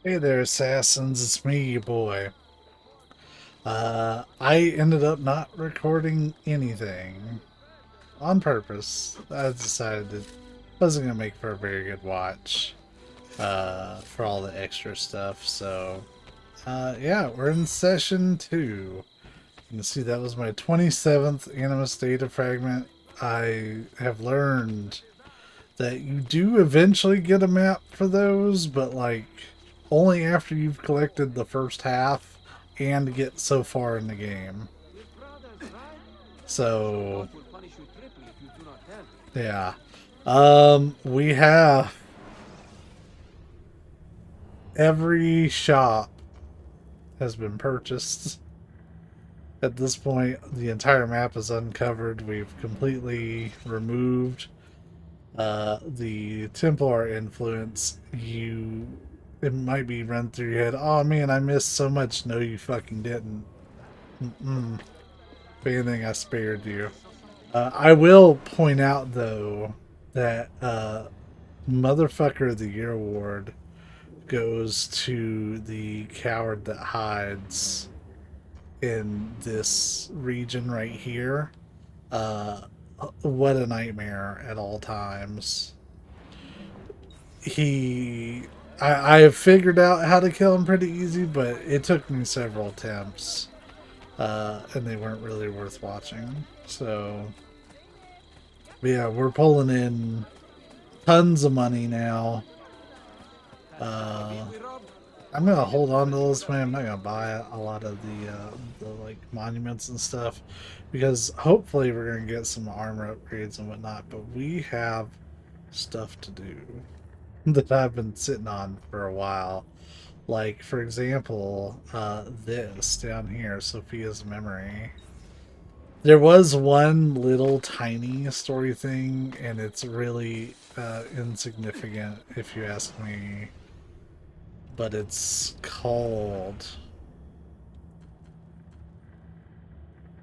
Hey there, assassins. It's me, your boy. I ended up not recording anything on purpose. I decided it wasn't going to make for a very good watch for all the extra stuff. So, yeah, we're in session 2. You can see that was my 27th Animus Data Fragment. I have learned that you do eventually get a map for those, but like only after you've collected the first half and get so far in the game. So yeah. We have every shop has been purchased. At this point, the entire map is uncovered. We've completely removed the Templar influence. It might be run through your head. Oh man, I missed so much. No, you fucking didn't. Mm-mm. If anything, I spared you. I will point out though that Motherfucker of the Year award goes to the coward that hides in this region right here. Uh, what a nightmare at all times. he I have figured out how to kill him pretty easy, but it took me several attempts, and they weren't really worth watching. So yeah, we're pulling in tons of money now. uh, I'm gonna hold on to this man. I'm not gonna buy a lot of the like monuments and stuff, because hopefully we're gonna get some armor upgrades and whatnot, but we have stuff to do that I've been sitting on for a while. Like, for example, this down here, Sophia's Memory. There was one little tiny story thing, and it's really insignificant if you ask me. But it's called.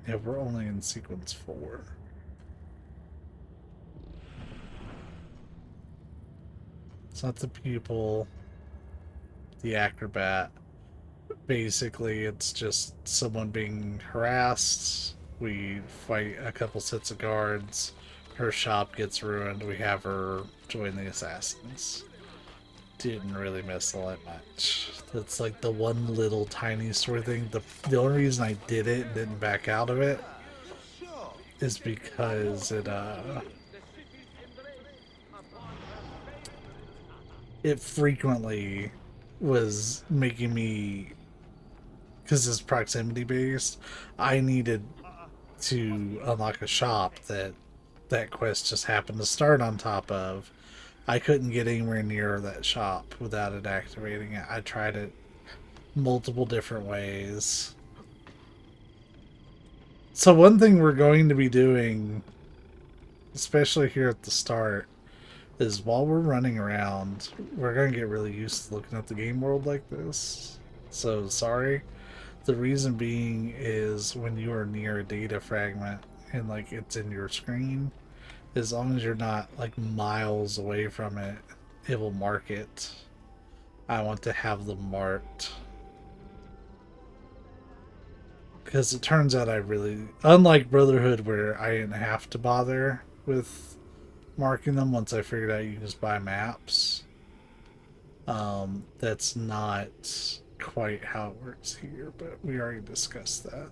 Yeah, we're only in sequence 4. It's not the pupil, the acrobat. Basically, it's just someone being harassed. We fight a couple sets of guards. Her shop gets ruined. We have her join the assassins. Didn't really miss all that much. That's like the one little tiny story thing. The only reason I did it and didn't back out of it is because it frequently was making me, because it's proximity based. I needed to unlock a shop that quest just happened to start on top of. I couldn't get anywhere near that shop without it activating it. I tried it multiple different ways. So one thing we're going to be doing, especially here at the start, is while we're running around, we're going to get really used to looking at the game world like this. So sorry. The reason being is when you are near a data fragment and like it's in your screen, as long as you're not like miles away from it, it will mark it. I want to have them marked because it turns out I really, unlike Brotherhood, where I didn't have to bother with marking them once I figured out you can just buy maps. That's not quite how it works here, but we already discussed that.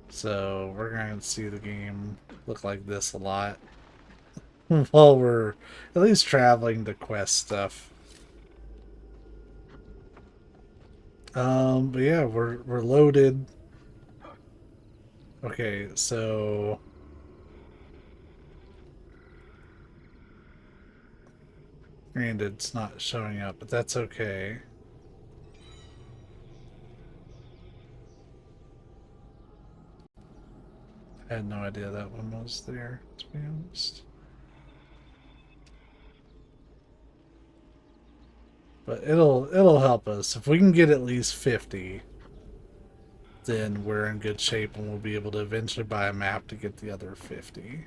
So we're going to see the game look like this a lot while we're at least traveling to quest stuff. But yeah, we're loaded. Okay, so granted it's not showing up, but that's okay. I had no idea that one was there, to be honest. But it'll help us. If we can get at least 50, then we're in good shape and we'll be able to eventually buy a map to get the other 50.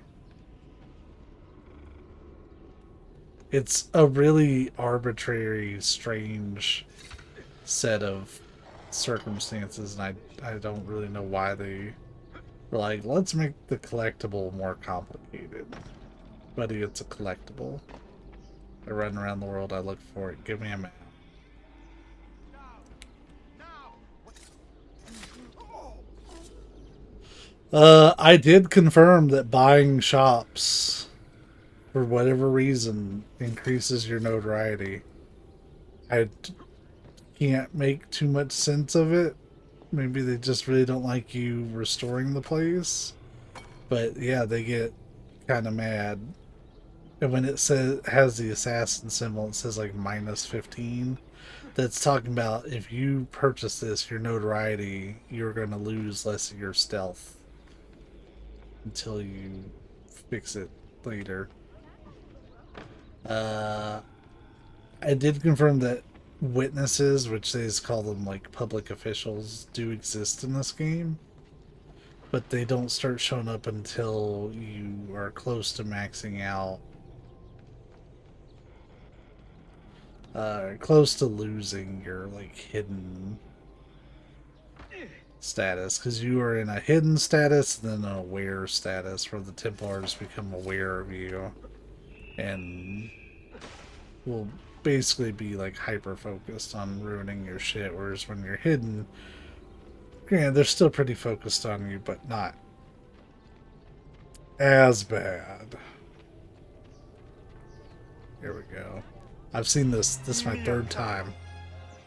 It's a really arbitrary, strange set of circumstances, and I don't really know why they were like, let's make the collectible more complicated. Buddy, it's a collectible. I run around the world, I look for it. Give me a map. I did confirm that buying shops, for whatever reason, increases your notoriety. I can't make too much sense of it. Maybe they just really don't like you restoring the place. But yeah, they get kind of mad. And when it says has the assassin symbol, it says like -15. That's talking about if you purchase this, your notoriety, you're going to lose less of your stealth until you fix it later. I did confirm that witnesses, which they just call them like public officials, do exist in this game, but they don't start showing up until you are close to maxing out, close to losing your like hidden status, because you are in a hidden status and then an aware status where the Templars become aware of you and will basically be like hyper focused on ruining your shit, whereas when you're hidden, yeah, they're still pretty focused on you, but not as bad. Here we go. I've seen this. This is my third time.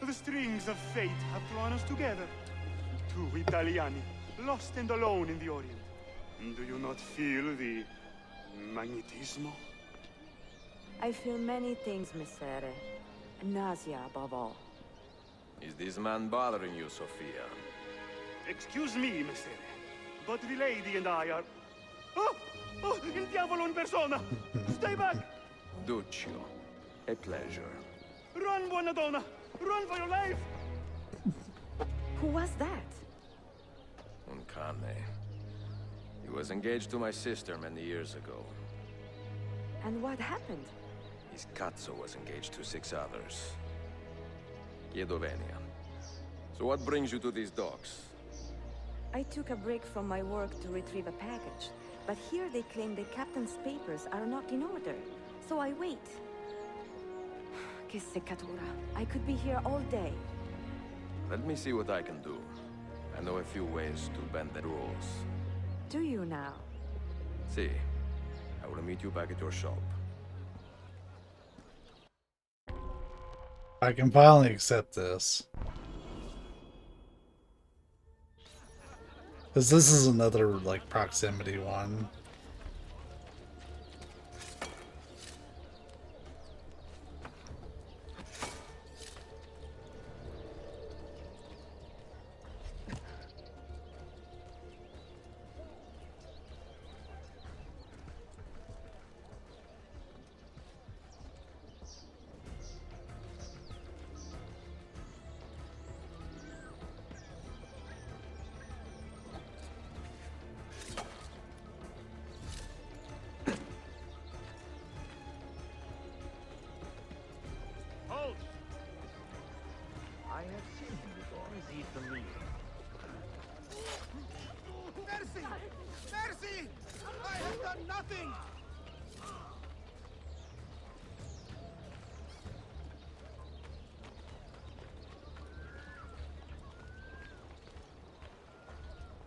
The strings of fate have drawn us together. Two Italiani, lost and alone in the Orient. Do you not feel the magnetismo? I feel many things, Messere. Nausea above all. Is this man bothering you, Sophia? Excuse me, Messere, but the lady and I are... Oh! Oh, il diavolo in persona! Stay back! Duccio, a pleasure. Run, buona donna! Run for your life! Who was that? Un cane. He was engaged to my sister many years ago. And what happened? His cazzo was engaged to 6 others. Chiedo venia. So what brings you to these docks? I took a break from my work to retrieve a package, but here they claim the captain's papers are not in order, so I wait. Che seccatura. I could be here all day. Let me see what I can do. I know a few ways to bend the rules. Do you now? See, I will meet you back at your shop. I can finally accept this. Because this is another, like, proximity one. I have seen you before. Is he familiar? Mercy! Mercy! I have done nothing!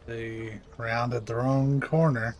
They rounded their own corner.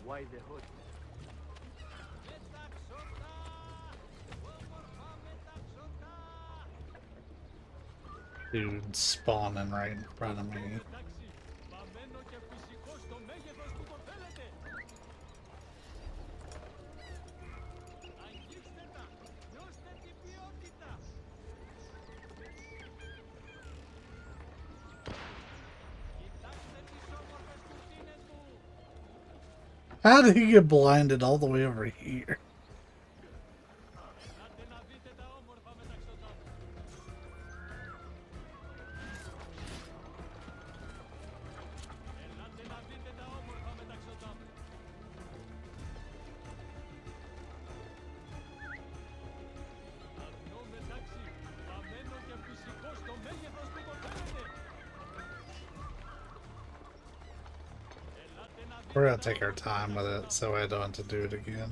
Why the hood? Dude spawning right in front of me. How did he get blinded all the way over here? We're gonna take our time with it so I don't have to do it again.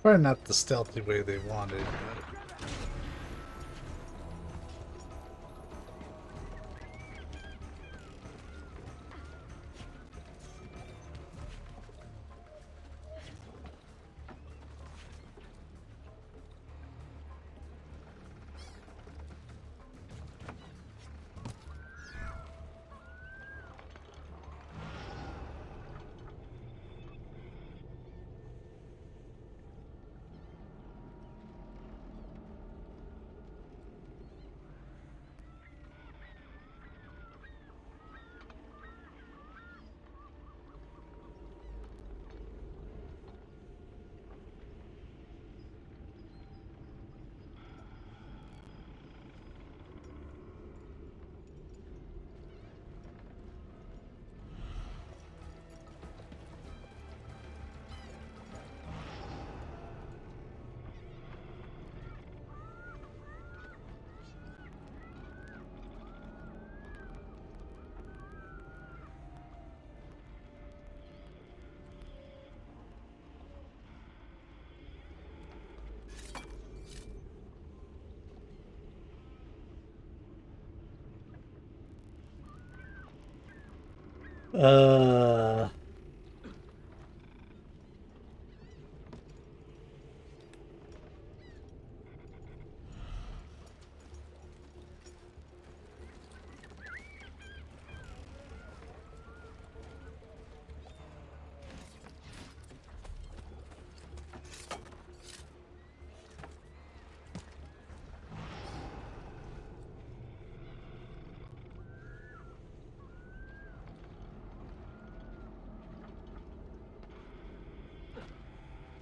Probably not the stealthy way they wanted, but... Uh...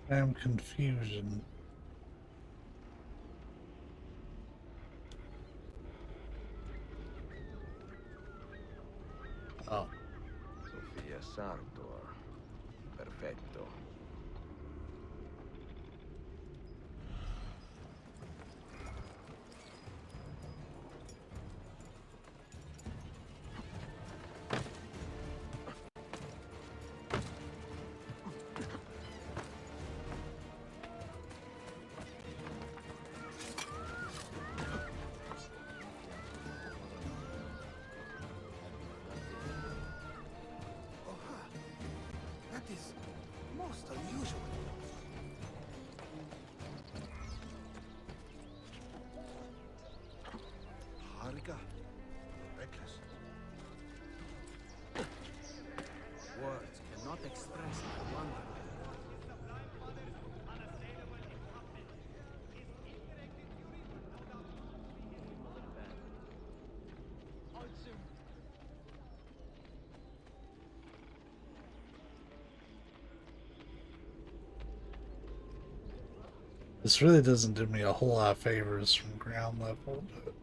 Damn confusion. Oh. Sofia Sartor. Perfetto. That is most unusual. Harika. Reckless. Words cannot express my wonder. This really doesn't do me a whole lot of favors from ground level, but...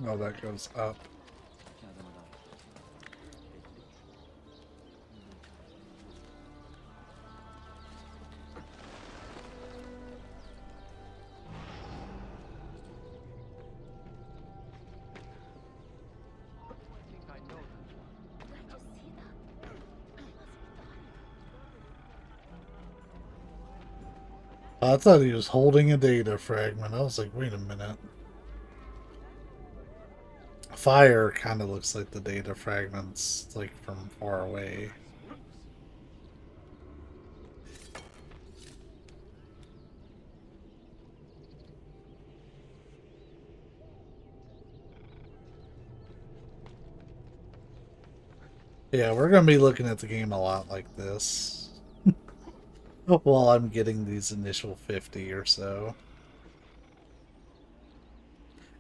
Oh, that goes up. I thought he was holding a data fragment. I was like, wait a minute. Fire kind of looks like the data fragments, like from far away. Yeah, we're going to be looking at the game a lot like this while I'm getting these initial 50 or so.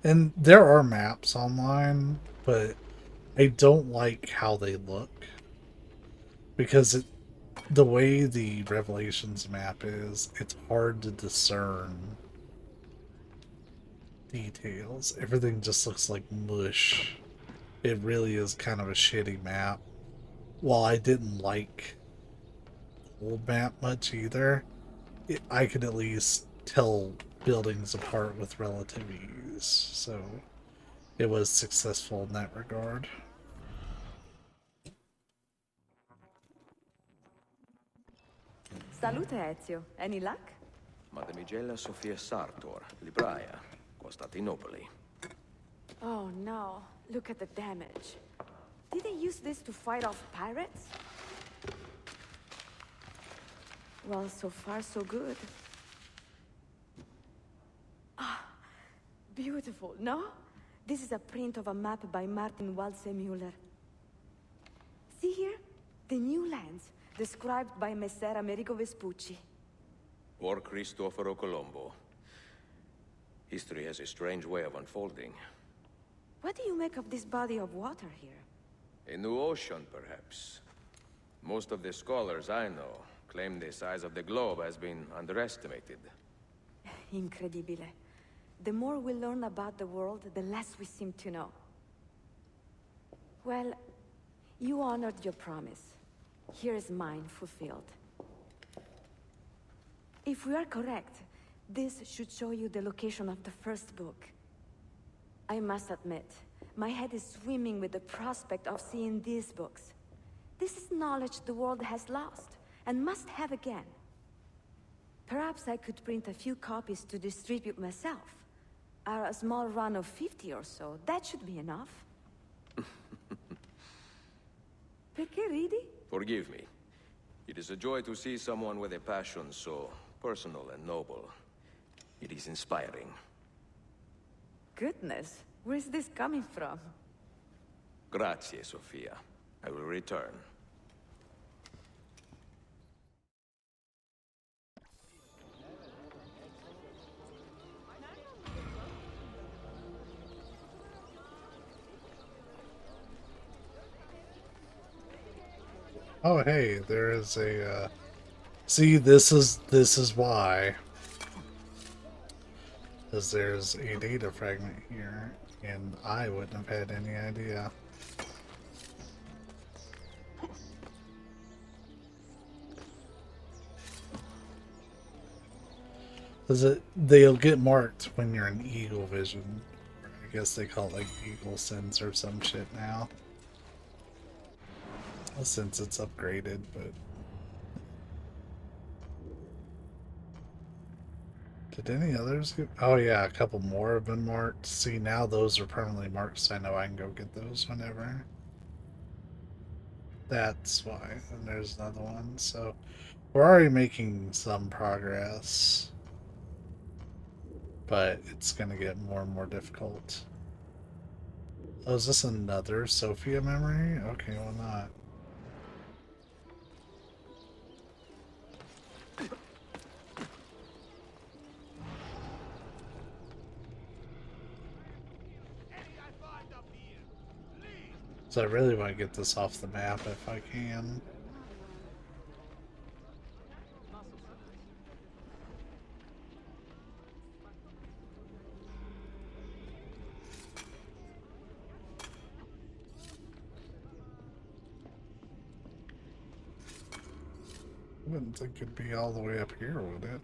And there are maps online, but I don't like how they look because the way the Revelations map is, it's hard to discern details. Everything just looks like mush. It really is kind of a shitty map. While I didn't like the old map much either, I could at least tell buildings apart with relative ease. So it was successful in that regard. Salute, Ezio. Any luck? Mademoiselle Sofia Sartor, Libraia, Costantinopoli. Oh no, look at the damage. Did they use this to fight off pirates? Well, so far so good. Ah, beautiful, no? This is a print of a map by Martin Waldseemüller. See here? The new lands, described by Messer Amerigo Vespucci. Or Cristoforo Colombo. History has a strange way of unfolding. What do you make of this body of water here? A new ocean, perhaps. Most of the scholars I know claim the size of the globe has been underestimated. Incredibile. The more we learn about the world, the less we seem to know. Well, you honored your promise. Here is mine fulfilled. If we are correct, this should show you the location of the first book. I must admit, my head is swimming with the prospect of seeing these books. This is knowledge the world has lost, and must have again. Perhaps I could print a few copies to distribute myself. A small run of 50 or so, that should be enough. Perché ridi? Forgive me. It is a joy to see someone with a passion so personal and noble. It is inspiring. Goodness, where's this coming from? Grazie, Sofia. I will return. Oh, hey, there is a, see, this is why. Because there's a data fragment here, and I wouldn't have had any idea. They'll get marked when you're in eagle vision. I guess they call it like eagle sense or some shit now. Since it's upgraded, but... Did any others get... Oh yeah, a couple more have been marked. See, now those are permanently marked, so I know I can go get those whenever. That's why. And there's another one, so... We're already making some progress. But it's gonna get more and more difficult. Oh, is this another Sophia memory? Okay, well not. So I really want to get this off the map if I can. I wouldn't think it'd be all the way up here, would it?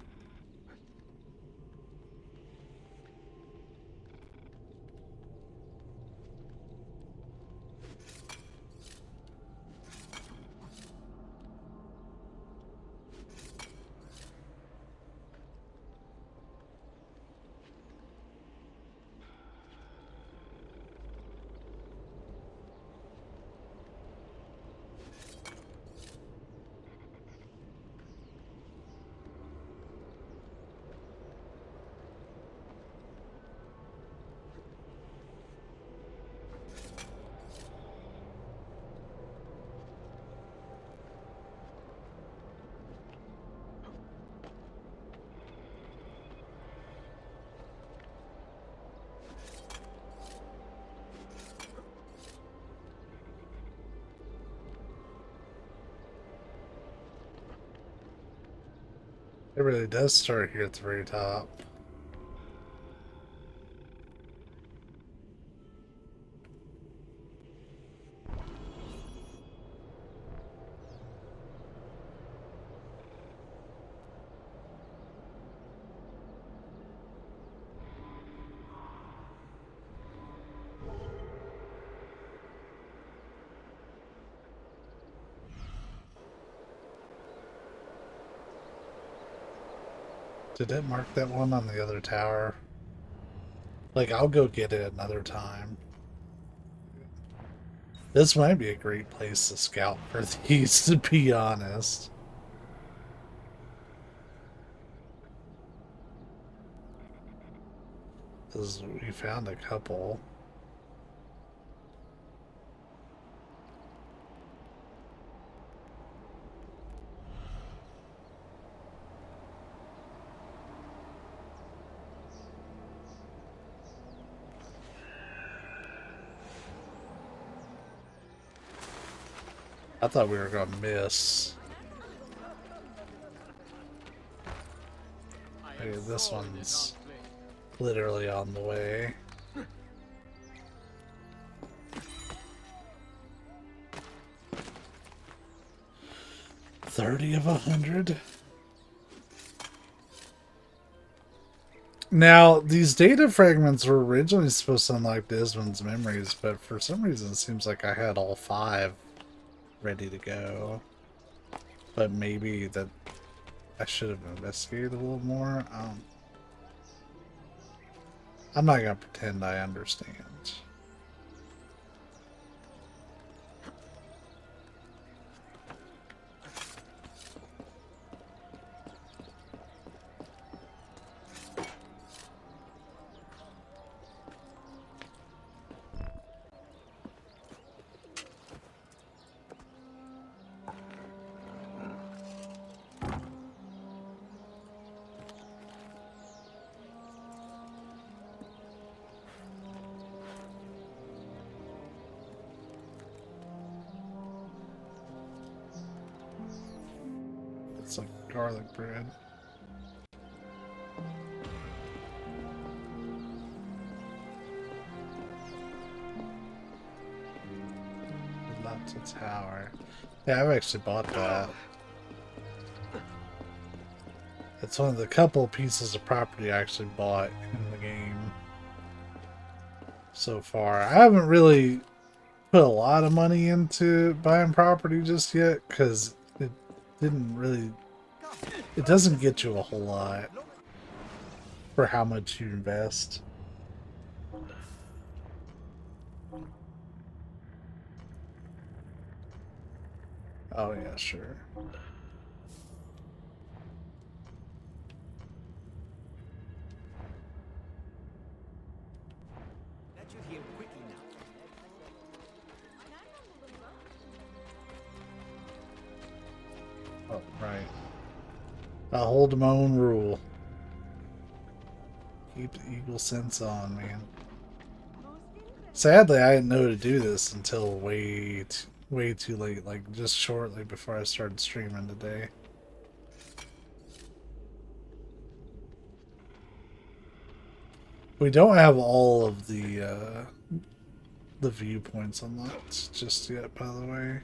It really does start here at the very top. Did it mark that one on the other tower? Like, I'll go get it another time. This might be a great place to scout for these, to be honest. Because we found a couple. I thought we were going to miss. Okay, this one's literally on the way. $30 of 100. Now, these data fragments were originally supposed to unlock Desmond's memories, but for some reason it seems like I had all 5 ready to go. But maybe that I should have investigated a little more. I'm not gonna pretend I understand. It's like garlic bread. Lots of tower. Yeah, I've actually bought that. It's one of the couple pieces of property I actually bought in the game so far. I haven't really put a lot of money into buying property just yet because it doesn't get you a whole lot for how much you invest. Oh yeah, sure. Let you hear quickly now. Oh, right. I hold my own rule. Keep the eagle sense on, man. Sadly, I didn't know to do this until way too late, like just shortly before I started streaming today. We don't have all of the viewpoints unlocked just yet, by the way.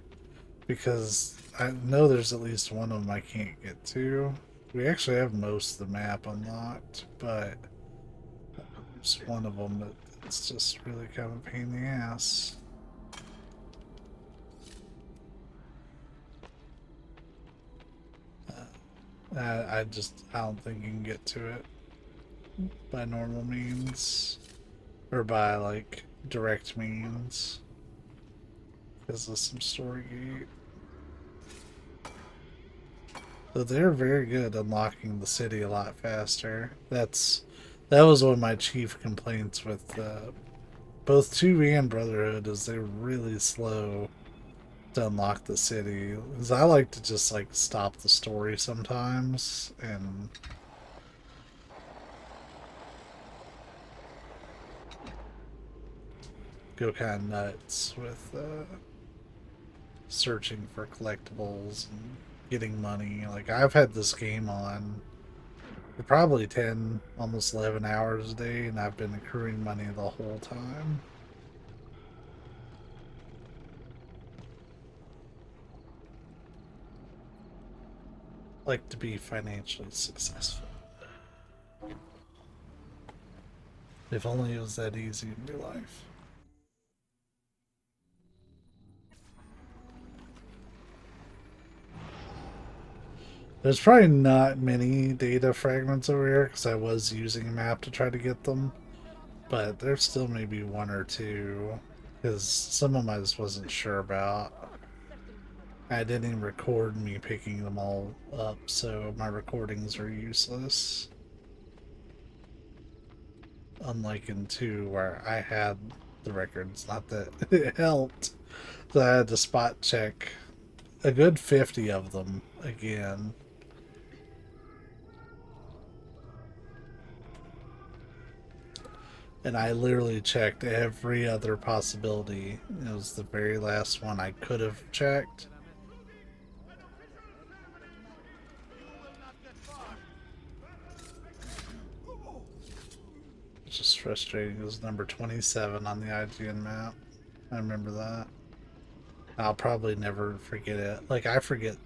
because I know there's at least one of them I can't get to. We actually have most of the map unlocked, but there's one of them that it's just really kind of a pain in the ass. I don't think you can get to it by normal means or by like direct means because of some story gate. So they're very good unlocking the city a lot faster. That was one of my chief complaints with both 2 and Brotherhood is they're really slow to unlock the city. Because I like to just like stop the story sometimes and go kind of nuts with searching for collectibles and getting money. Like I've had this game on for probably 10, almost 11 hours a day, and I've been accruing money the whole time. Like to be financially successful. If only it was that easy in real life. There's probably not many data fragments over here because I was using a map to try to get them, but there's still maybe 1 or 2 because some of them I just wasn't sure about. I didn't even record me picking them all up, so my recordings are useless. Unlike in 2 where I had the records, not that it helped. So I had to spot check a good 50 of them again. And I literally checked every other possibility. It was the very last one I could have checked. It's just frustrating. It was number 27 on the IGN map. I remember that. I'll probably never forget it. Like, I forget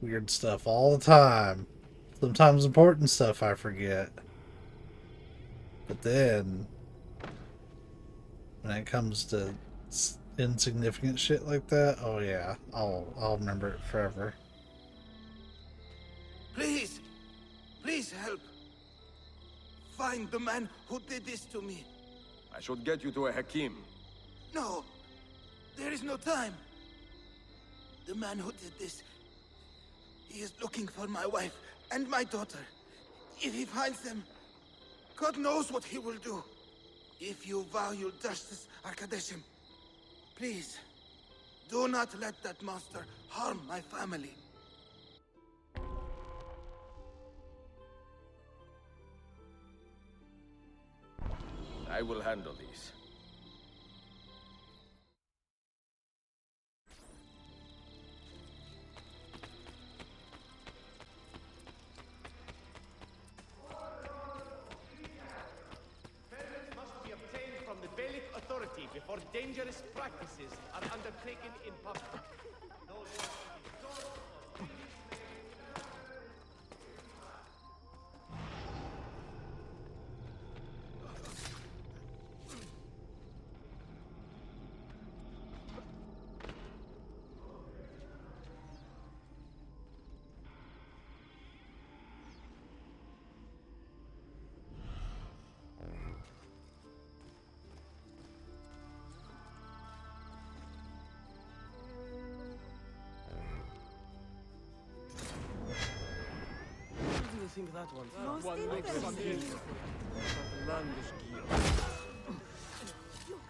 weird stuff all the time. Sometimes important stuff I forget. But then, when it comes to insignificant shit like that, oh yeah, I'll remember it forever. Please! Please help! Find the man who did this to me. I should get you to a Hakim. No! There is no time! The man who did this... He is looking for my wife and my daughter. If he finds them, God knows what he will do. If you value justice, Arkadeshim, please, do not let that monster harm my family. I will handle these. Before dangerous practices are undertaken in public. I think that one. One makes some You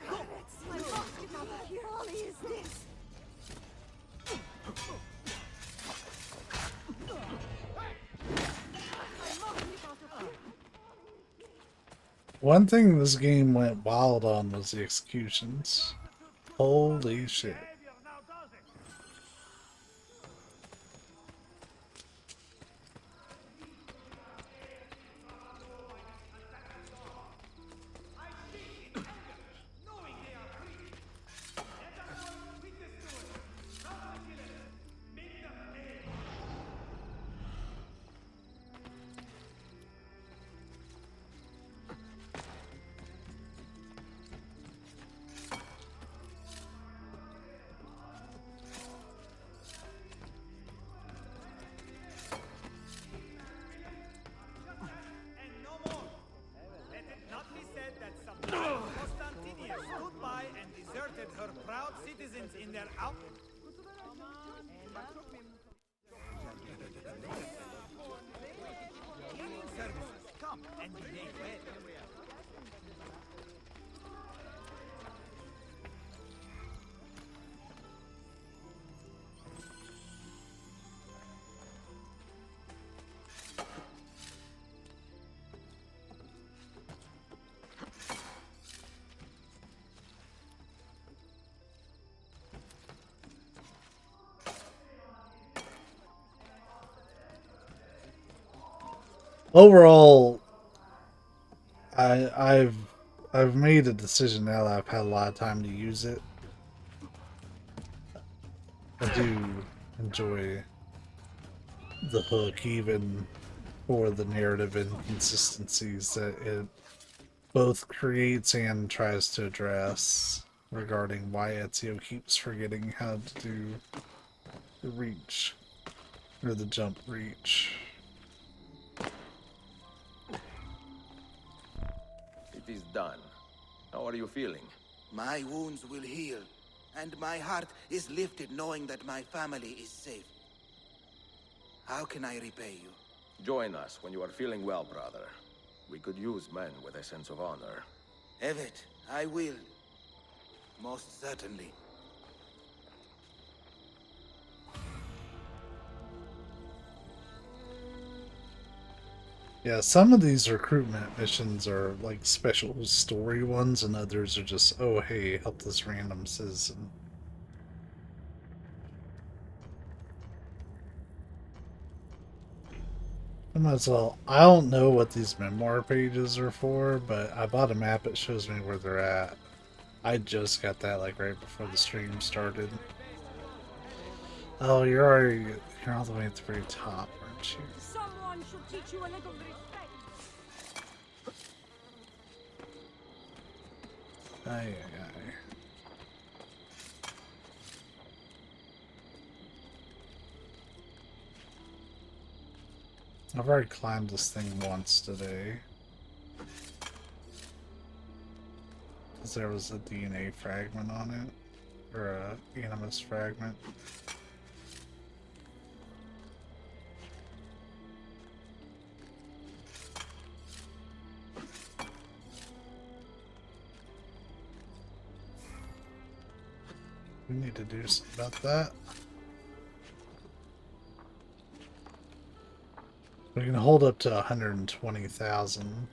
My basket over here. Holy is this? One thing this game went wild on was the executions. Holy shit. proud citizens in their out. Services come and they went. Overall, I've made a decision now that I've had a lot of time to use it. I do enjoy the hook, even for the narrative inconsistencies that it both creates and tries to address regarding why Ezio keeps forgetting how to do the reach or the jump reach. It is done. How are you feeling? My wounds will heal, and my heart is lifted knowing that my family is safe. How can I repay you? Join us when you are feeling well, brother. We could use men with a sense of honor. Evet, I will. Most certainly. Yeah, some of these recruitment missions are like special story ones, and others are just, oh hey, help this random citizen. I might as well. I don't know what these memoir pages are for, but I bought a map. It shows me where they're at. I just got that like right before the stream started. Oh, you're all the way at the very top, aren't you? Someone should teach you a little respect. Aye, aye, aye. I've already climbed this thing once today. Because there was a DNA fragment on it. Or a animus fragment. We need to do something about that. We can hold up to 120,000.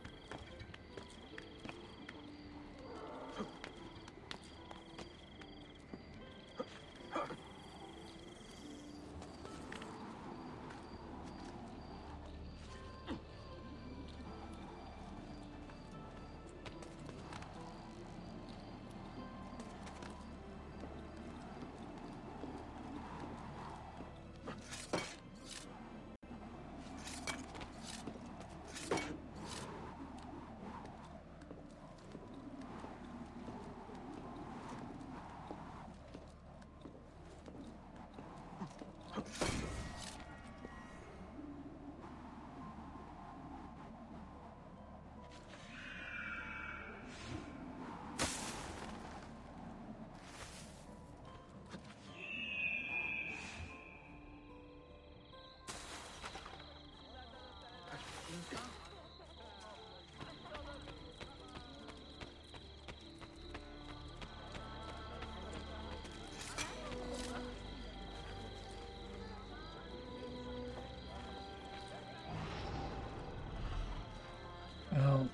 Well,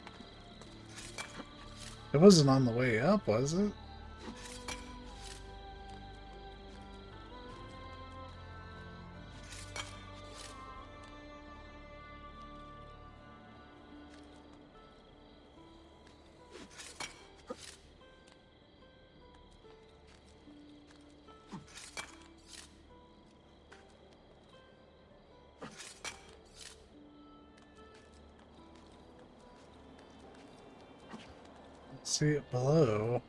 it wasn't on the way up, was it? See it below.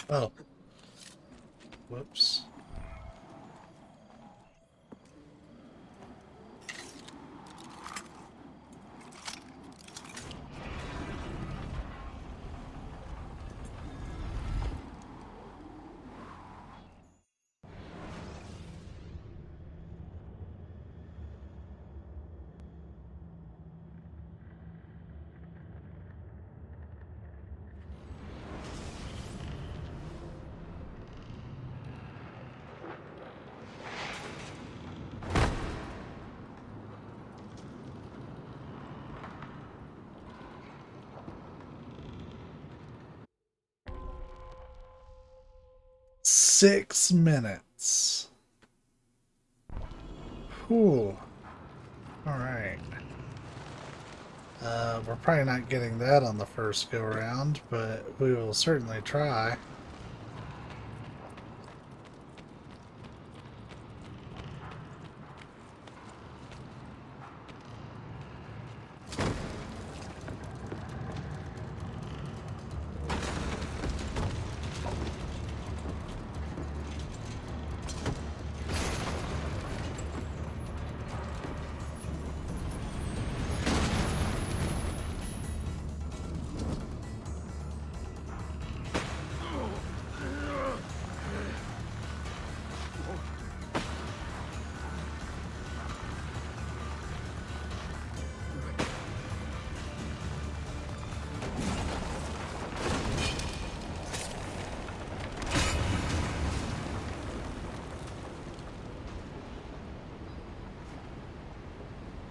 Oh. Whoops. Six minutes. Whew. Alright. We're probably not getting that on the first go around, but we will certainly try.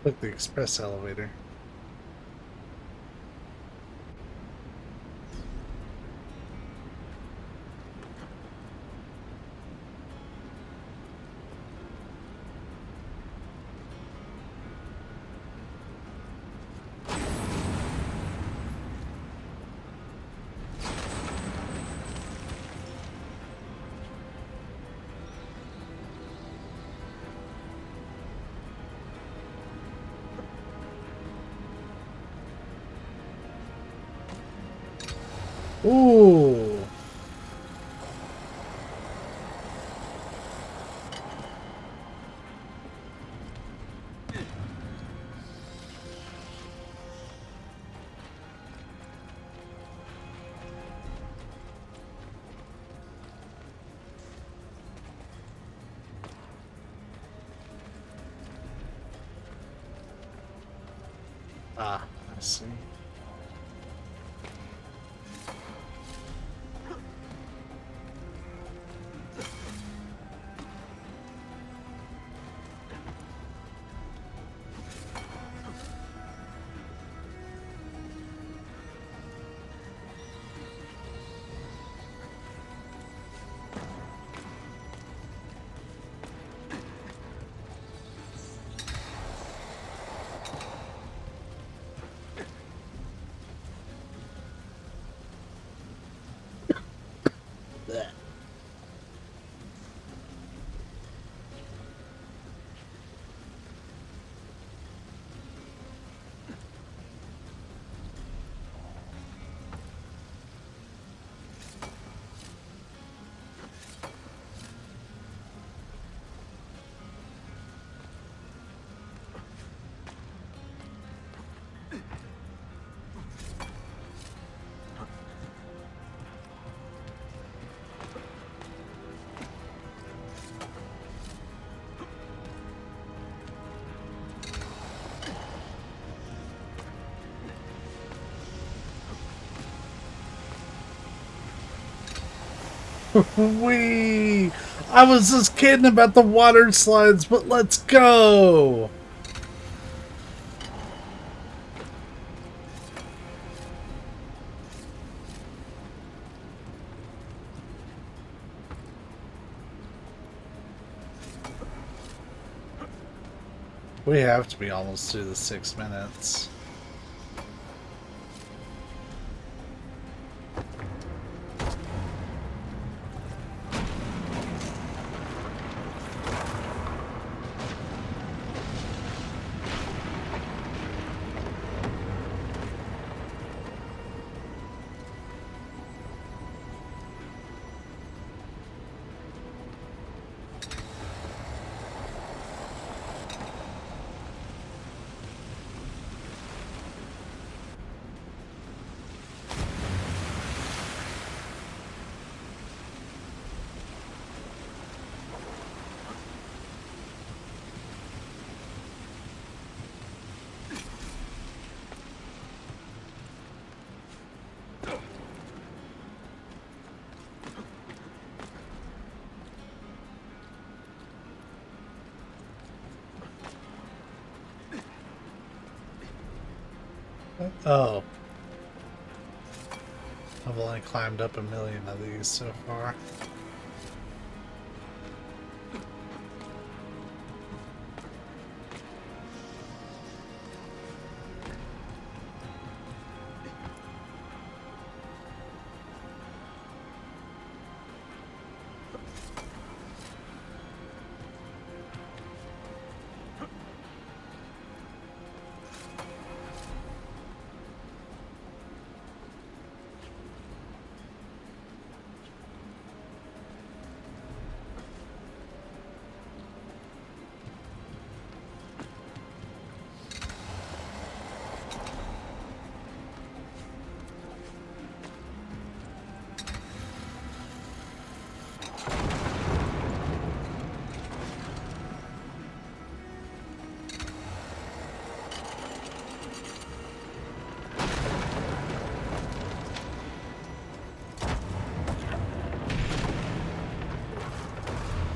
Took the express elevator. Ooh. Ah, I see. Blech. Wee! I was just kidding about the water slides, but let's go! We have to be almost through the 6 minutes. Oh. I've only climbed up 1,000,000 of these so far.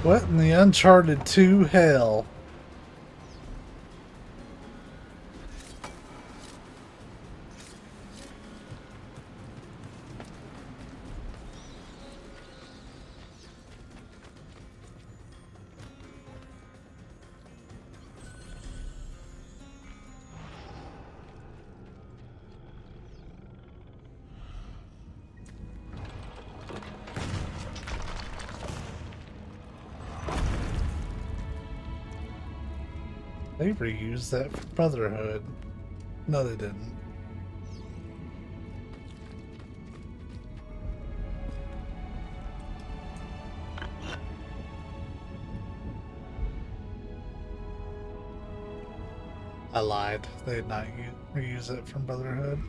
What in the Uncharted 2 hell? They reused that for Brotherhood. No, they didn't. I lied. They did not reuse it from Brotherhood.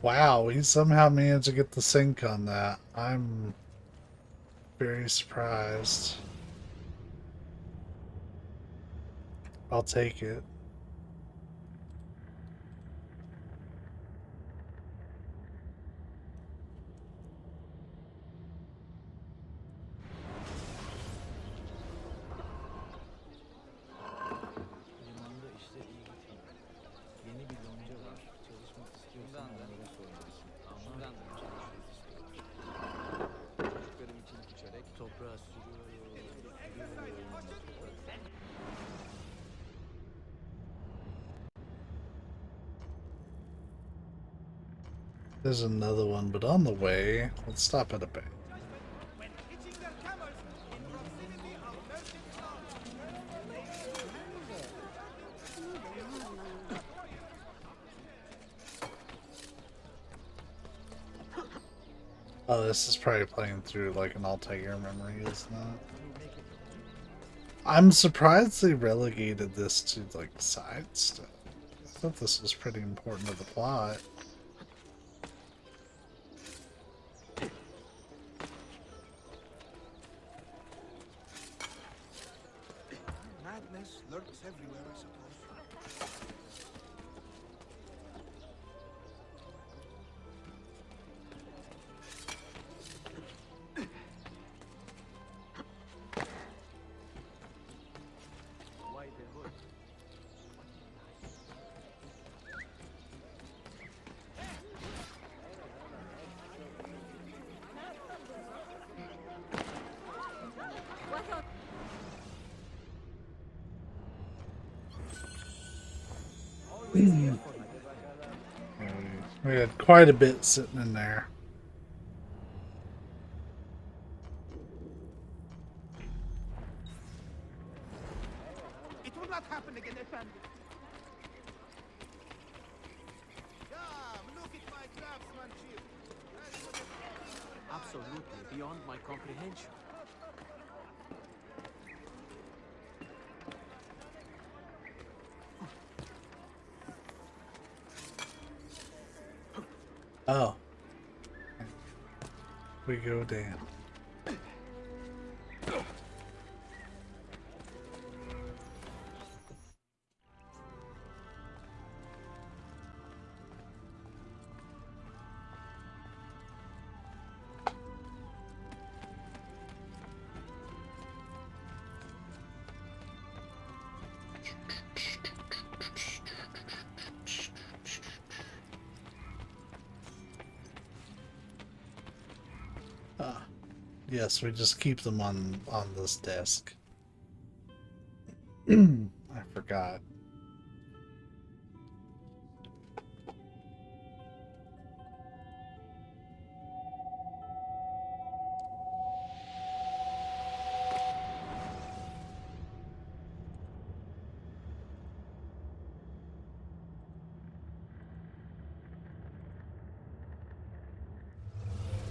Wow, we somehow managed to get the sync on that. I'm very surprised. I'll take it. Limanda işler iyi gitmiyor. Yeni bir lonca var. Çalışmak istiyorsan onlara sormalısın. Ama çalışmak istiyorlar. Çocuklarım için içerek toprağa sürüyor. There's another one, but on the way, let's stop at a bank. When hitching their camels in proximity of merchant Oh, this is probably playing through like an Altair memory, isn't it? I'm surprised they relegated this to like side stuff. I thought this was pretty important to the plot. Madness lurks everywhere, I suppose. Why the hood? We had quite a bit sitting in there. It will not happen again, Effendi. Come, look at my craftsmanship. Absolutely beyond my comprehension. Oh. We go down. Yes, we just keep them on this desk. I forgot.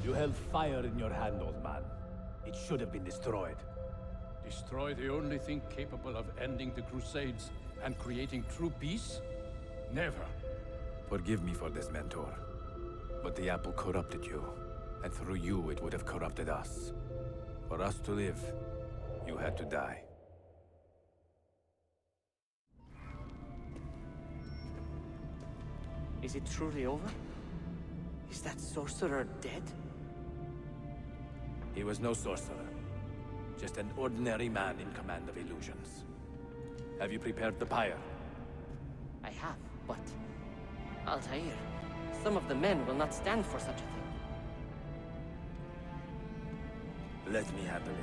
You held fire in your hand, old man. It should have been destroyed. Destroy the only thing capable of ending the Crusades and creating true peace? Never. Forgive me for this, Mentor. But the apple corrupted you, and through you it would have corrupted us. For us to live, you had to die. Is it truly over? Is that sorcerer dead? He was no sorcerer. Just an ordinary man in command of illusions. Have you prepared the pyre? I have, but... Altair, some of the men will not stand for such a thing. Let me handle it.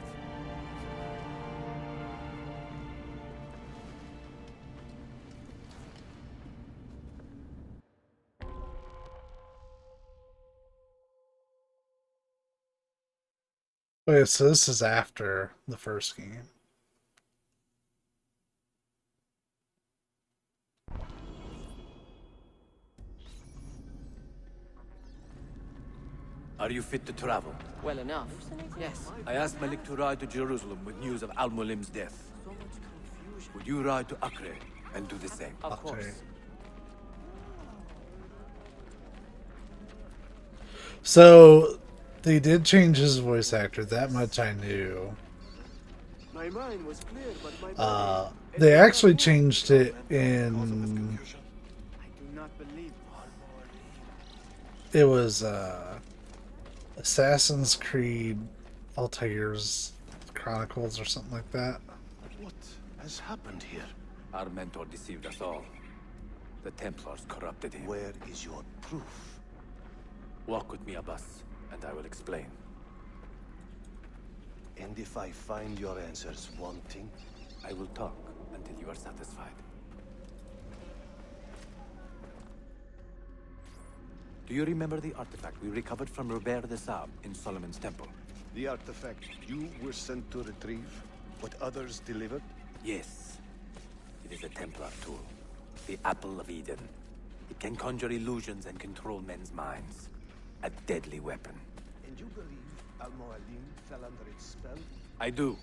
Wait, so this is after the first game. Are you fit to travel? Well enough, yes. I asked Malik to ride to Jerusalem with news of Al-Mulim's death. So much confusion. Would you ride to Acre and do the same? Of course. Okay. So they did change his voice actor. That much I knew. My mind was clear, but my body... They actually changed it in. I do not believe It was Assassin's Creed Altair's Chronicles or something like that. What has happened here? Our mentor deceived us all. The Templars corrupted him. Where is your proof? Walk with me, Abbas, and I will explain. And if I find your answers wanting? I will talk until you are satisfied. Do you remember the artifact we recovered from Robert de Sab in Solomon's temple? The artifact you were sent to retrieve? What others delivered? Yes. It is a Templar tool. The Apple of Eden. It can conjure illusions and control men's minds. A deadly weapon. And you believe Al-Mualim fell under its spell? I do.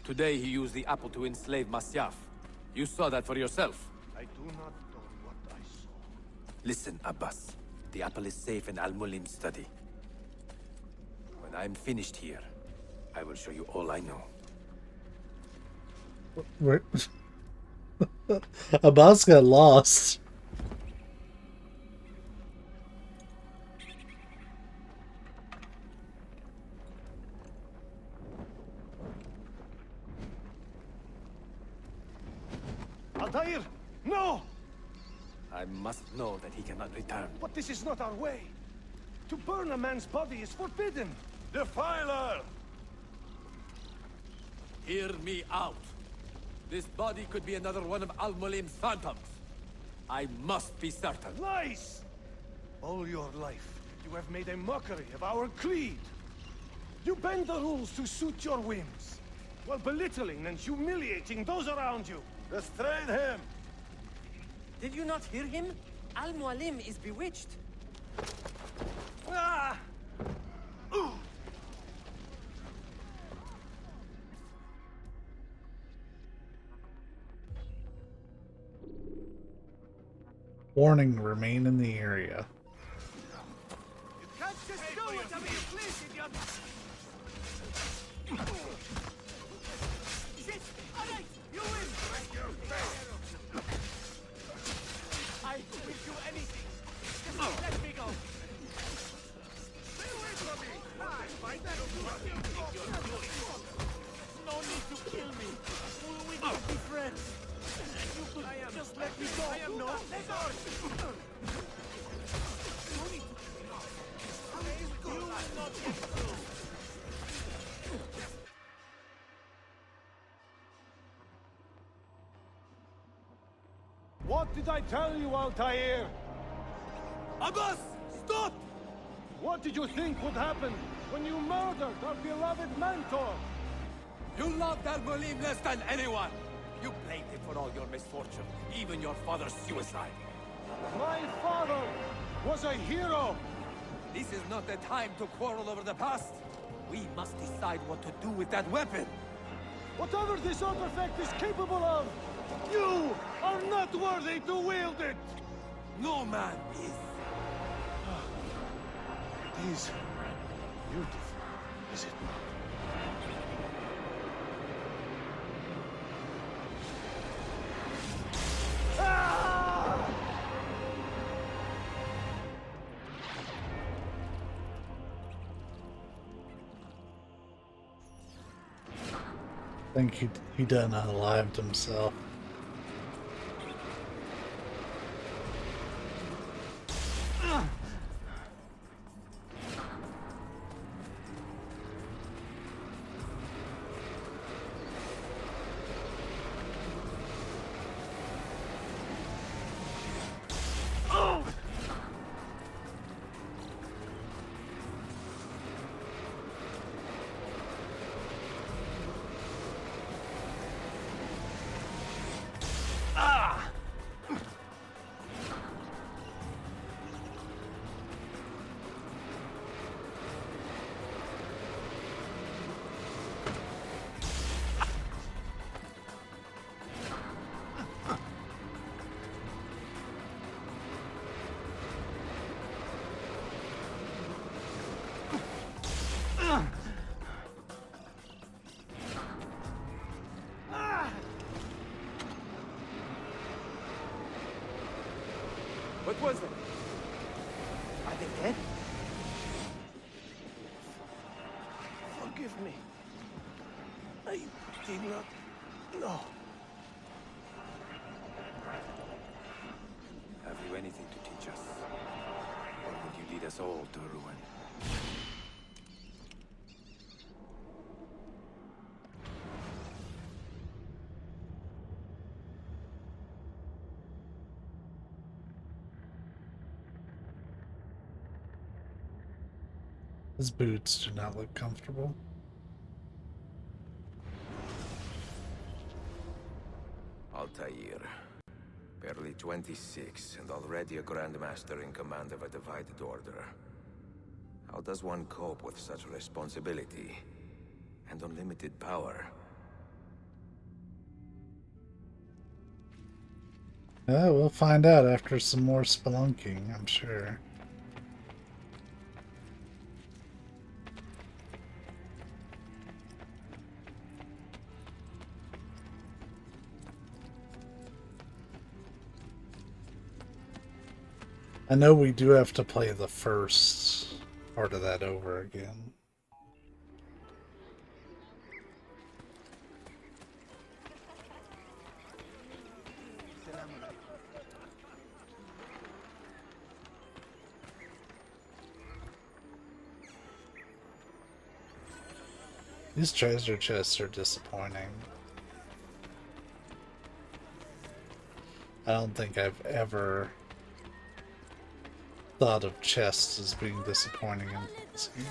Today he used the apple to enslave Masyaf. You saw that for yourself. I do not know what I saw. Listen, Abbas. The apple is safe in Al-Mulim's study. When I'm finished here, I will show you all I know. Where? Abbas got lost. Altair! No! I must know that he cannot return. But this is not our way. To burn a man's body is forbidden. Defiler! Hear me out. This body could be another one of Al-Mulim's phantoms. I must be certain. Lies! All your life, you have made a mockery of our creed. You bend the rules to suit your whims, while belittling and humiliating those around you. Restrain him! Did you not hear him? Al-Mualim is bewitched. Ah! Warning, remain in the area. You can't just do whatever you please, idiot! Shit! Alright, you win! I will do anything. Just let me go. Stay away from me! No need to kill me. We need to be friends. You could just let me go. I am not. Let go. You will not get through. What did I tell you, Altair? Abbas, stop! What did you think would happen when you murdered our beloved mentor? You loved Al-Mulim less than anyone! You blamed him for all your misfortune, even your father's suicide. My father was a hero! This is not the time to quarrel over the past. We must decide what to do with that weapon. Whatever this artifact is capable of, you are not worthy to wield it! No man is. It is beautiful, is it not? I think he done unalived himself. What was it? Are they dead? Forgive me. I did not know. Have you anything to teach us? Or would you lead us all to ruin? His boots do not look comfortable. Altair. Barely 26 and already a Grandmaster in command of a divided order. How does one cope with such responsibility and unlimited power? We'll find out after some more spelunking, I'm sure. I know we do have to play the first part of that over again. These treasure chests are disappointing. I don't think I've ever thought of chests as being disappointing in this game.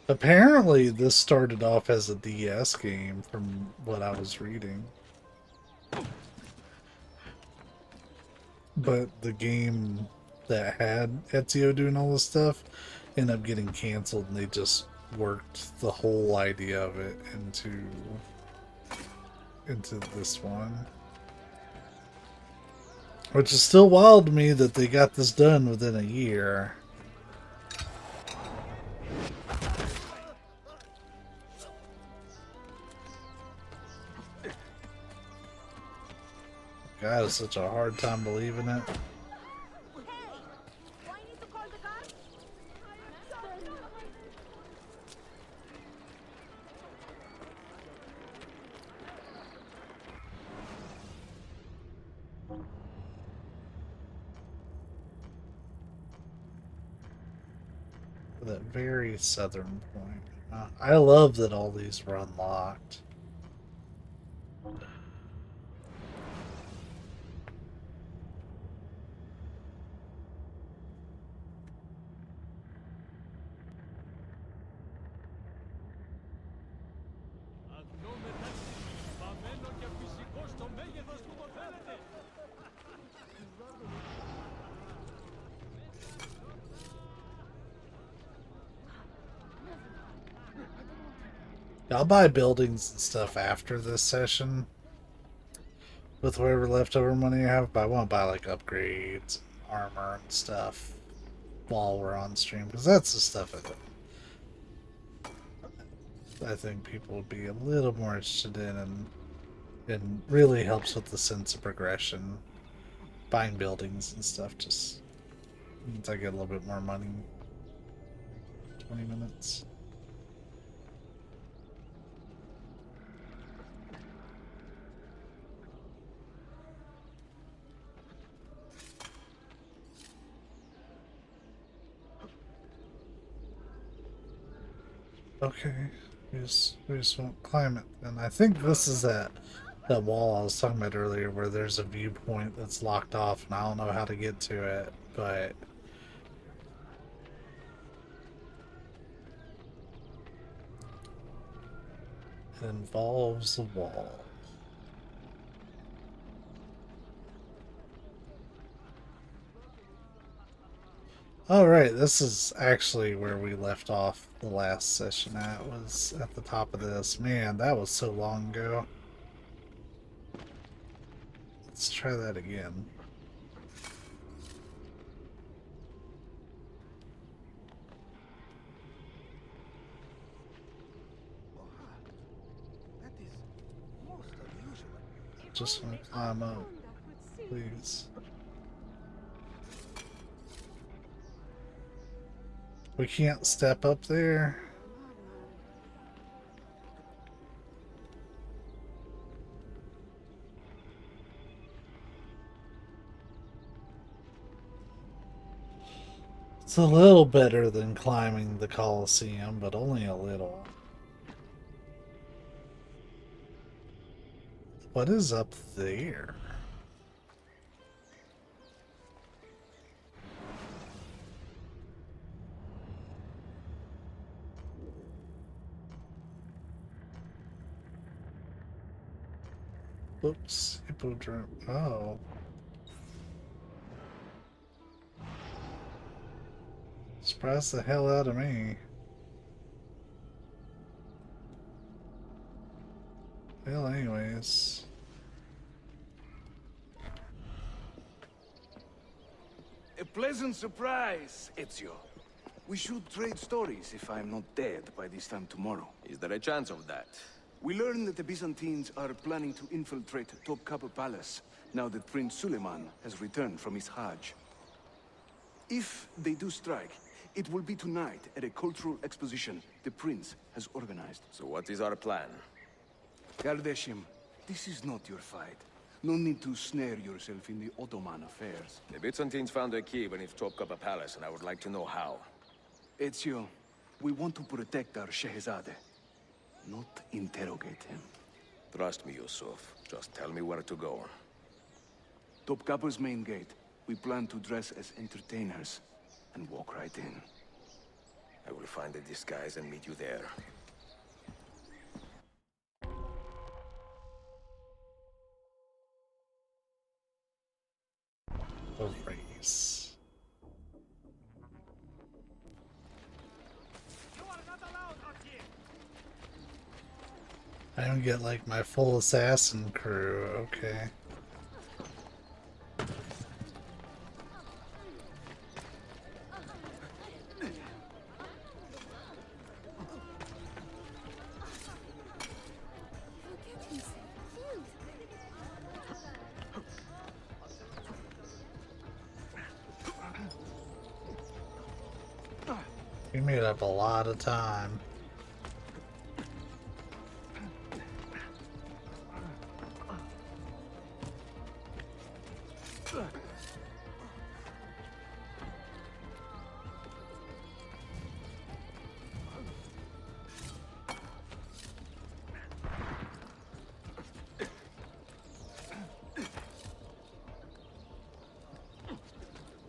Apparently, this started off as a DS game from what I was reading. But the game that had Ezio doing all this stuff ended up getting canceled, and they just worked the whole idea of it into this one. Which is still wild to me that they got this done within a year. God, it's such a hard time believing it. that very southern point. I love that all these were unlocked. I'll buy buildings and stuff after this session with whatever leftover money I have, but I want to buy like upgrades, armor, and stuff while we're on stream, because that's the stuff I think people would be a little more interested in, and really helps with the sense of progression. Buying buildings and stuff just means I get a little bit more money. 20 minutes. Okay, we just won't climb it. And I think this is that wall I was talking about earlier where there's a viewpoint that's locked off and I don't know how to get to it, but it involves a wall. Alright, this is actually where we left off the last session at, was at the top of this. Man, that was so long ago. Let's try that again. Just want to climb up, please. We can't step up there. It's a little better than climbing the Colosseum, but only a little. What is up there? Oops, hippodrome. Oh. Surprised the hell out of me. Well, anyways. A pleasant surprise, Ezio. We should trade stories if I'm not dead by this time tomorrow. Is there a chance of that? We learn that the Byzantines are planning to infiltrate Topkapi Palace now that Prince Suleiman has returned from his Hajj. If they do strike, it will be tonight at a cultural exposition the prince has organized. So what is our plan? Kardashim, this is not your fight. No need to snare yourself in the Ottoman affairs. The Byzantines found a key beneath Topkapi Palace, and I would like to know how. Ezio, we want to protect our Shehzade, not interrogate him. Trust me, Yusuf. Just tell me where to go. Topkapi's main gate. We plan to dress as entertainers and walk right in. I will find a disguise and meet you there. A race. I don't get like my full assassin crew, okay. We made up a lot of time.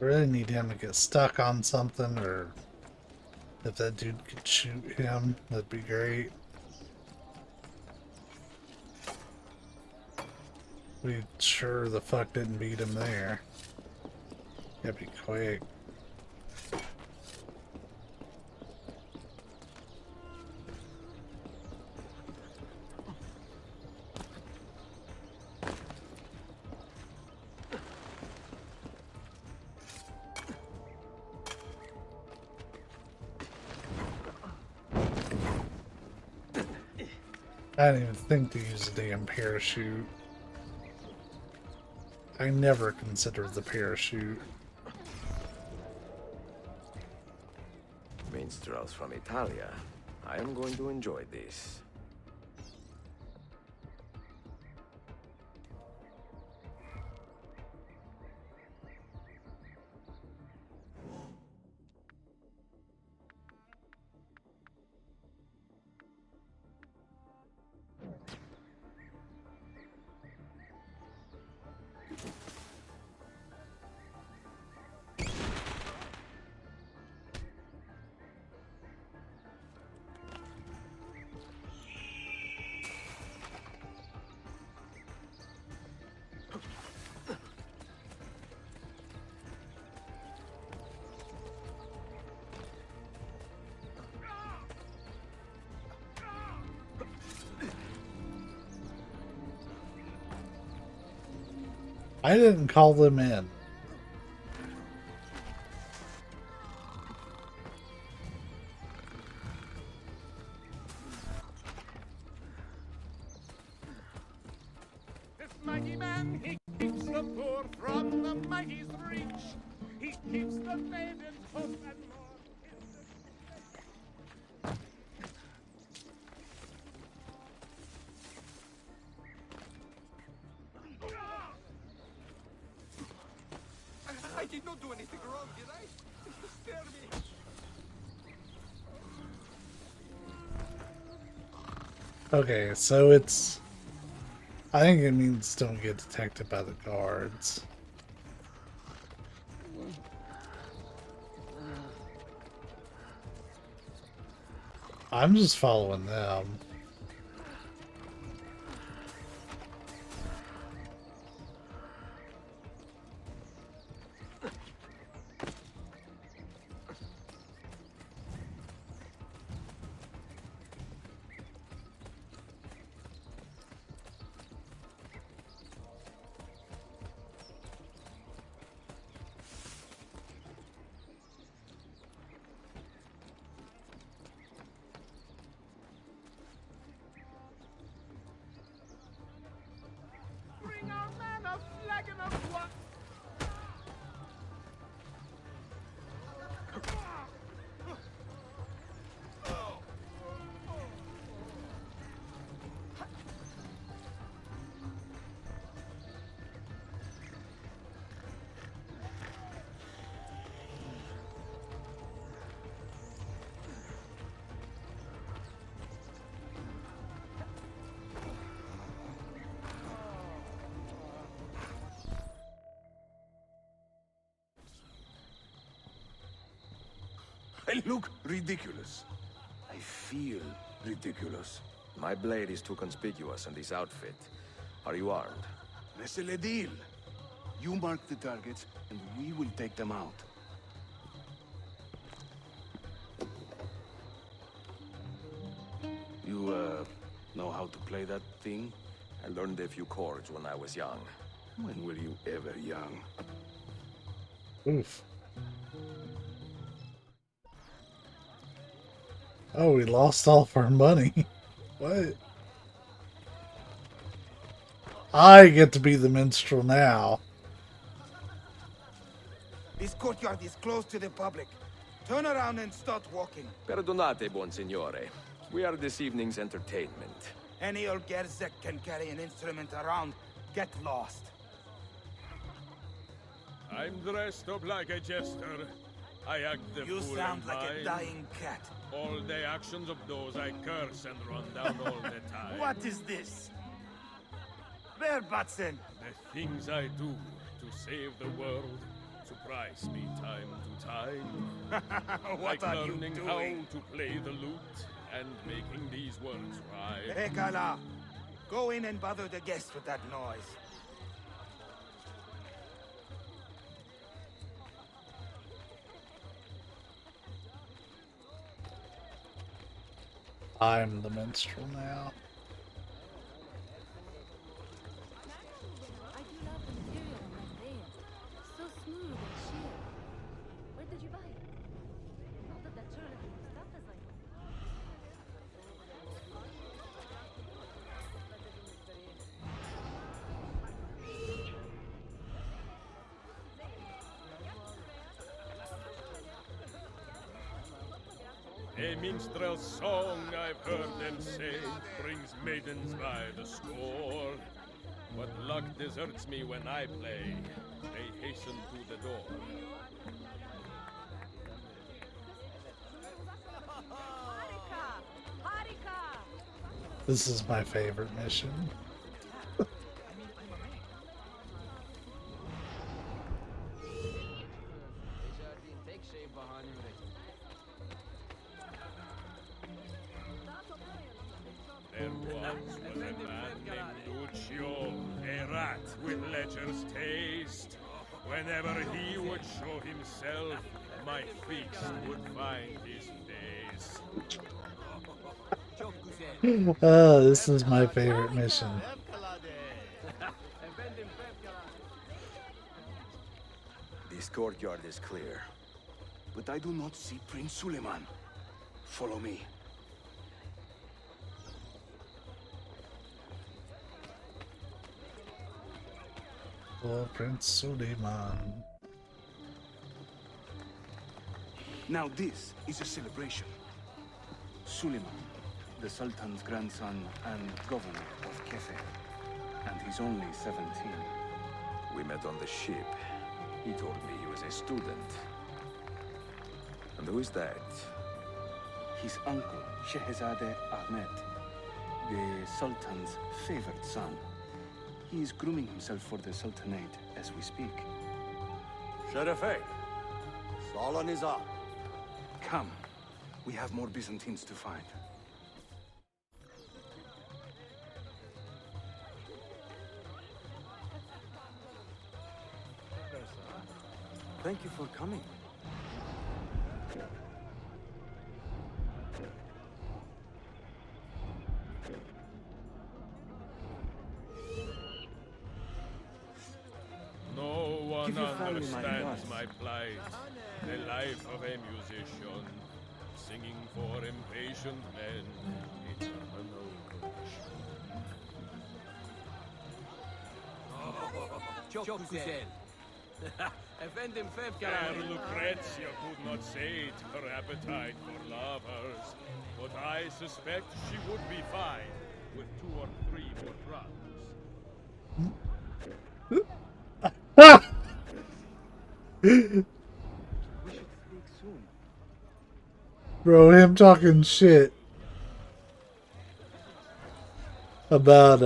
really need him to get stuck on something, or if that dude could shoot him, that'd be great. We sure the fuck didn't beat him there. Gotta be quick. I didn't even think to use the damn parachute. I never considered the parachute. Minstrels from Italia. I am going to enjoy this. I didn't call them in. This mighty man, he keeps the poor from the mighty's reach. He keeps the maidens hope and more. I did not do anything wrong, did I? Spare me. Okay, so it's... I think it means don't get detected by the guards. I'm just following them. Bring our man a flagon of wine. I look ridiculous. I feel ridiculous. My blade is too conspicuous in this outfit. Are you armed? C'est le deal. You mark the targets, and we will take them out. You, know how to play that thing? I learned a few chords when I was young. When were you ever young? Oof. Oh, we lost all of our money. What? I get to be the minstrel now. This courtyard is closed to the public. Turn around and start walking. Perdonate, buon signore. We are this evening's entertainment. Any old gerzek can carry an instrument around. Get lost. I'm dressed up like a jester. I act the You fool sound in like a mine. dying cat. All the actions of those I curse and run down all the time. What is this? Where, Batson? The things I do to save the world, surprise me time to time. What like are you learning doing? how to play the lute and making these words rhyme. Pekala, go in and bother the guests with that noise. I'm the minstrel now. I do love the material on that veil. So smooth and sheer. Where did you buy it? Not that that's surely the stuff as I hope. A minstrel's song I've heard them say brings maidens by the score. But luck deserts me when I play. They hasten to the door. This is my favorite mission. There once was a man named Lucio, a rat with lecher's taste. Whenever he would show himself, my feast would find his face. Oh, this is my favorite mission. This courtyard is clear, but I do not see Prince Suleiman. Follow me. Oh, Prince Suleiman. Now this is a celebration. Suleiman, the Sultan's grandson and governor of Kefe, and he's only 17. We met on the ship. He told me he was a student. And who is that? His uncle, Shehzade Ahmed, the Sultan's favored son. He is grooming himself for the Sultanate as we speak. Sherife, Salon is up. Come, we have more Byzantines to find. Thank you for coming. No one Give your family my understands regards. my plight. The life of a musician, singing for impatient men, eternal Çok güzel. Efendim Fair fevkalade. Lucrezia could not sate her appetite for lovers, but I suspect she would be fine with 2 or 3 more drugs. We should speak soon. Bro, him talking shit about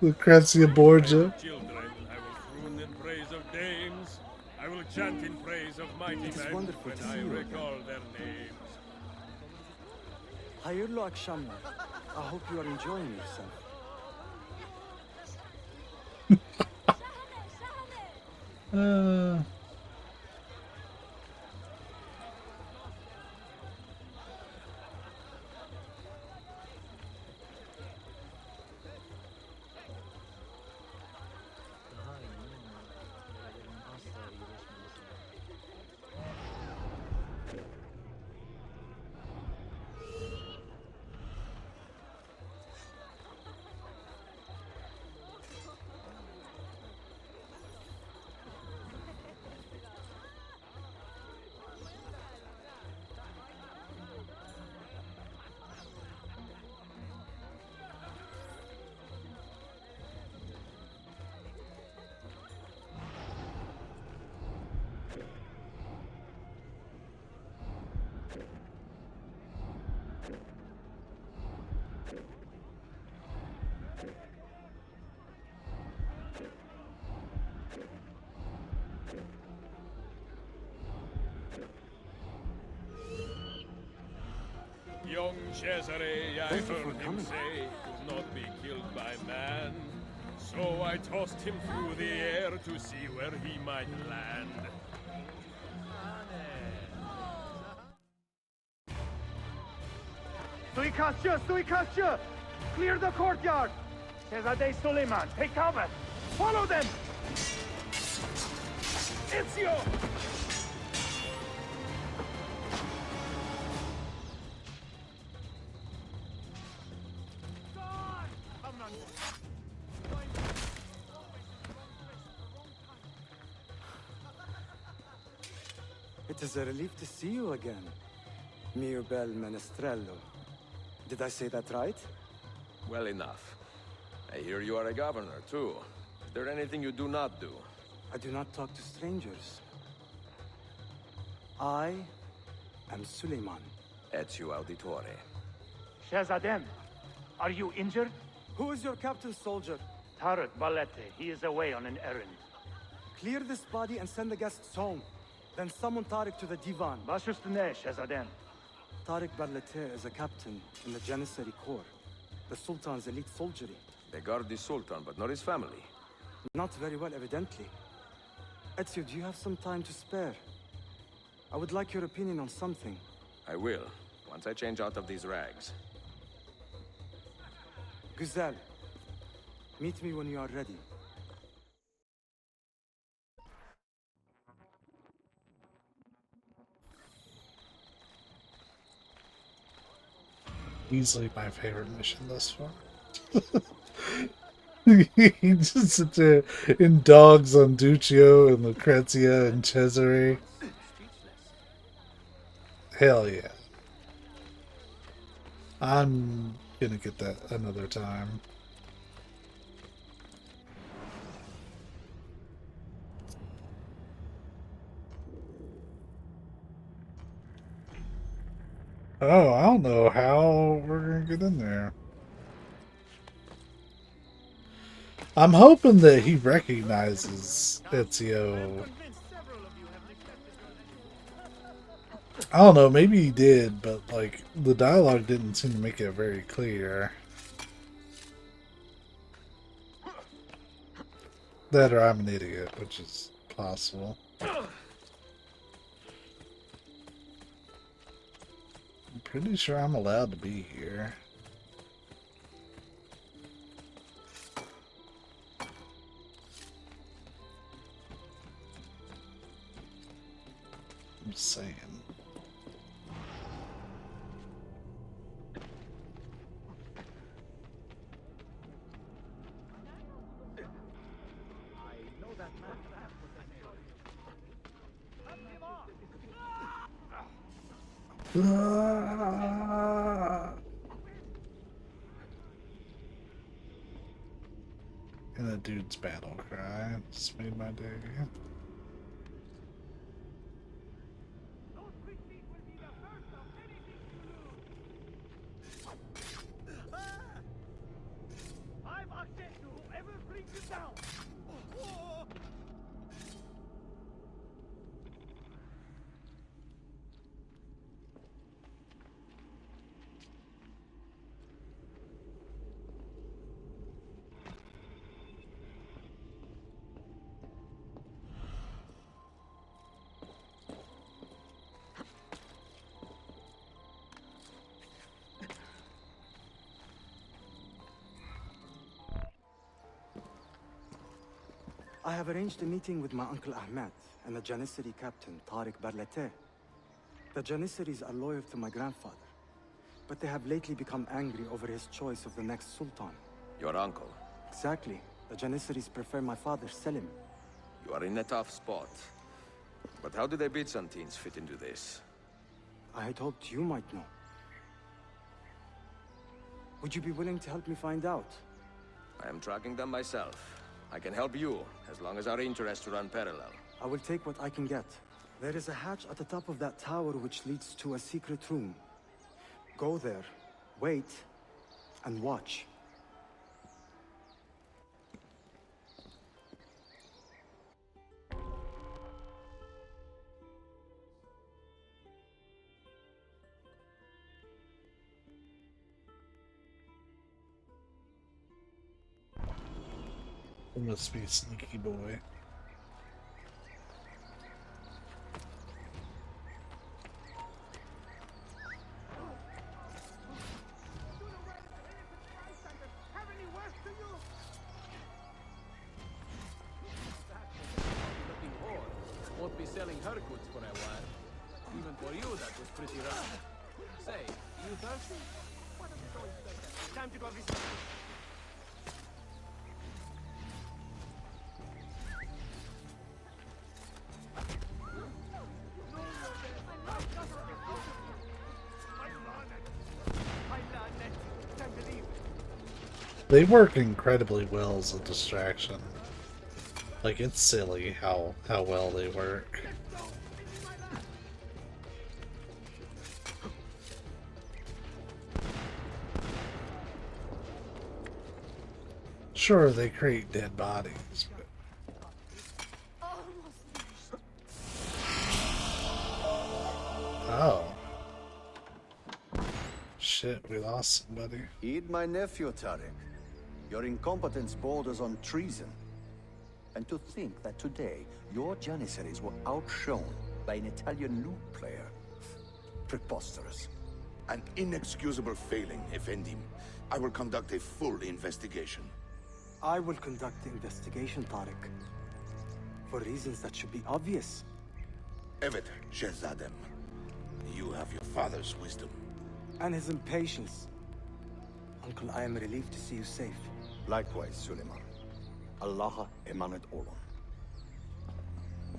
Lucrezia Borgia. Children, I will croon in praise of dames. I will chant in praise of mighty It is men wonderful when to I see you recall their names. Hayırlı akşamlar. I hope you are enjoying yourself. Daha iyi olmalı. Yerlerin asla iyileşmemesi. Young Cesare, I Thank you heard for him coming. say, could not be killed by man. So I tossed him through the air to see where he might land. Suikastçı! Suikastçı! Clear the courtyard! Şehzade Suleiman, take cover! Follow them! Ezio! It is a relief to see you again, mio bel menestrello. Did I say that right? Well enough. I hear you are a governor, too. Is there anything you do not do? I do not talk to strangers. I am Suleiman. Ezio Auditore. Shehzadem, are you injured? Who is your captain, soldier? Tarek Balete, he is away on an errand. Clear this body and send the guests home. Then summon Tariq to the divan. Baş üstüne Shehzadem. Tariq Barlete is a captain in the Janissary Corps, the Sultan's elite soldiery. They guard the Sultan, but not his family. Not very well, evidently. Ezio, do you have some time to spare? I would like your opinion on something. I will, once I change out of these rags. Güzel. Meet me when you are ready. Easily my favorite mission thus far. He just sits there in dogs on Duccio and Lucrezia and Cesare. Hell yeah. I'm gonna get that another time. Oh, I don't know how we're gonna get in there. I'm hoping that he recognizes Ezio. I don't know, maybe he did, but like the dialogue didn't seem to make it very clear. That or I'm an idiot, which is possible. I'm pretty sure I'm allowed to be here. I'm just saying. And that dude's battle cry just made my day. I've access to whoever brings it down! I have arranged a meeting with my uncle Ahmed and the Janissary captain, Tariq Barlete. The Janissaries are loyal to my grandfather, but they have lately become angry over his choice of the next sultan. Your uncle? Exactly. The Janissaries prefer my father, Selim. You are in a tough spot. But how do the Byzantines fit into this? I had hoped you might know. Would you be willing to help me find out? I am tracking them myself. I can help you, as long as our interests run parallel. I will take what I can get. There is a hatch at the top of that tower which leads to a secret room. Go there, wait, and watch. He must be a sneaky boy. Looking whore won't be selling her goods for a while. Even for you, that was pretty rough. Say, you thirsty? Time to go visit. They work incredibly well as a distraction. Like, it's silly how well they work. Sure, they create dead bodies, but... Oh. Shit, we lost somebody. Heed my nephew, Tarek. Your incompetence borders on treason. And to think that today, your Janissaries were outshone by an Italian lute player. Preposterous. An inexcusable failing, Effendim. I will conduct a full investigation. I will conduct the investigation, Tariq. For reasons that should be obvious. Evet, Shehzadem. You have your father's wisdom. And his impatience. Uncle, I am relieved to see you safe. Likewise, Suleiman. Allah emanet olun.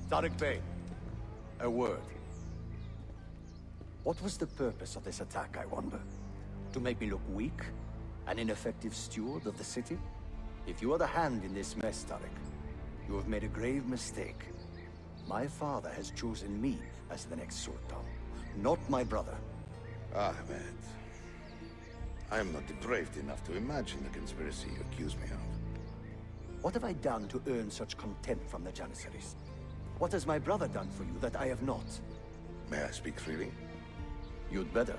Tariq Bey, a word. What was the purpose of this attack, I wonder? To make me look weak? An ineffective steward of the city? If you are the hand in this mess, Tariq, you have made a grave mistake. My father has chosen me as the next Sultan, not my brother. Ahmed, I am not depraved enough to imagine the conspiracy you accuse me of. What have I done to earn such contempt from the Janissaries? What has my brother done for you that I have not? May I speak freely? You'd better.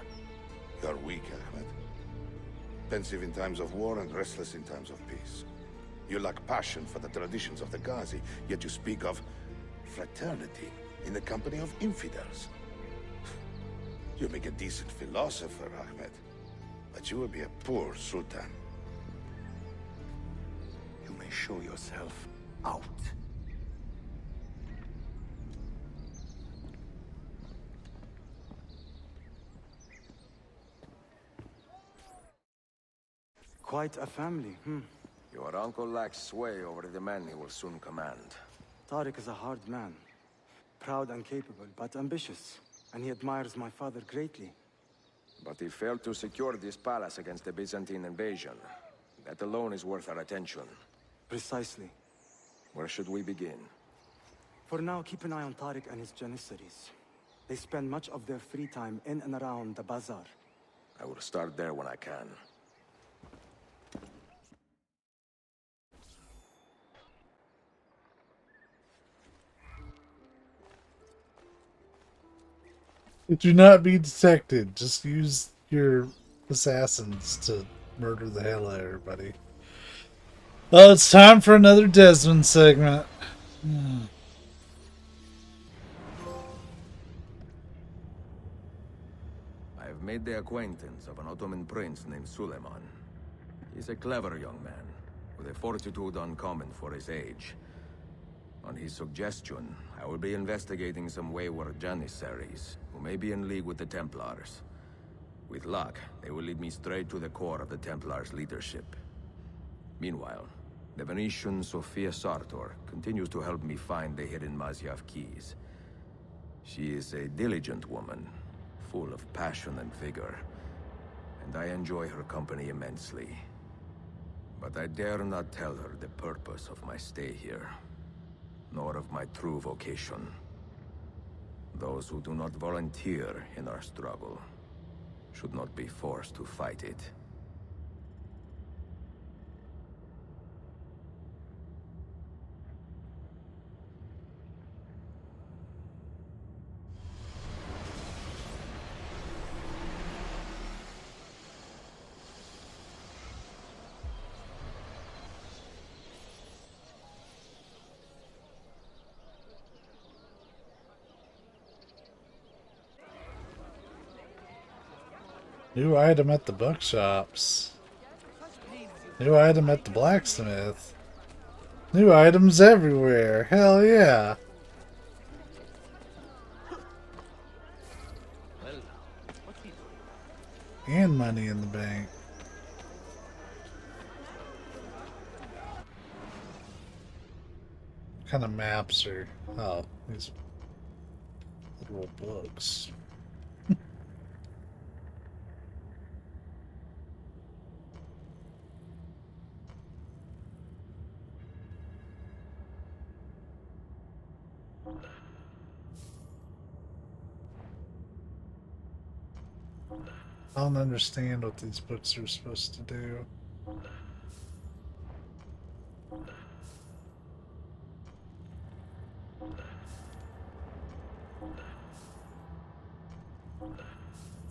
You're weak, Ahmed. Pensive in times of war and restless in times of peace. You lack passion for the traditions of the Ghazi, yet you speak of fraternity in the company of infidels. You make a decent philosopher, Ahmed, but you will be a poor sultan. You may show yourself out. Quite a family, Your uncle lacks sway over the men he will soon command. Tariq is a hard man. Proud and capable, but ambitious. And he admires my father greatly. But he failed to secure this palace against the Byzantine invasion. That alone is worth our attention. Precisely. Where should we begin? For now, keep an eye on Tariq and his Janissaries. They spend much of their free time in and around the bazaar. I will start there when I can. Do not be detected. Just use your assassins to murder the hell out of everybody. Well, it's time for another Desmond segment. I have made the acquaintance of an Ottoman prince named Suleiman. He's a clever young man, with a fortitude uncommon for his age. On his suggestion, I will be investigating some wayward Janissaries, who may be in league with the Templars. With luck, they will lead me straight to the core of the Templars' leadership. Meanwhile, the Venetian Sofia Sartor continues to help me find the hidden Masyaf keys. She is a diligent woman, full of passion and vigor, and I enjoy her company immensely. But I dare not tell her the purpose of my stay here, nor of my true vocation. Those who do not volunteer in our struggle should not be forced to fight it. New item at the bookshops. New item at the blacksmith. New items everywhere. Hell yeah. And money in the bank. What kind of maps are... Oh, these little books. I don't understand what these books are supposed to do.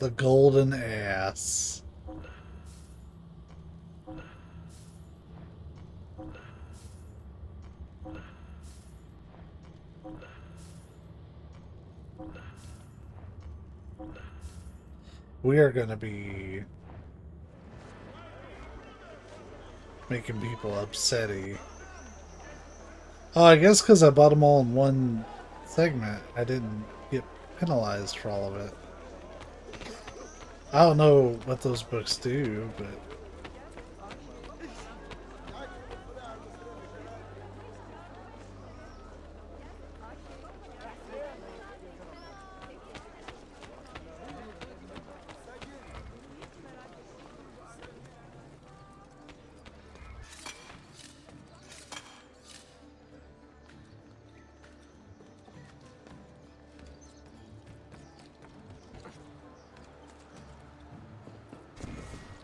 The Golden Ass. We are going to be making people upsetty. Oh, I guess because I bought them all in one segment, I didn't get penalized for all of it. I don't know what those books do, but...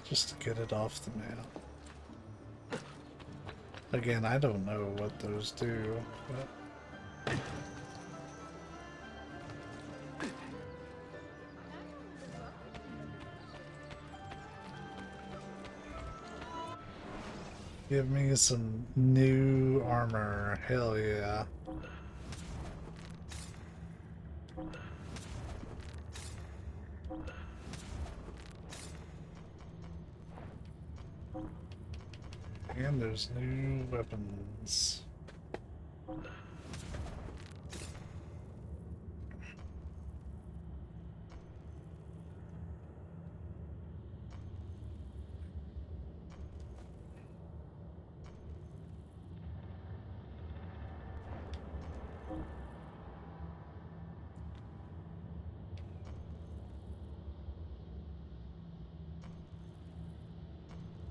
just to get it off the map. Again, I don't know what those do, but... Give me some new armor. Hell yeah. And there's new weapons.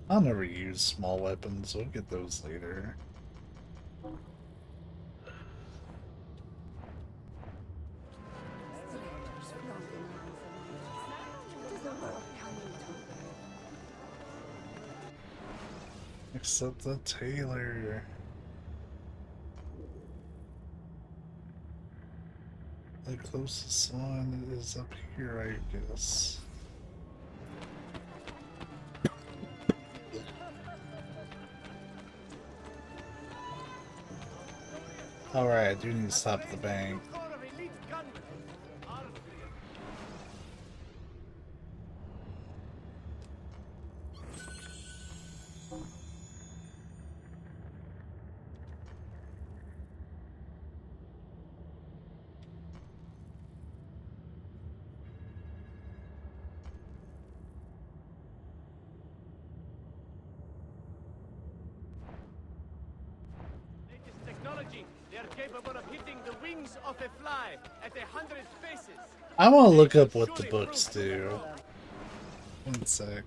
I'll never use small weapons, we'll get those later. Except the tailor. The closest one is up here, I guess. Alright, I do need to stop at the bank. They are capable of hitting the wings of a fly at 100 paces. I want to look up what the books do. One sec.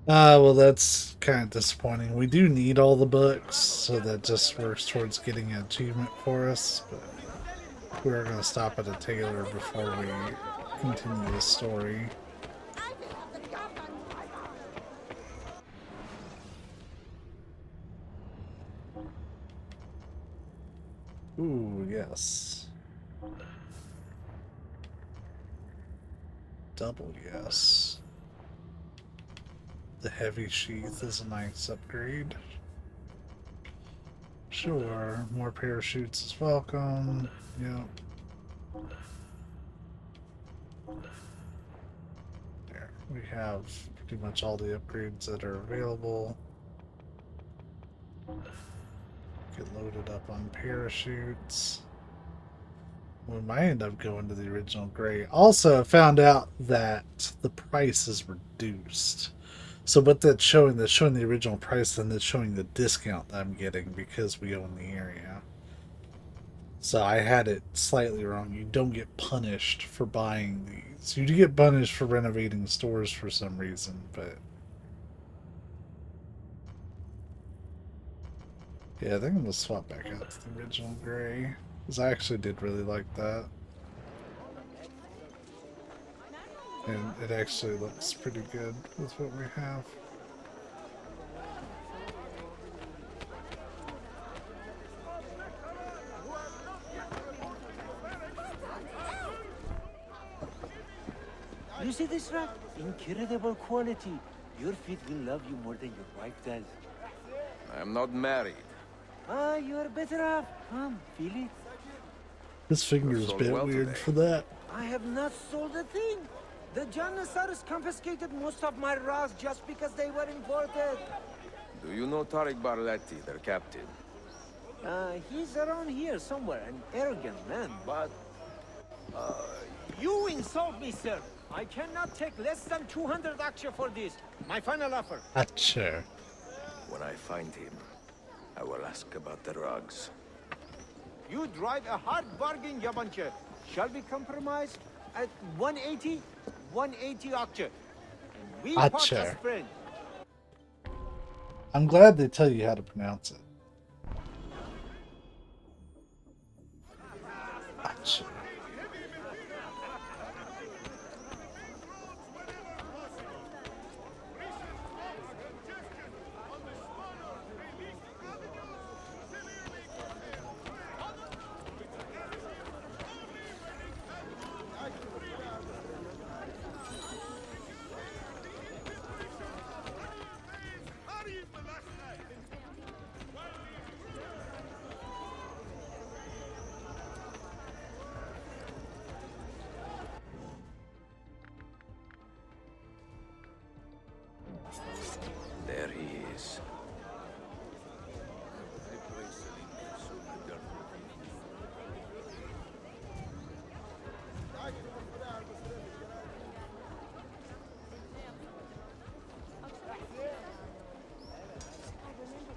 Well, that's kind of disappointing. We do need all the books, so that just works towards getting an achievement for us, but we're going to stop at a tailor before we continue the story. Ooh, yes. Double yes. The heavy sheath is a nice upgrade. Sure, more parachutes is welcome. Yep. There. We have pretty much all the upgrades that are available. Get loaded up on parachutes. We might end up going to the original gray. Also, I found out that the price is reduced. So what that's showing the original price, and that's showing the discount that I'm getting because we own the area. So I had it slightly wrong. You don't get punished for buying these. You do get punished for renovating stores for some reason, but yeah, I think I'm gonna swap back out to the original gray because I actually did really like that. And it actually looks pretty good with what we have. You see this rat? Incredible quality. Your feet will love you more than your wife does. I'm not married. Ah, you're better off. Come, feel it. This finger's a bit weird for that. I have not sold a thing. The Janissaries confiscated most of my raws just because they were imported. Do you know Tariq Barletti, their captain? He's around here somewhere, an arrogant man, but... you insult me, sir. I cannot take less than 200 aksha for this. My final offer. Aksha. When I find him, I will ask about the rugs. You drive a hard bargain, Yabanche. Shall we compromise at 180? 180 aksha. We part as Aksha. friends. I'm glad they tell you how to pronounce it. Aksha. There he is.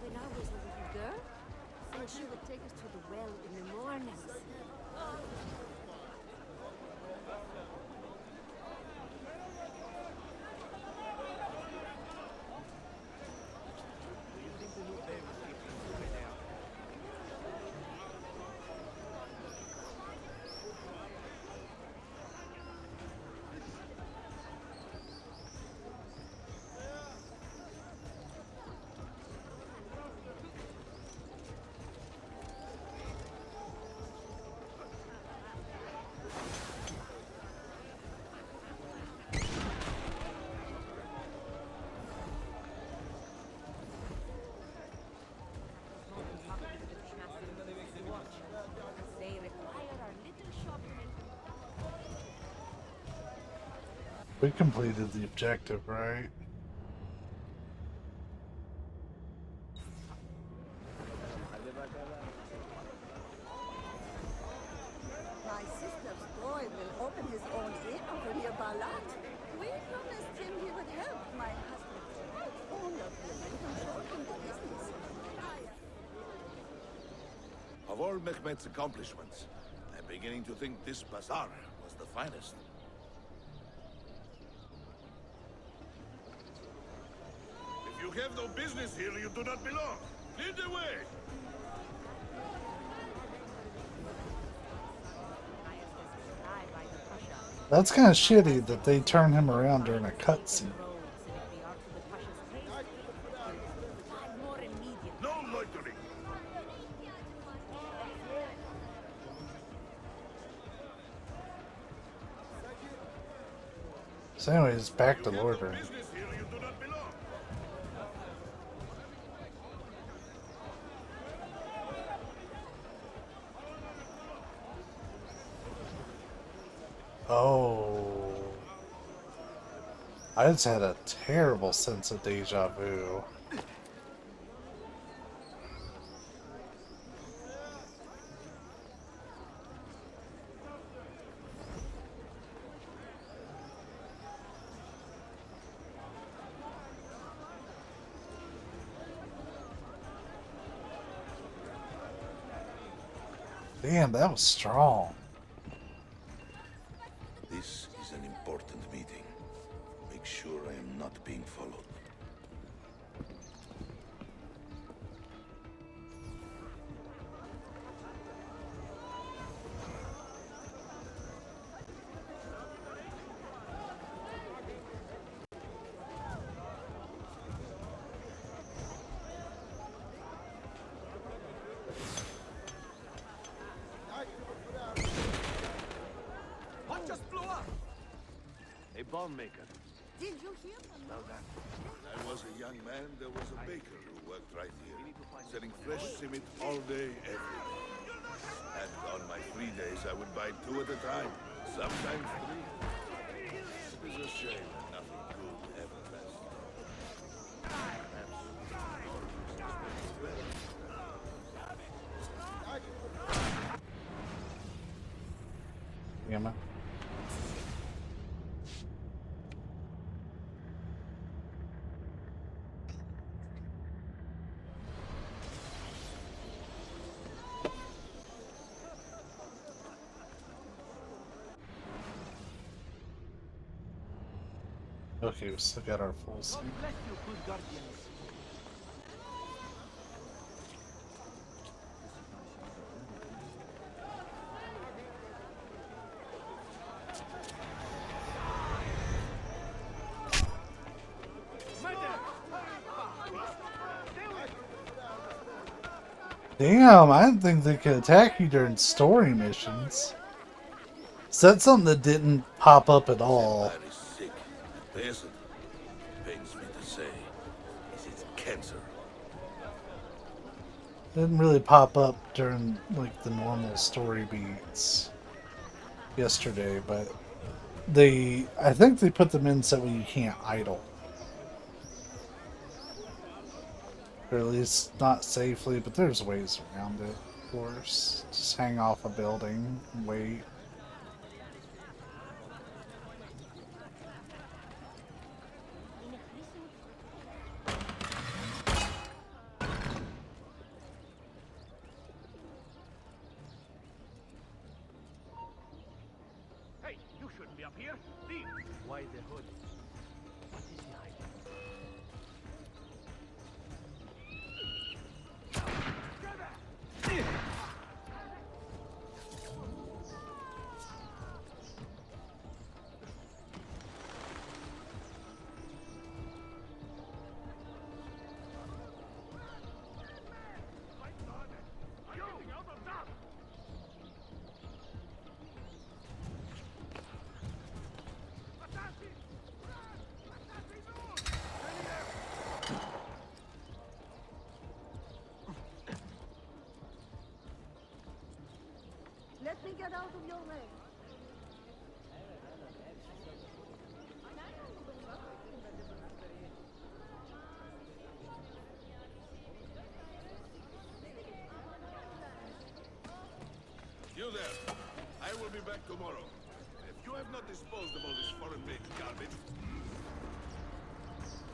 When I was a little girl, and she would take us to the well in the mornings. They require our little shopman. We completed the objective, right? My sister's boy will open his own inn over near Balat. We promised him he would help my husband. All of women control him the business. Of all Mehmet's accomplishments, I'm beginning to think this bazaar was the finest. If you have no business here, you do not belong. Lead the way! That's kind of shitty that they turn him around during a cutscene. No loitering! So anyways, back to loitering. Oh. I just had a terrible sense of deja vu. Damn, that was strong. This is an important meeting. Make sure I am not being followed. What just blew up? A bomb maker. Did you hear from Now that, when I was a young man, there was a baker who worked right here, selling fresh cement all day, every day. And on my free days, I would buy 2 at a time, sometimes 3. It is a shame that nothing good ever lasts. Damn it. Okay, we still got our full God scene. bless you, good guardians. Damn, I didn't think they could attack you during story missions. So that's something that didn't pop up at all. Man is sick. The peasant, pains me to say, is it cancer? Didn't really pop up during like the normal story beats yesterday, but I think they put them in so you can't idle. Or at least not safely, but there's ways around it, of course. Just hang off a building and wait. Hey, you shouldn't be up here. Leave. Why the hood? What is behind it? Let me get out of your way. You there. I will be back tomorrow. If you have not disposed of all this foreign-made garbage,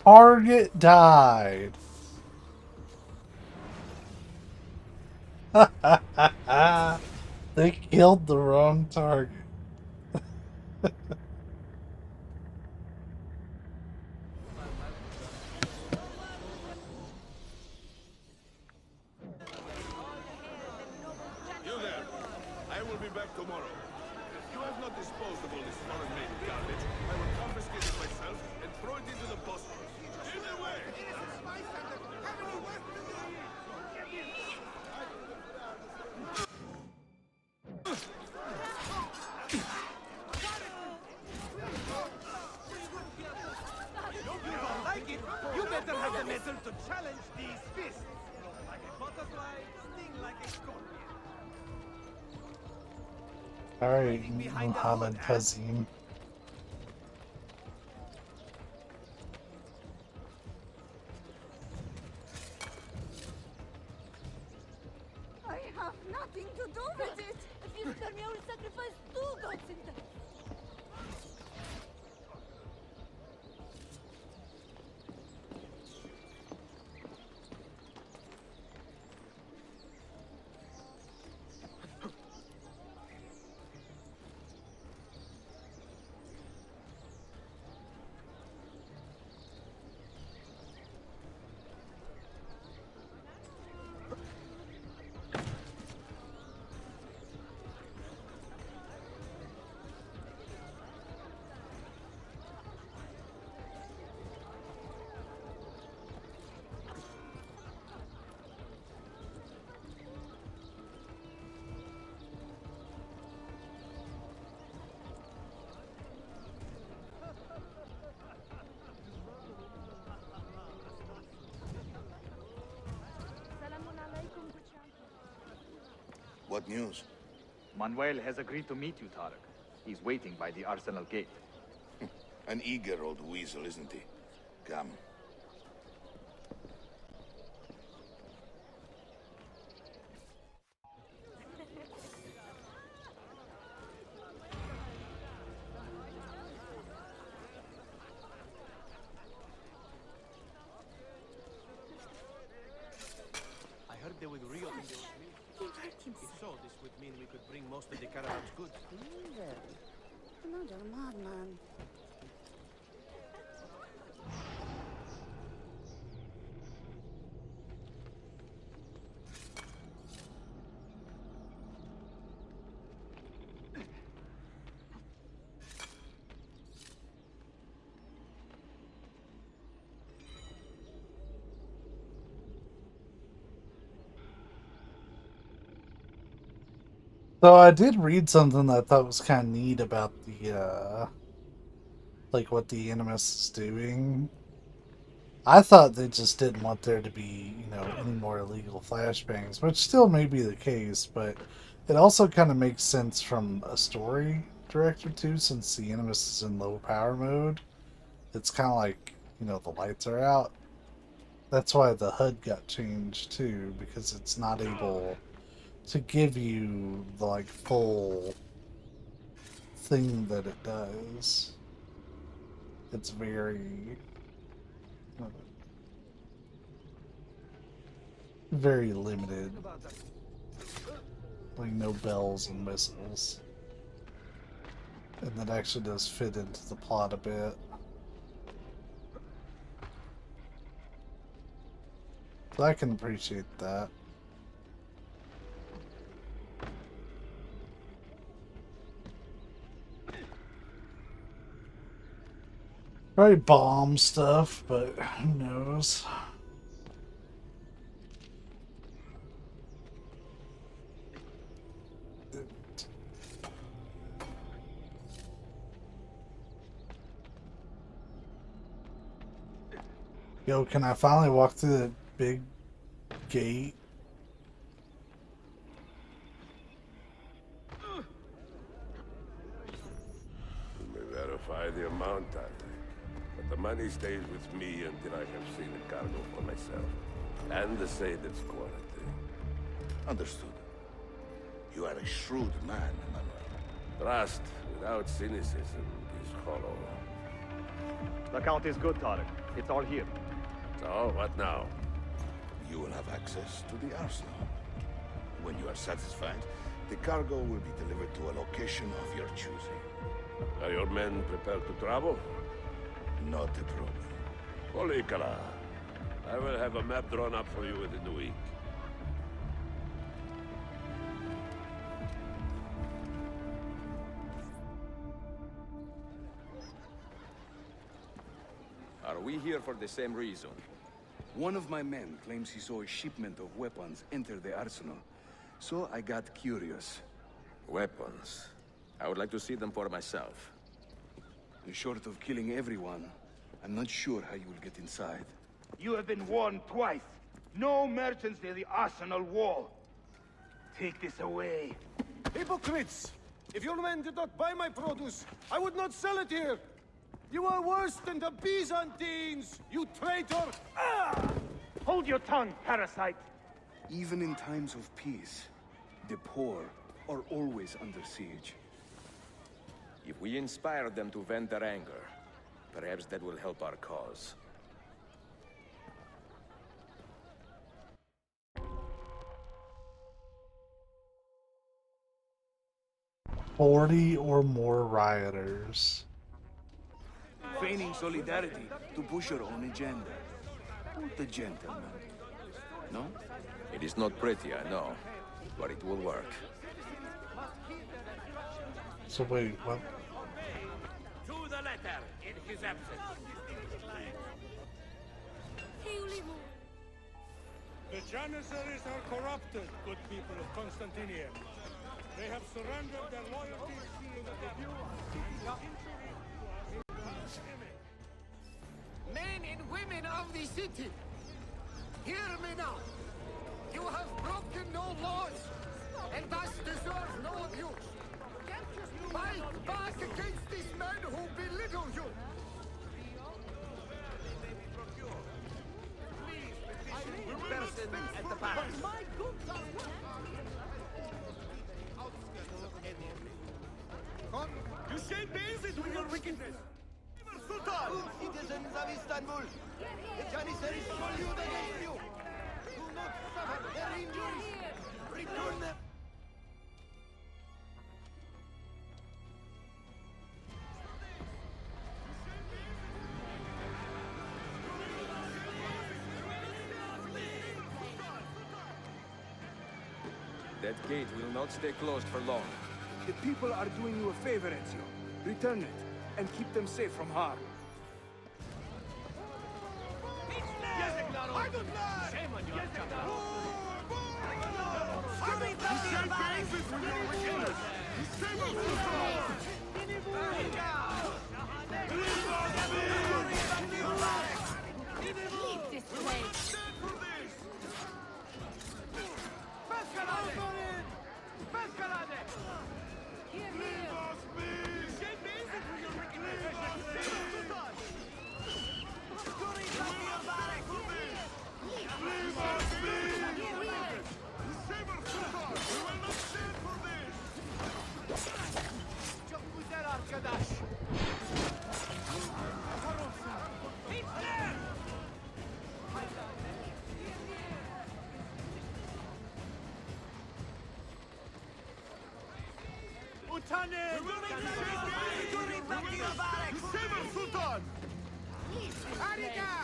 Target died. They killed the wrong target. you there. I will be back tomorrow. If you have not disposed of all this foreign-made garbage, I will confiscate it myself and throw it into the Bosphorus. Either way! You don't like it? You better have the metal to challenge these fists. Like a butterfly, sting like a scorpion. Alright, Muhammad Kazim. to do with it? If you tell me, I will sacrifice 2 gods in that. What news? Manuel has agreed to meet you, Tarek. He's waiting by the arsenal gate. An eager old weasel, isn't he? Come. I heard they would reopen the old mill. If so, this would mean we could bring most of the caravan's goods. Another madman. So I did read something that I thought was kind of neat about the, like what the Animus is doing. I thought they just didn't want there to be, you know, any more illegal flashbangs, which still may be the case, but it also kind of makes sense from a story director too, since the Animus is in low power mode. It's kind of like, you know, the lights are out. That's why the HUD got changed too, because it's not able to give you the like full thing that it does. It's very very limited. Like no bells and whistles. And that actually does fit into the plot a bit. So I can appreciate that. Probably bomb stuff, but who knows? Yo, can I finally walk through that big gate? You may verify the amount, but the money stays with me until I have seen the cargo for myself. And the Said's quality. Understood. You are a shrewd man, Manuel. Trust without cynicism is hollow. The count is good, Tarek. It's all here. So, what now? You will have access to the arsenal. When you are satisfied, the cargo will be delivered to a location of your choosing. Are your men prepared to travel? Not a problem. Polikala, I will have a map drawn up for you within the week. Are we here for the same reason? One of my men claims he saw a shipment of weapons enter the arsenal, so I got curious. Weapons? I would like to see them for myself. Short of killing everyone, I'm not sure how you will get inside. You have been warned twice. No merchants near the arsenal wall. Take this away. Hypocrites! If your men did not buy my produce, I would not sell it here! You are worse than the Byzantines, you traitor! Ah! Hold your tongue, parasite! Even in times of peace, The poor are always under siege. If we inspire them to vent their anger, perhaps that will help our cause. 40 or more rioters. Feigning solidarity to push your own agenda. The gentleman. No? It is not pretty, I know, but it will work. So wait, what? To the letter, in his absence. The Janissaries are corrupted, good people of Constantinople. They have surrendered their loyalty to the view Men and women of the city, hear me now. You have broken no laws, and thus deserve no abuse. Fight back against these men who belittle you. Person at the back. You shall bear it with your wickedness. Sultan! Citizens of Istanbul, the Janissaries salute against you. Do not suffer their injuries. Return them. That gate will not stay closed for long. The people are doing you a favor, Ezio. Return it, and keep them safe from harm. Shame on your Leave this place. Sultan! Harika!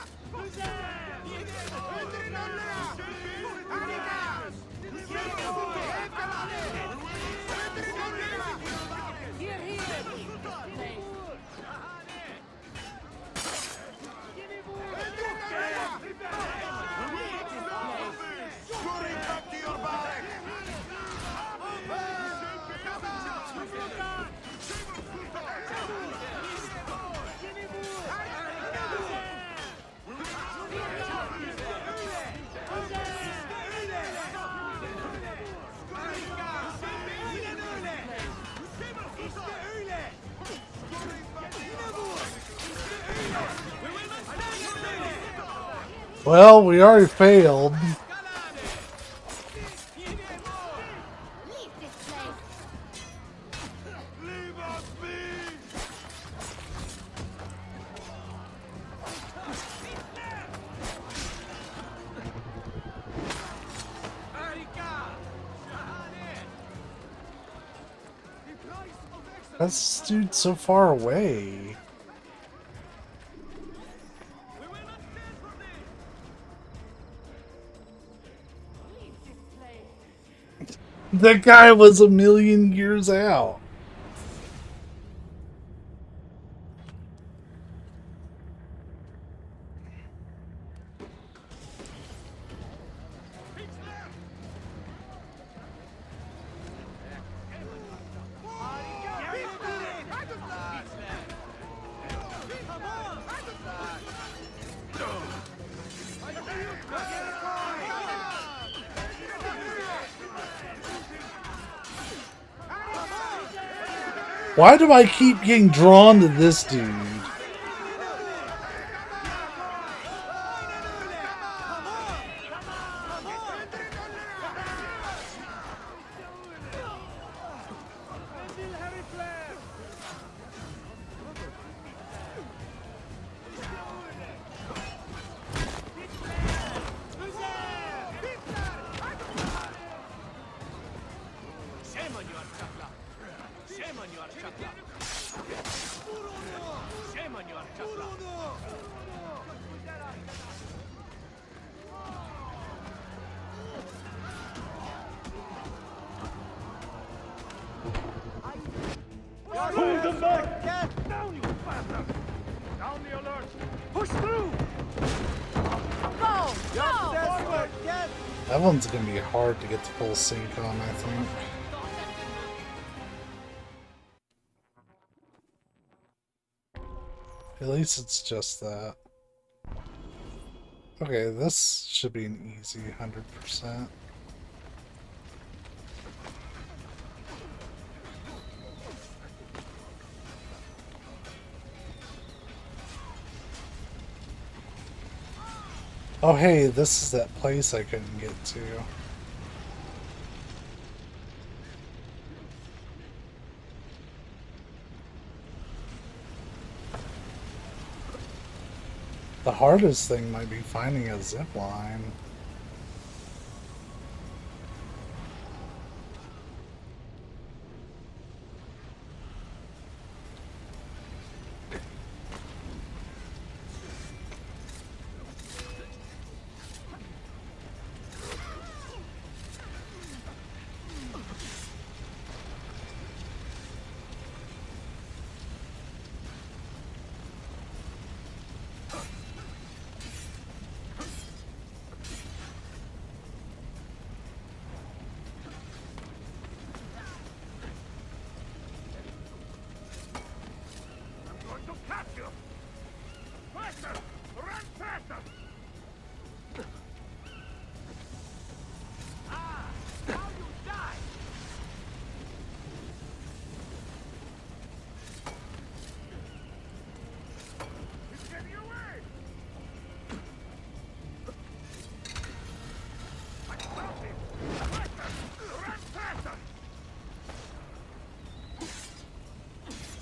Well, we already failed. This dude's so far away. The guy was a million years out. Why do I keep getting drawn to this dude? through! Go! Forward! Yes! That one's gonna be hard to get the full sync on, I think. At least it's just that. Okay, this should be an easy 100%. Oh hey, this is that place I couldn't get to. The hardest thing might be finding a zip line.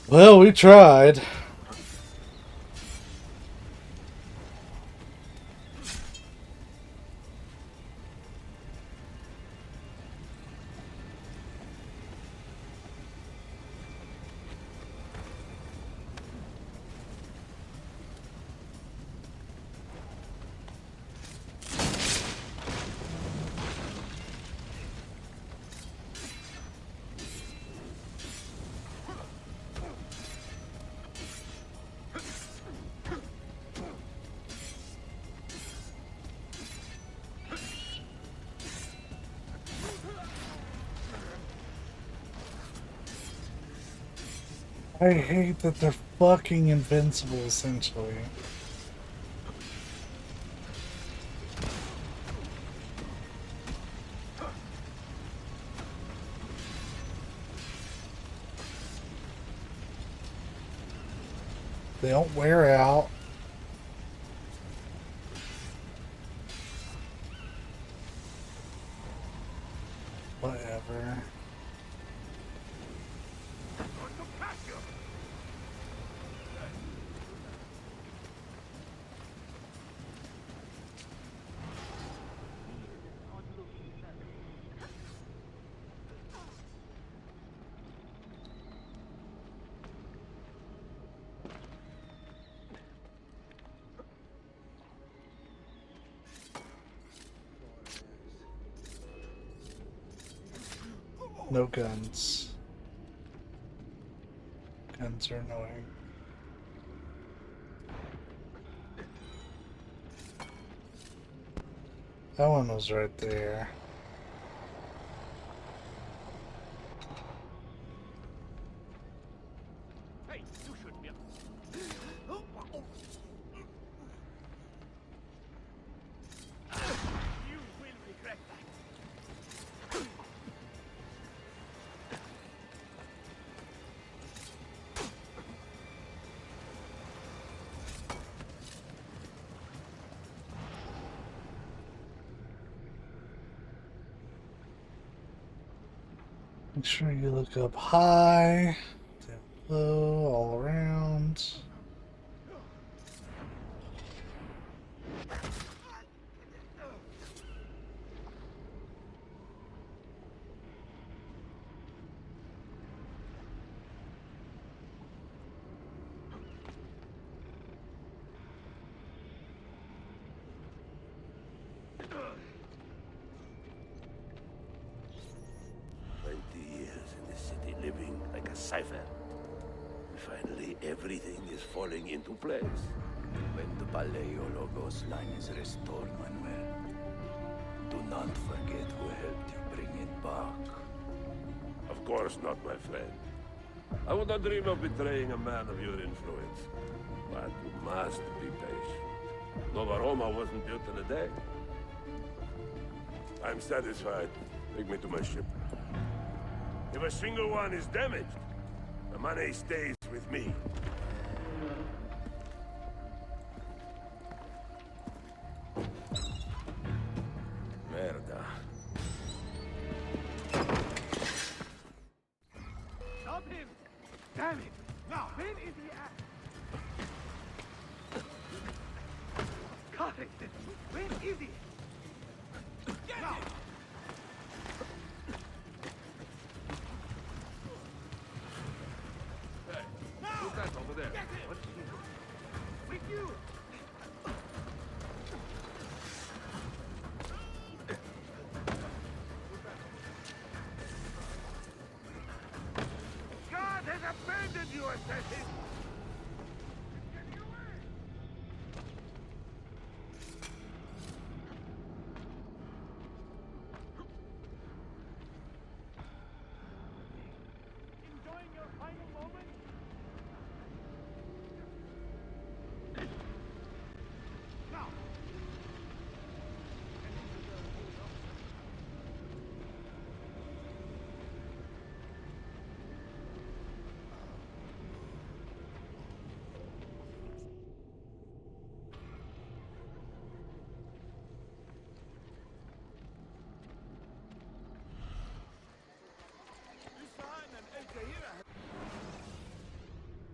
Well, we tried. I hate that they're fucking invincible, essentially. They don't wear out. Whatever. No guns. Guns are annoying. That one was right there. Hey, you should be. You will regret that. Make sure you look up high, down low, all around. Living like a cipher. Finally, everything is falling into place. When the Paleologos line is restored, Manuel, do not forget who helped you bring it back. Of course not, my friend. I would not dream of betraying a man of your influence. But you must be patient. Nova Roma wasn't built in a day. I'm satisfied. Take me to my ship. If a single one is damaged, the money stays with me. Merda. Stop him! Damn it! Now, when is he at? Correct. When is he? Get now. Hey, Now. who's that over there? Get him. What's he doing? With you. God has abandoned you, assassin! Enjoying your final moment? Now.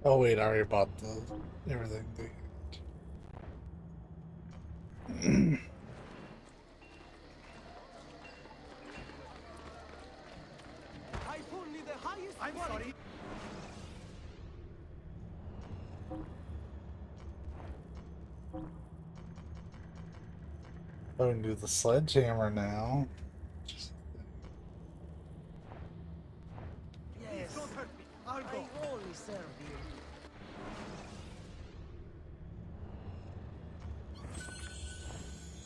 Oh wait, I already bought the everything. Only the highest. I'm sorry. I can do the sledgehammer now. Yes. Don't hurt me. I'll go. I only serve you.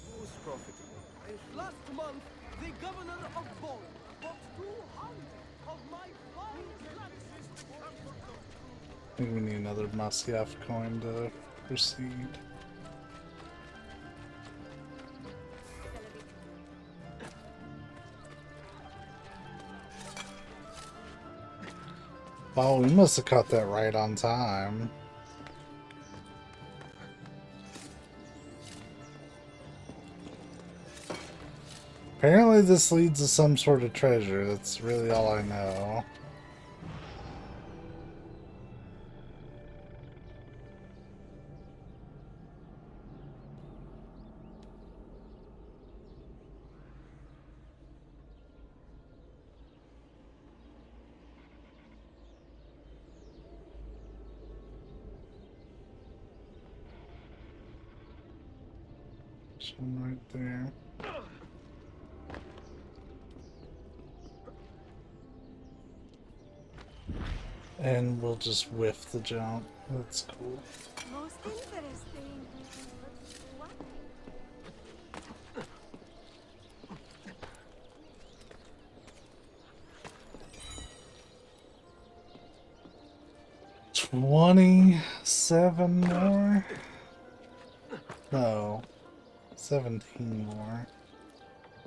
Who's profiting? Last month, the governor of Bonn bought 200 of my finest lances. I think we need another Muscaf coin to proceed. Oh, we must have caught that right on time. Apparently this leads to some sort of treasure. That's really all I know. Some right there. And we'll just whiff the jump. That's cool. Most interesting. What? 27 more? No. 17 more.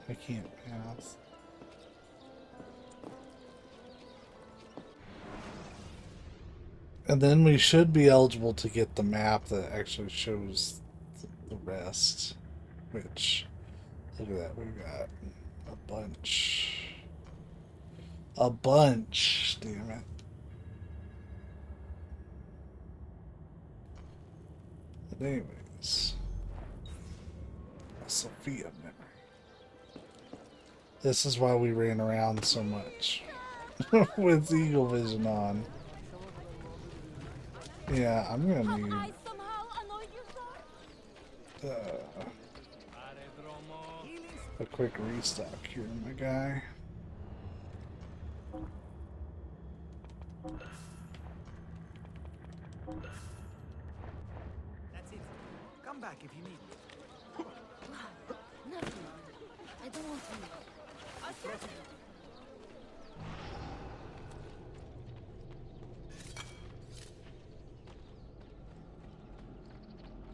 I can't pass. And then we should be eligible to get the map that actually shows the rest. Which, look at that, we've got a bunch. A bunch, damn it. But anyways. Sophia memory. This is why we ran around so much. With Eagle Vision on. Yeah, I'm gonna need a quick restock here, my guy. That's it. back if you need me. Never mind. I don't want to know.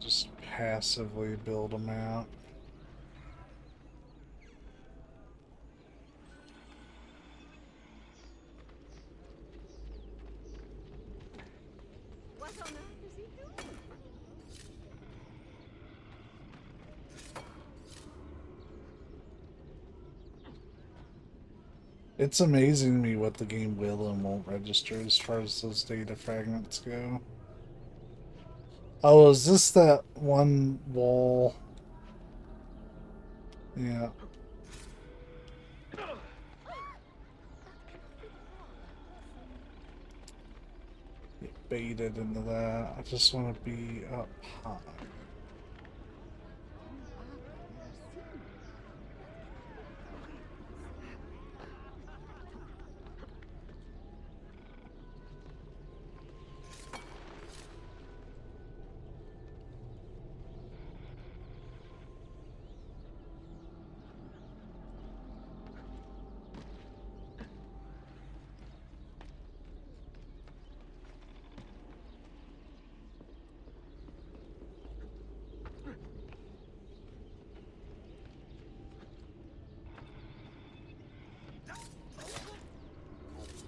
Just passively build them out. What on earth is he doing? It's amazing to me what the game will and won't register as far as those data fragments go. Oh, is this that one wall? Yeah. Get baited into that. I just want to be up high.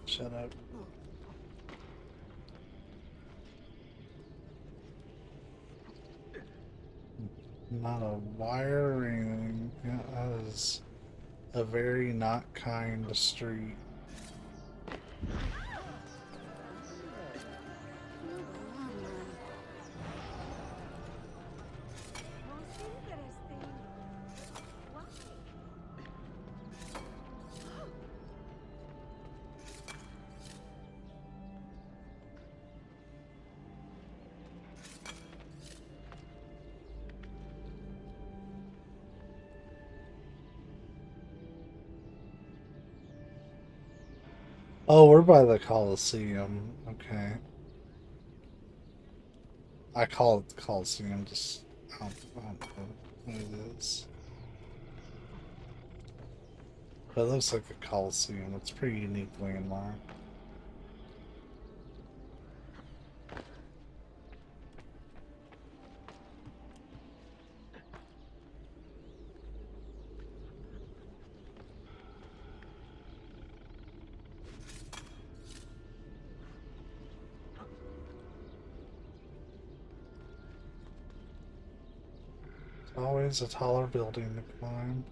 Shut up. Not a wire or anything. Yeah, that is a very not kind street. Oh, we're by the Coliseum. Okay. I call it the Coliseum, just I don't know what it is. But it looks like a Coliseum. It's pretty unique landmark. Always a taller building to climb.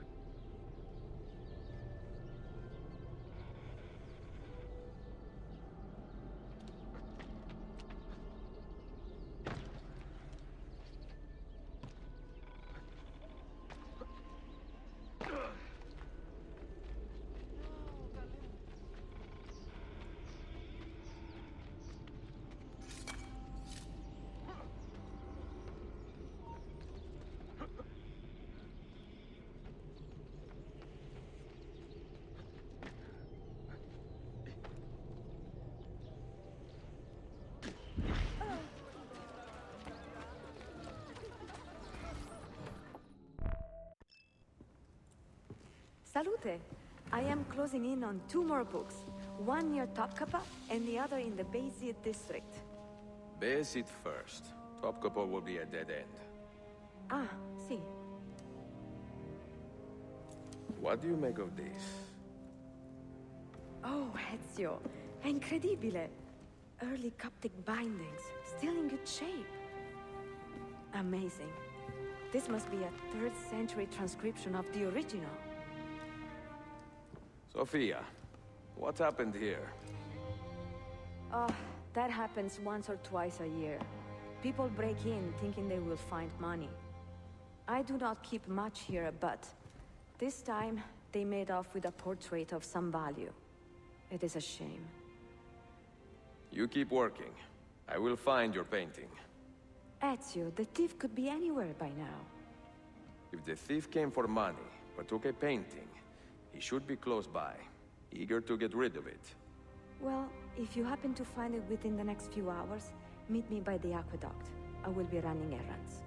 Salute! I am closing in on 2 more books. One near Topkapı and the other in the backseat district. Backseat first. Topkapı will be a dead end. Ah, see. What do you make of this? Oh, Ezio. Incredibile. Early Coptic bindings, still in good shape. Amazing. This must be a 3rd century transcription of the original. Sophia, what happened here? Oh, that happens once or twice a year. People break in thinking they will find money. I do not keep much here, but this time they made off with a portrait of some value. It is a shame. You keep working. I will find your painting. Ezio, the thief could be anywhere by now. If the thief came for money, but took a painting, he should be close by, eager to get rid of it. Well, if you happen to find it within the next few hours, meet me by the aqueduct. I will be running errands.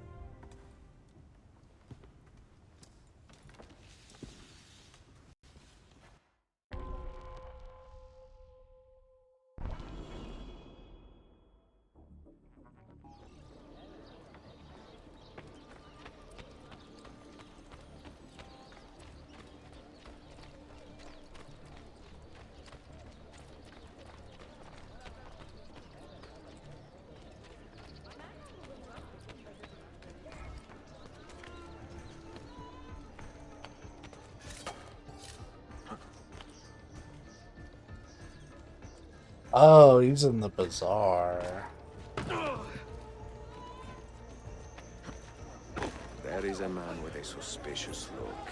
Oh, he's in the bazaar. There is a man with a suspicious look.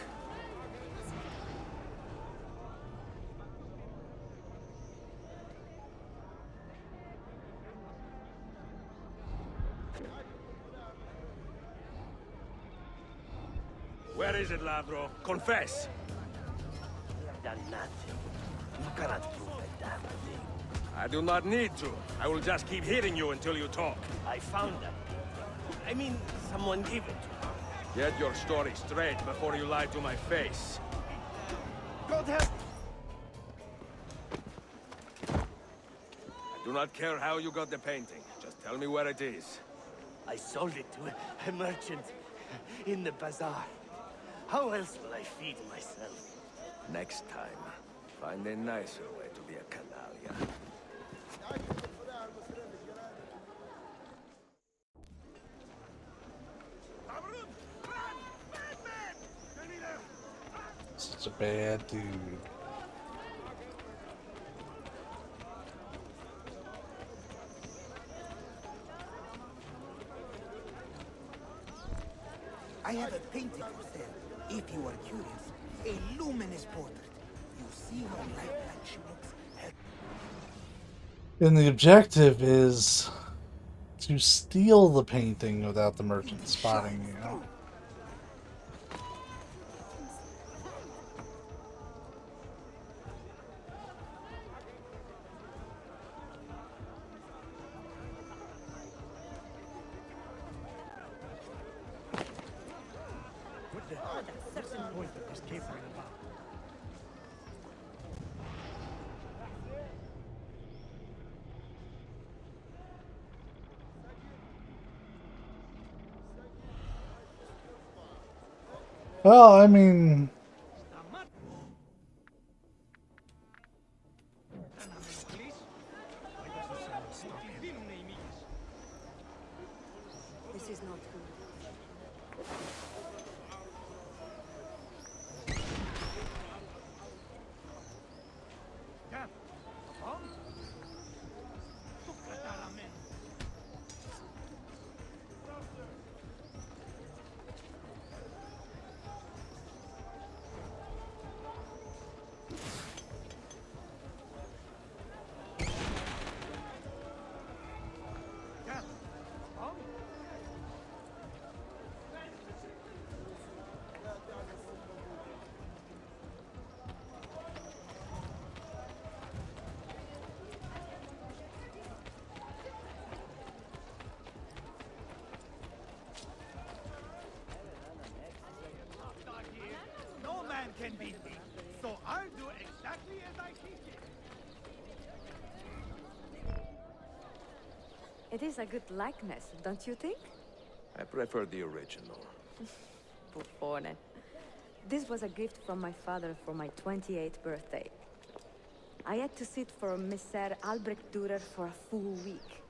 Where is it, Ladro? Confess! I've done nothing. You cannot prove a damn thing. I do not need to. I will just keep hearing you until you talk. I found that painting. I mean, someone gave it to me. Get your story straight before you lie to my face. God help! I do not care how you got the painting. Just tell me where it is. I sold it to a merchant in the bazaar. How else will I feed myself? Next time, find a nicer way to be a canallia. Such a bad dude. I have a painting for sale. If you are curious, a luminous portrait. You see how lifelike she looks. And the objective is to steal the painting without the merchant spotting you. What the hell? What's the point of this capering about? Well, I mean, This is not good. No man can beat me, so I'll do exactly as I think it. It is a good likeness, don't you think? I prefer the original. Buffone. This was a gift from my father for my 28th birthday. I had to sit for Messer Albrecht Dürer for a full week.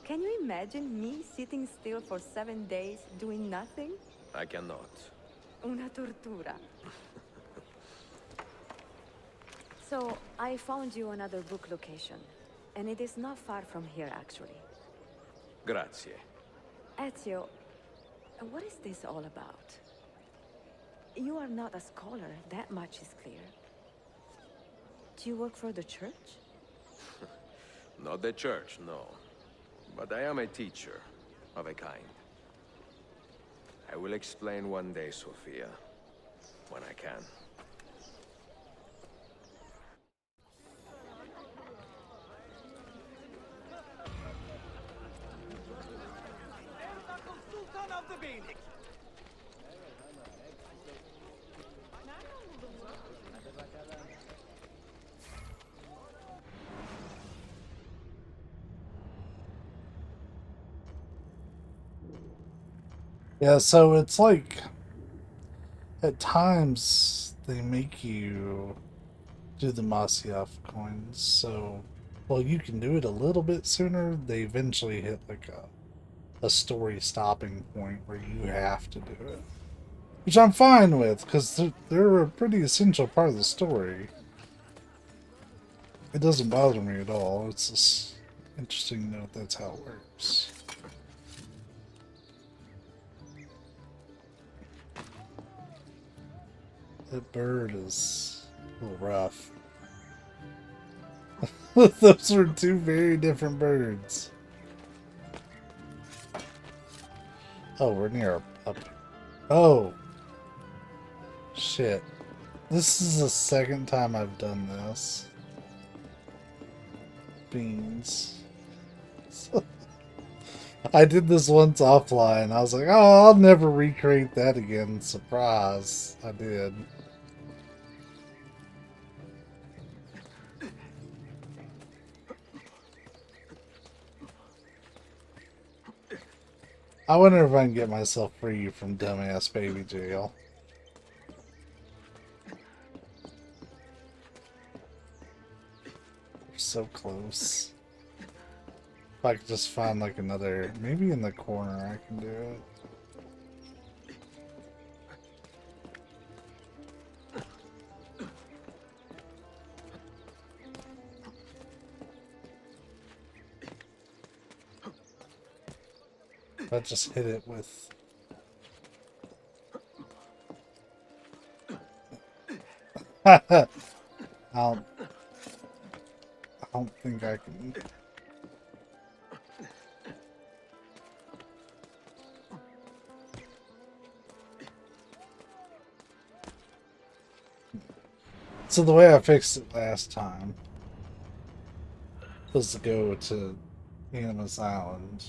Can you imagine me sitting still for 7 days doing nothing? I cannot. Una tortura. So, I found you another book location. And it is not far from here, actually. Grazie. Ezio, what is this all about? You are not a scholar, that much is clear. Do you work for the church? Not the church, no. But I am a teacher, of a kind. I will explain one day, Sophia. When I can. Sultan of the Beylik. yeah, so it's like at times they make you do the Masyaf coins, so well you can do it a little bit sooner, they eventually hit like a story stopping point where you have to do it. Which I'm fine with, because they're a pretty essential part of the story. It doesn't bother me at all. It's just interesting to note that's how it works. That bird is a little rough. Those were two very different birds. Oh, we're near up. Oh! Shit. This is the second time I've done this. Beans. I did this once offline. I was like, oh, I'll never recreate that again. Surprise. I did. I wonder if I can get myself free from dumbass baby jail. We're so close. If I could just find like another, maybe in the corner I can do it. If I just hit it with... I don't think I can... So the way I fixed it last time was to go to Animus Island.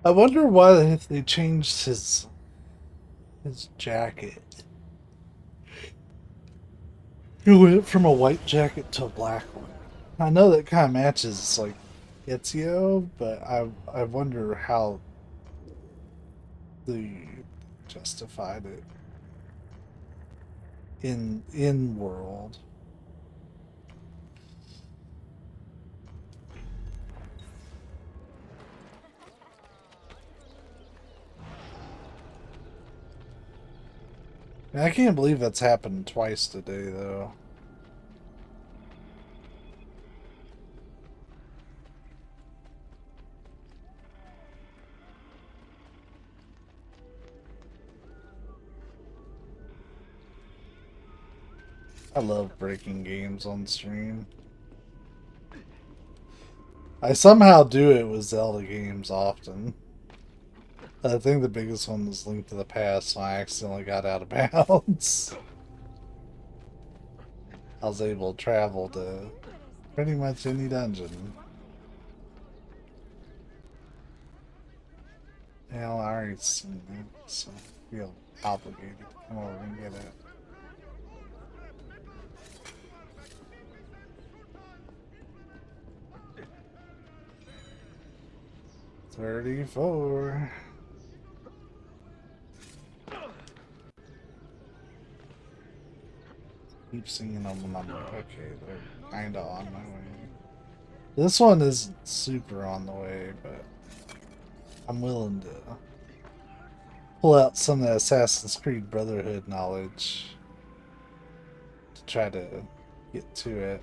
I wonder why they changed his jacket. He went from a white jacket to a black one. I know that kind of matches like Ezio, but I wonder how they justified it in world. I can't believe that's happened twice today, though. I love breaking games on stream. I somehow do it with Zelda games often. I think the biggest one was Link to the Past, so I accidentally got out of bounds. I was able to travel to pretty much any dungeon. Hell, I already seen it, so I feel obligated to come over and get it. $34. Keep singing on the number. Okay, they're kinda on my way. This one isn't super on the way, but I'm willing to pull out some of the Assassin's Creed Brotherhood knowledge to try to get to it.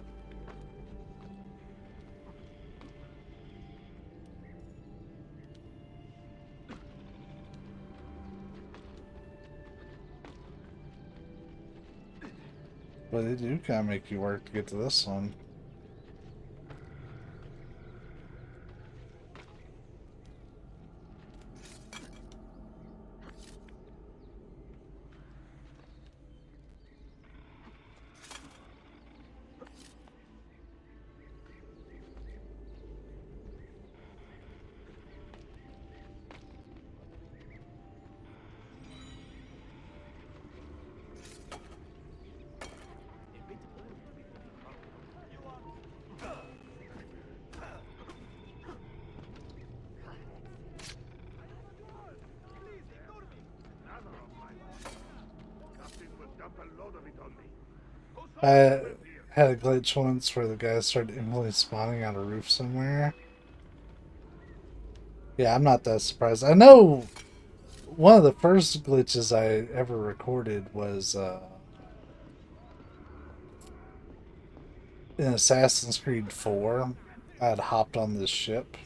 But they do kind of make you work to get to this one. I had a glitch once where the guy started instantly spawning on a roof somewhere. Yeah, I'm not that surprised. I know one of the first glitches I ever recorded was in Assassin's Creed 4. I had hopped on this ship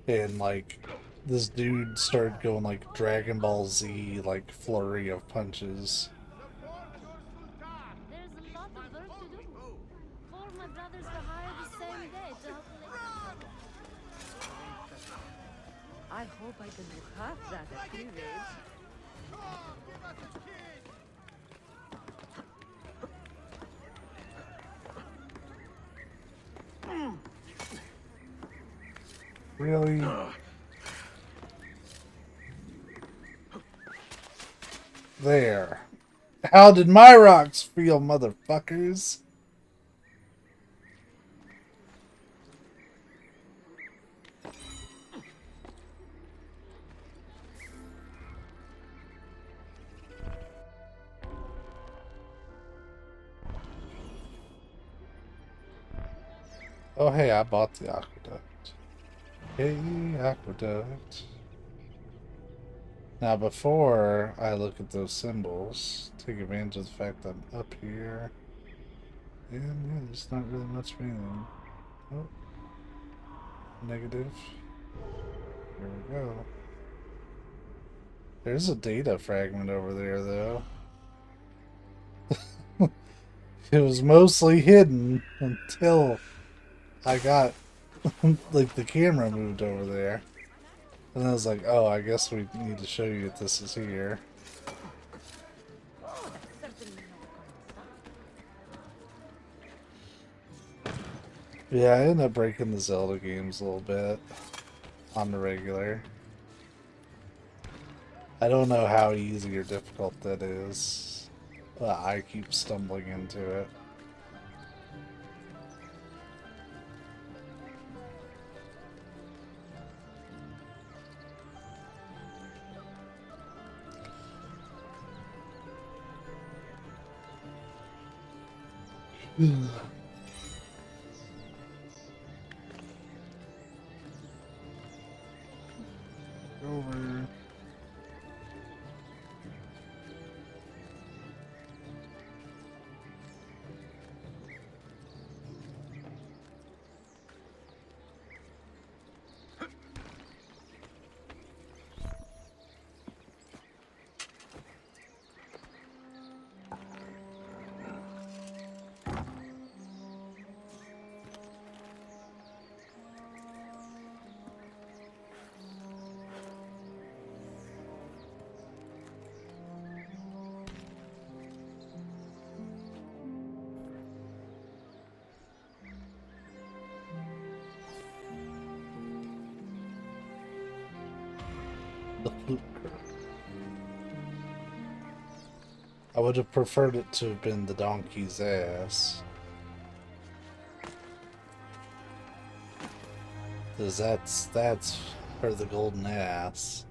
and like this dude started going like Dragon Ball Z, like flurry of punches. There's a lot of work to do. For my brothers to hire the same day to help collect. I hope I can do half that at your age. Really? There. How did my rocks feel, motherfuckers? Oh, hey, I bought the aqueduct. Hey, aqueduct. Now, before I look at those symbols, take advantage of the fact that I'm up here. And yeah, there's not really much of anything. Oh. Negative. Here we go. There's a data fragment over there, though. It was mostly hidden until I got, like, the camera moved over there. And I was like, oh, I guess we need to show you that this is here. Yeah, I ended up breaking the Zelda games a little bit on the regular. I don't know how easy or difficult that is. But I keep stumbling into it. Over. The flute crook. I would have preferred it to have been the donkey's ass. Because that's for the golden ass.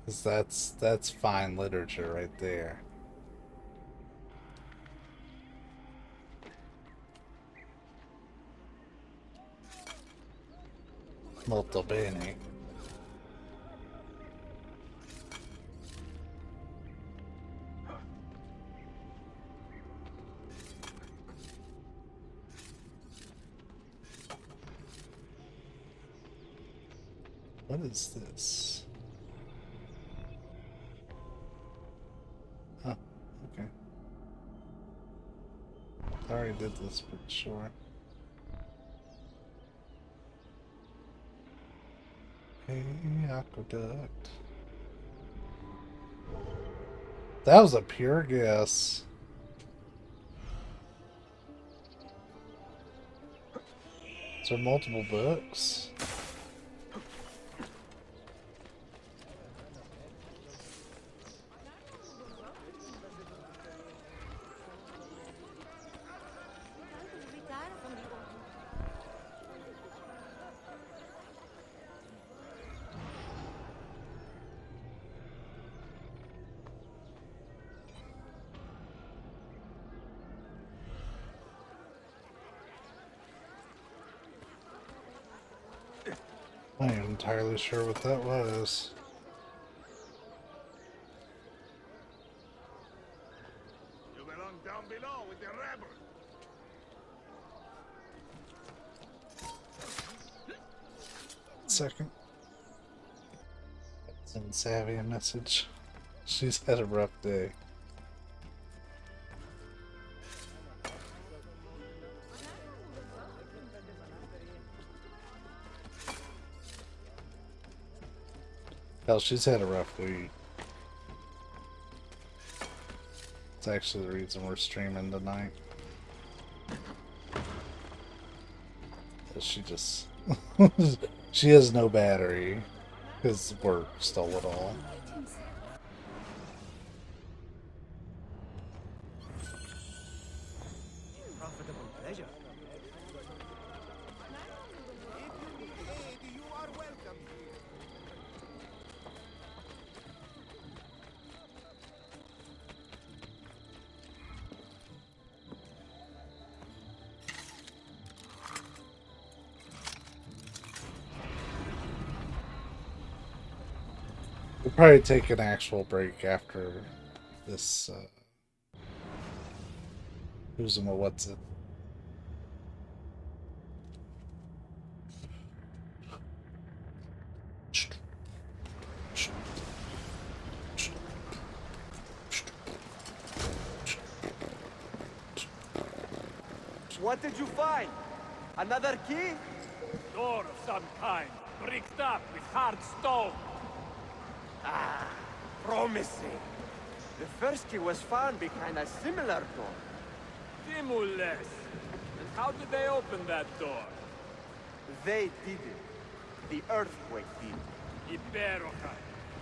Because that's fine literature right there. Molto bene. What is this? Oh, okay. I already did this, but sure. Hey, aqueduct. That was a pure guess. Is there multiple books? I ain't entirely sure what that was. You belong down below with the rebel. Second. Send Savvy a message. She's had a rough day. Hell, she's had a rough week. It's actually the reason we're streaming tonight. She just... she has no battery. Because work stole it all. Profitable pleasure. You are welcome. We'll probably take an actual break after this, who's in a what's it? What did you find? Another key? Door of some kind, bricked up with hard stone. Ah, promising. The first key was found behind a similar door. Timules. And how did they open that door? They did it. The earthquake did. Iberokai.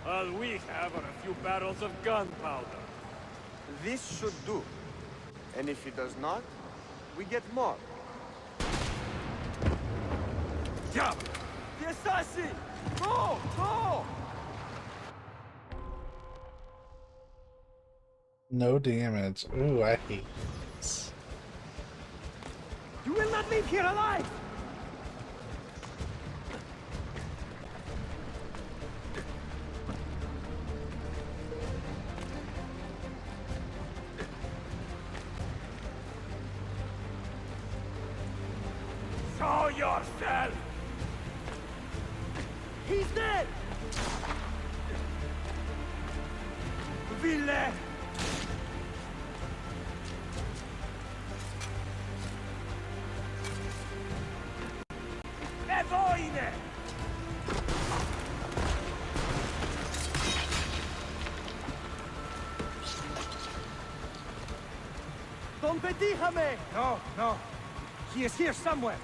All we have are a few barrels of gunpowder. This should do. And if it does not, we get more. Diablo! The assassin! Go! Go! No damage. Ooh, I hate this. You will not leave here alive! Show yourself! He's dead! Ville! Evoine! Don Petijame! No, no. He is here somewhere.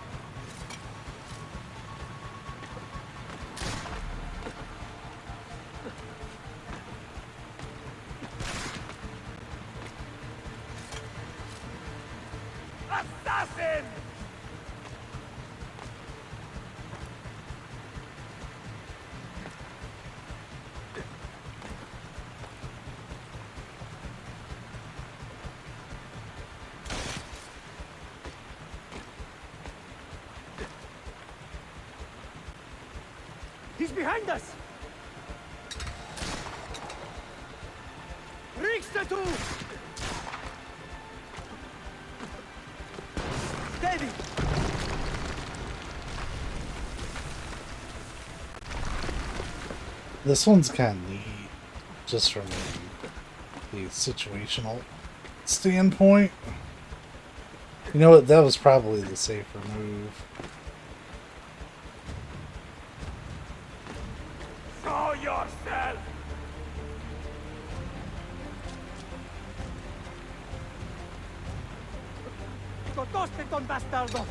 Assassin! He's behind us! Riksdatu! Steady! This one's kind of neat, just from the situational standpoint. You know what? That was probably the safer move. Show yourself! Cotoste con bastardo!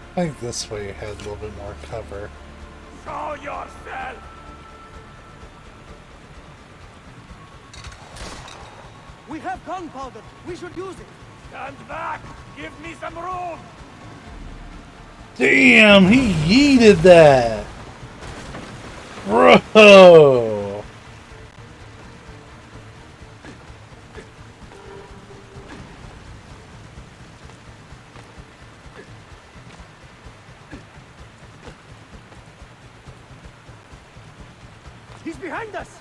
I think this way had a little bit more cover. Show yourself! We have gunpowder! We should use it! Stand back! Give me some room! Damn, he yeeted that. Bro. He's behind us!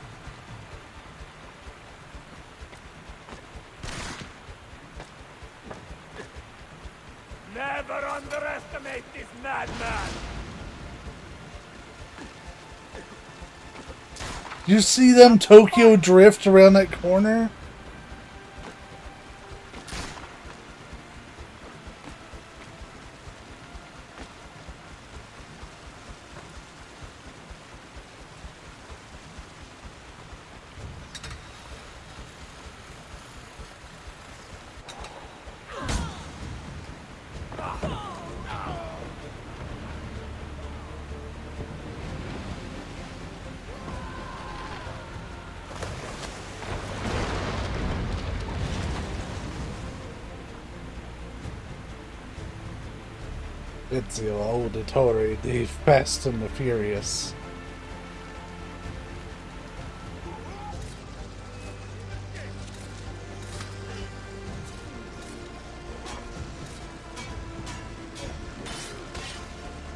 Never underestimate this madman! You see them Tokyo drift around that corner? It's the auditory, the Fast and the Furious.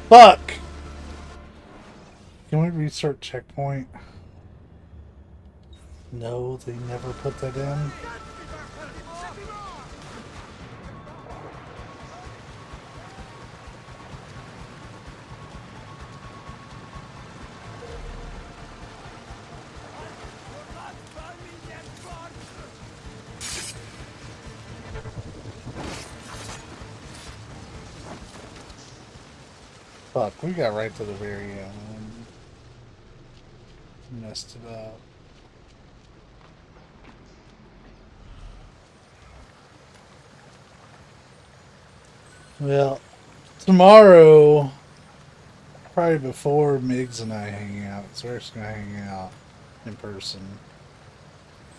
Fuck! Can we restart checkpoint? No, they never put that in. Fuck, we got right to the very end and messed it up. Well, tomorrow, probably before Migs and I hang out, so we're just gonna hang out in person.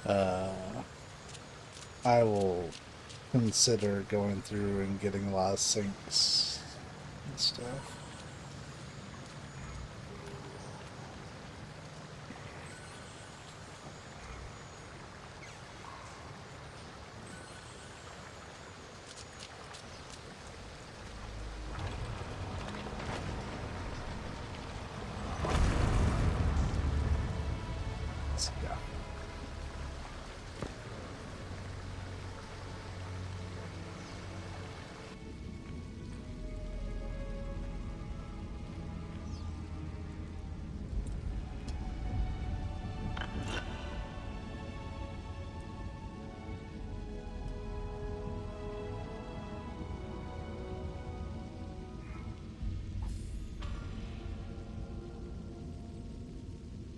I will consider going through and getting a lot of syncs and stuff. Yeah.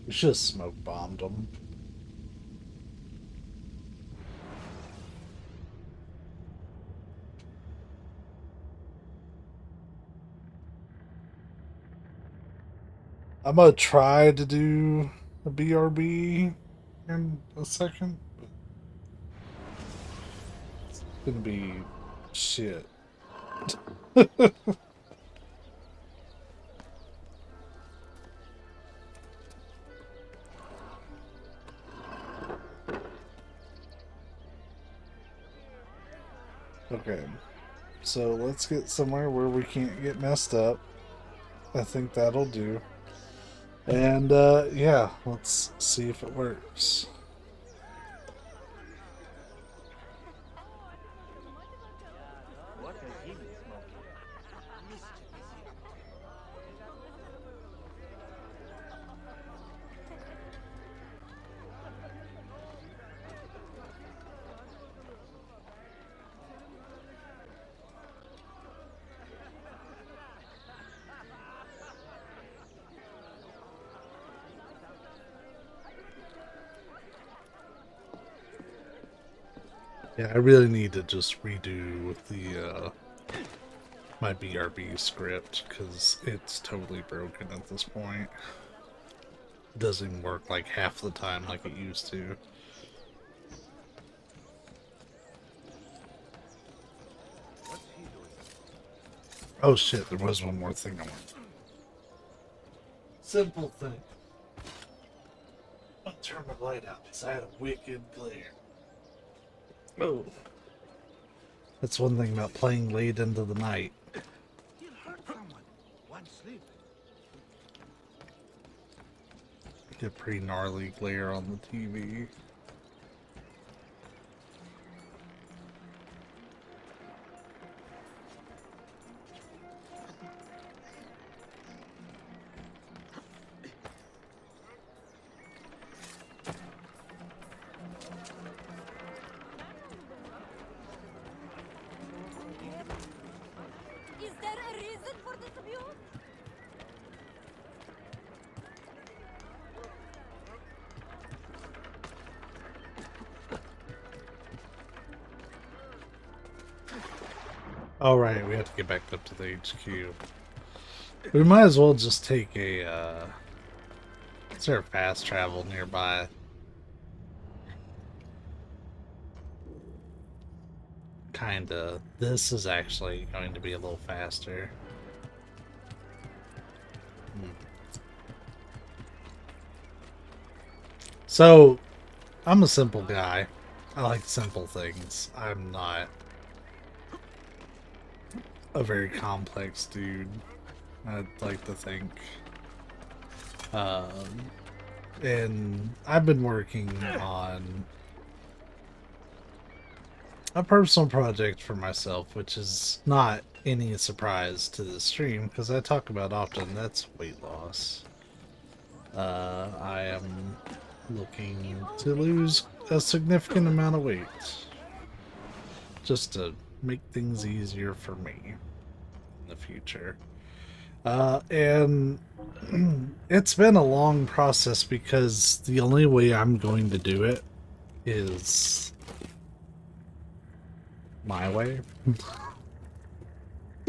We should have smoke bombed them. I'm gonna try to do a BRB in a second, but it's gonna be shit. Okay, so let's get somewhere where we can't get messed up. I think that'll do. And yeah, let's see if it works. What has he been smoking? Mischief is in it. Yeah, I really need to just redo the my BRB script because it's totally broken at this point. It doesn't even work like half the time like it used to. Oh shit, there was one more thing I want. Simple thing. I'll turn my light out because I had a wicked glare. Oh. That's one thing about playing late into the night. You'll hurt someone. One slip. Get pretty gnarly glare on the TV. Is there a reason for this abuse? Alright, we have to get back up to the HQ. We might as well just take a, is there a fast travel nearby? Kinda. This is actually going to be a little faster. So, I'm a simple guy. I like simple things. I'm not a very complex dude, I'd like to think. And I've been working on a personal project for myself, which is not any surprise to the stream, because I talk about often, that's weight loss. I am looking to lose a significant amount of weight, just to make things easier for me in the future. And it's been a long process because the only way I'm going to do it is my way.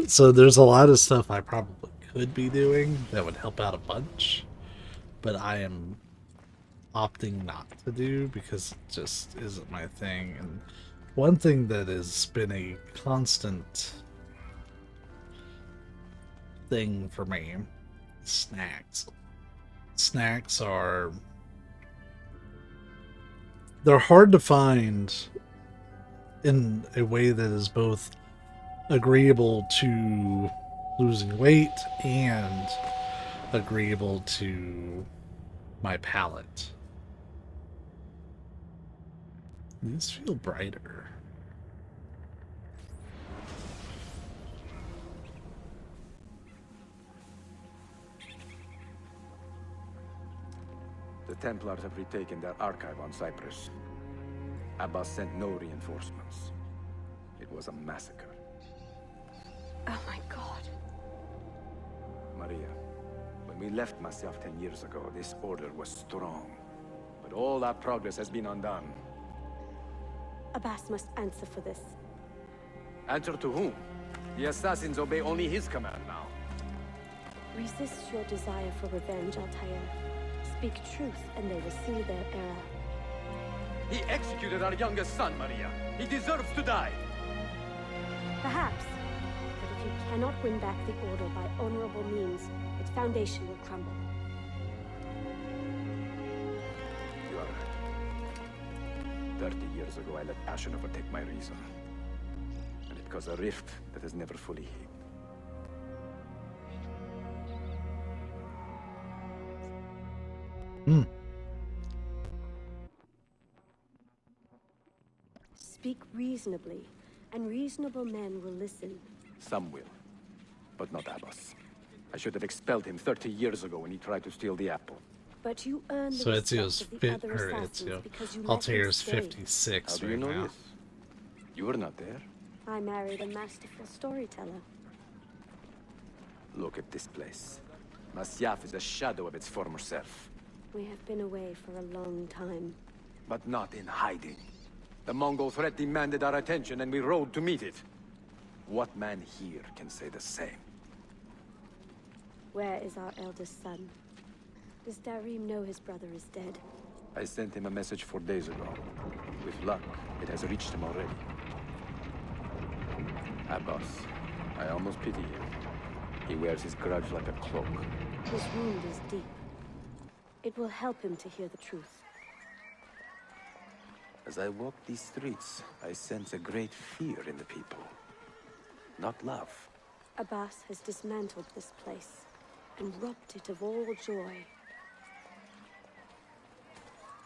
So there's a lot of stuff I probably could be doing that would help out a bunch, but I am opting not to do because it just isn't my thing. And one thing that has been a constant thing for me is snacks. Snacks are... they're hard to find in a way that is both agreeable to losing weight and agreeable to my palate. These feel brighter. The Templars have retaken their archive on Cyprus. Abbas sent no reinforcements. It was a massacre. Oh my god. Maria, when we left Masyaf 10 years ago, this order was strong. But all our progress has been undone. Abbas must answer for this. Answer to whom? The assassins obey only his command now. Resist your desire for revenge, Altair. Speak truth, and they will see their error. He executed our youngest son, Maria. He deserves to die. Perhaps. But if you cannot win back the Order by honorable means, its foundation will crumble. You are right. 30 years ago, I let passion overtake my reason. And it caused a rift that has never fully healed. Speak reasonably, and reasonable men will listen. Some will, but not Abbas. I should have expelled him 30 years ago when he tried to steal the apple. But you earned the So respect Ezio's of the fit, other or assassins Ezio. because you let him Altair's stay. 56 How do you right know now. this? You were not there. I married a masterful storyteller. Look at this place. Masyaf is a shadow of its former self. We have been away for a long time. But not in hiding. The Mongol threat demanded our attention and we rode to meet it. What man here can say the same? Where is our eldest son? Does Darim know his brother is dead? I sent him a message 4 days ago. With luck, it has reached him already. Abbas, I almost pity him. He wears his grudge like a cloak. His wound is deep. It will help him to hear the truth. As I walk these streets, I sense a great fear in the people. Not love. Abbas has dismantled this place and robbed it of all joy.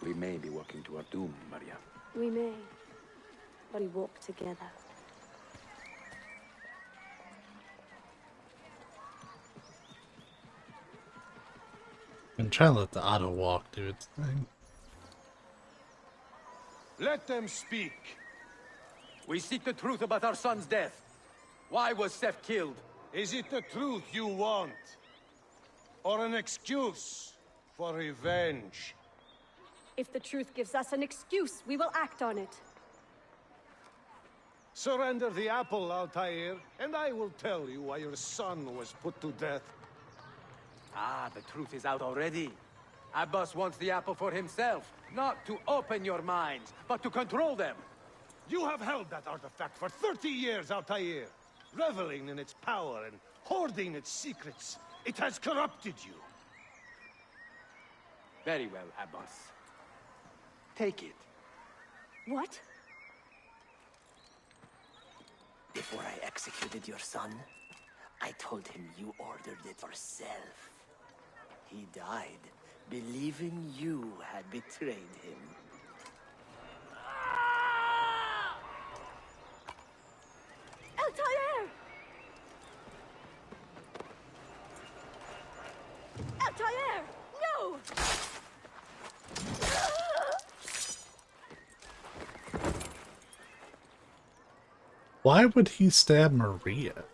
We may be walking to our doom, Maria. We may, but we walk together. I'm trying to let the auto walk do its thing. Let them speak. We seek the truth about our son's death. Why was Seth killed? Is it the truth you want? Or an excuse for revenge? If the truth gives us an excuse, we will act on it. Surrender the apple, Altair, and I will tell you why your son was put to death. Ah, the truth is out already. Abbas wants the apple for himself, not to open your minds, but to control them. You have held that artifact for 30 years, Altair, reveling in its power and hoarding its secrets. It has corrupted you. Very well, Abbas. Take it. What? Before I executed your son, I told him you ordered it yourself. He died, believing you had betrayed him. Altair! Altair! No! Why would he stab Maria?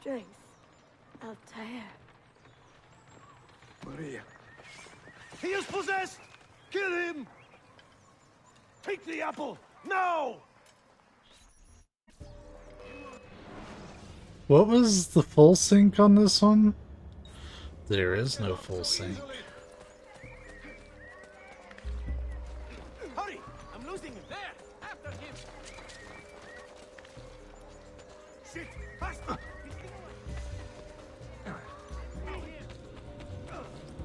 Strength. Altair. Maria. He is possessed! Kill him! Take the apple, now! What was the full sync on this one? There is no full sync. Hurry! I'm losing him! There! After him! Shit! Faster!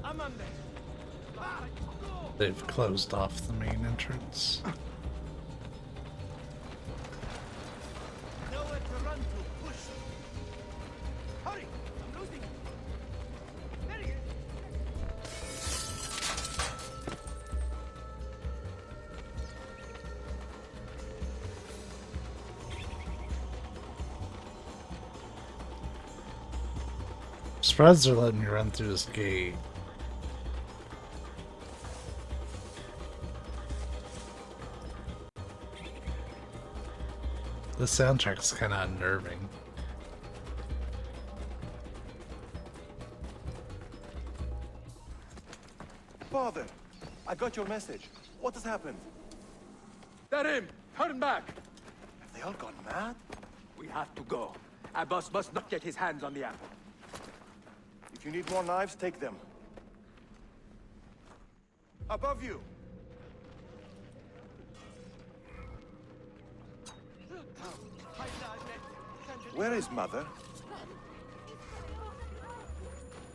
I'm under. They've closed off the main entrance. Nowhere to run to. Push! Hurry! I'm losing him! There he is! I'm surprised they're letting me run through this gate. The soundtrack's kind of unnerving. Father, I got your message. What has happened? Darim, turn back! Have they all gone mad? We have to go. Abbas must not get his hands on the apple. If you need more knives, take them. Above you! Where is Mother?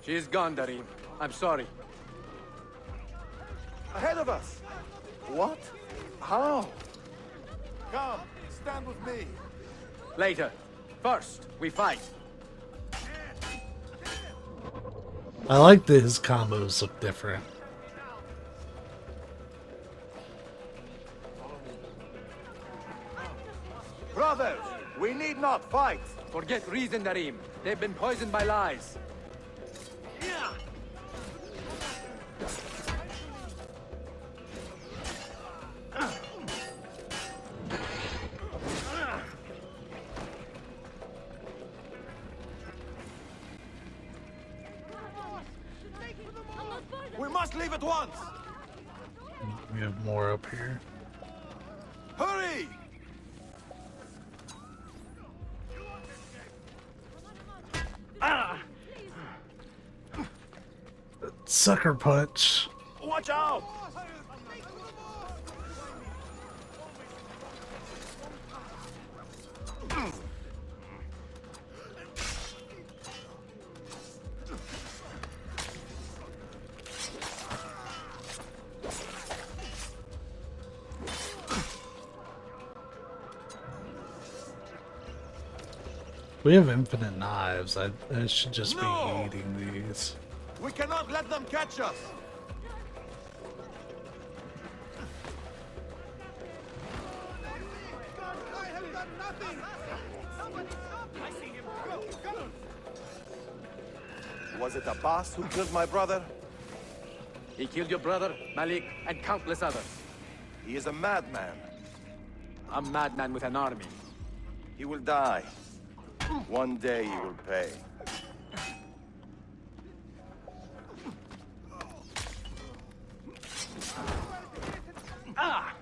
She's gone, Darim. I'm sorry. Ahead of us! What? How? Come, stand with me. Later. First, we fight. I like that his combos look different. Brothers, we need not fight. Forget reason, Darim. They've been poisoned by lies. We must leave at once. We have more up here. Hurry! Sucker punch. Watch out! We have infinite knives. I should just No! be eating these. We cannot let them catch us! I have done nothing! Somebody stop! I see him! Go! Was it Abbas who killed my brother? He killed your brother, Malik, and countless others. He is a madman. A madman with an army. He will die. One day he will pay. Ah!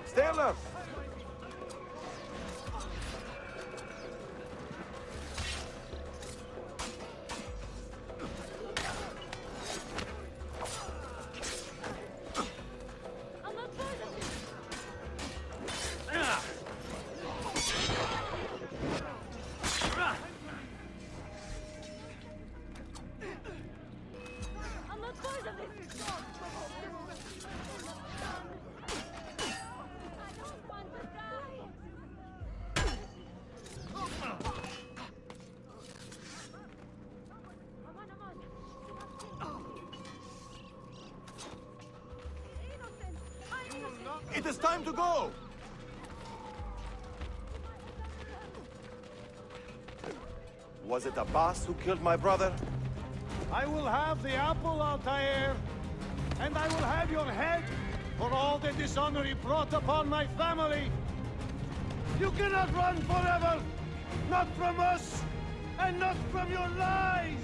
Stand up! I'm not part of it! It is time to go! Was it Abbas who killed my brother? I will have the apple, Altair, and I will have your head for all the dishonor he brought upon my family. You cannot run forever, not from us, and not from your lies.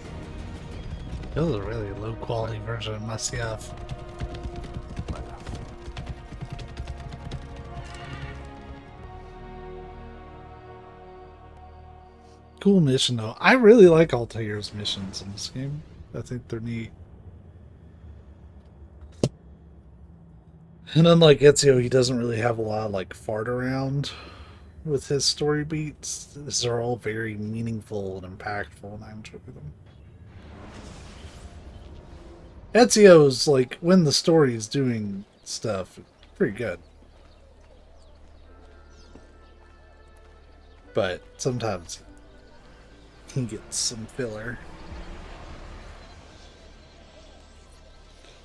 This is a really low quality version of myself. Cool mission though. I really like Altair's missions in this game. I think they're neat. And unlike Ezio, he doesn't really have a lot of like fart around with his story beats. These are all very meaningful and impactful, and I enjoy them. Ezio's like when the story is doing stuff, pretty good. But sometimes he gets some filler.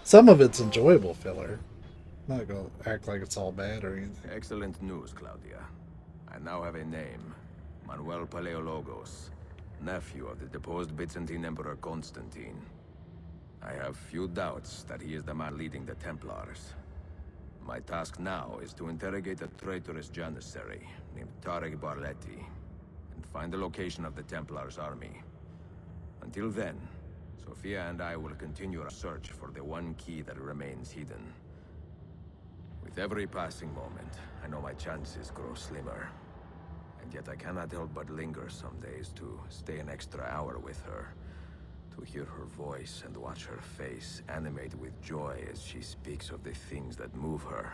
Some of it's enjoyable filler. I'm not gonna act like it's all bad or anything. Excellent news, Claudia. I now have a name. Manuel Paleologos, nephew of the deposed Byzantine Emperor Constantine. I have few doubts that he is the man leading the Templars. My task now is to interrogate a traitorous janissary named Tarek Barletti and find the location of the Templars' army. Until then, Sophia and I will continue our search for the one key that remains hidden. With every passing moment, I know my chances grow slimmer. And yet I cannot help but linger some days to stay an extra hour with her. To hear her voice and watch her face animate with joy as she speaks of the things that move her.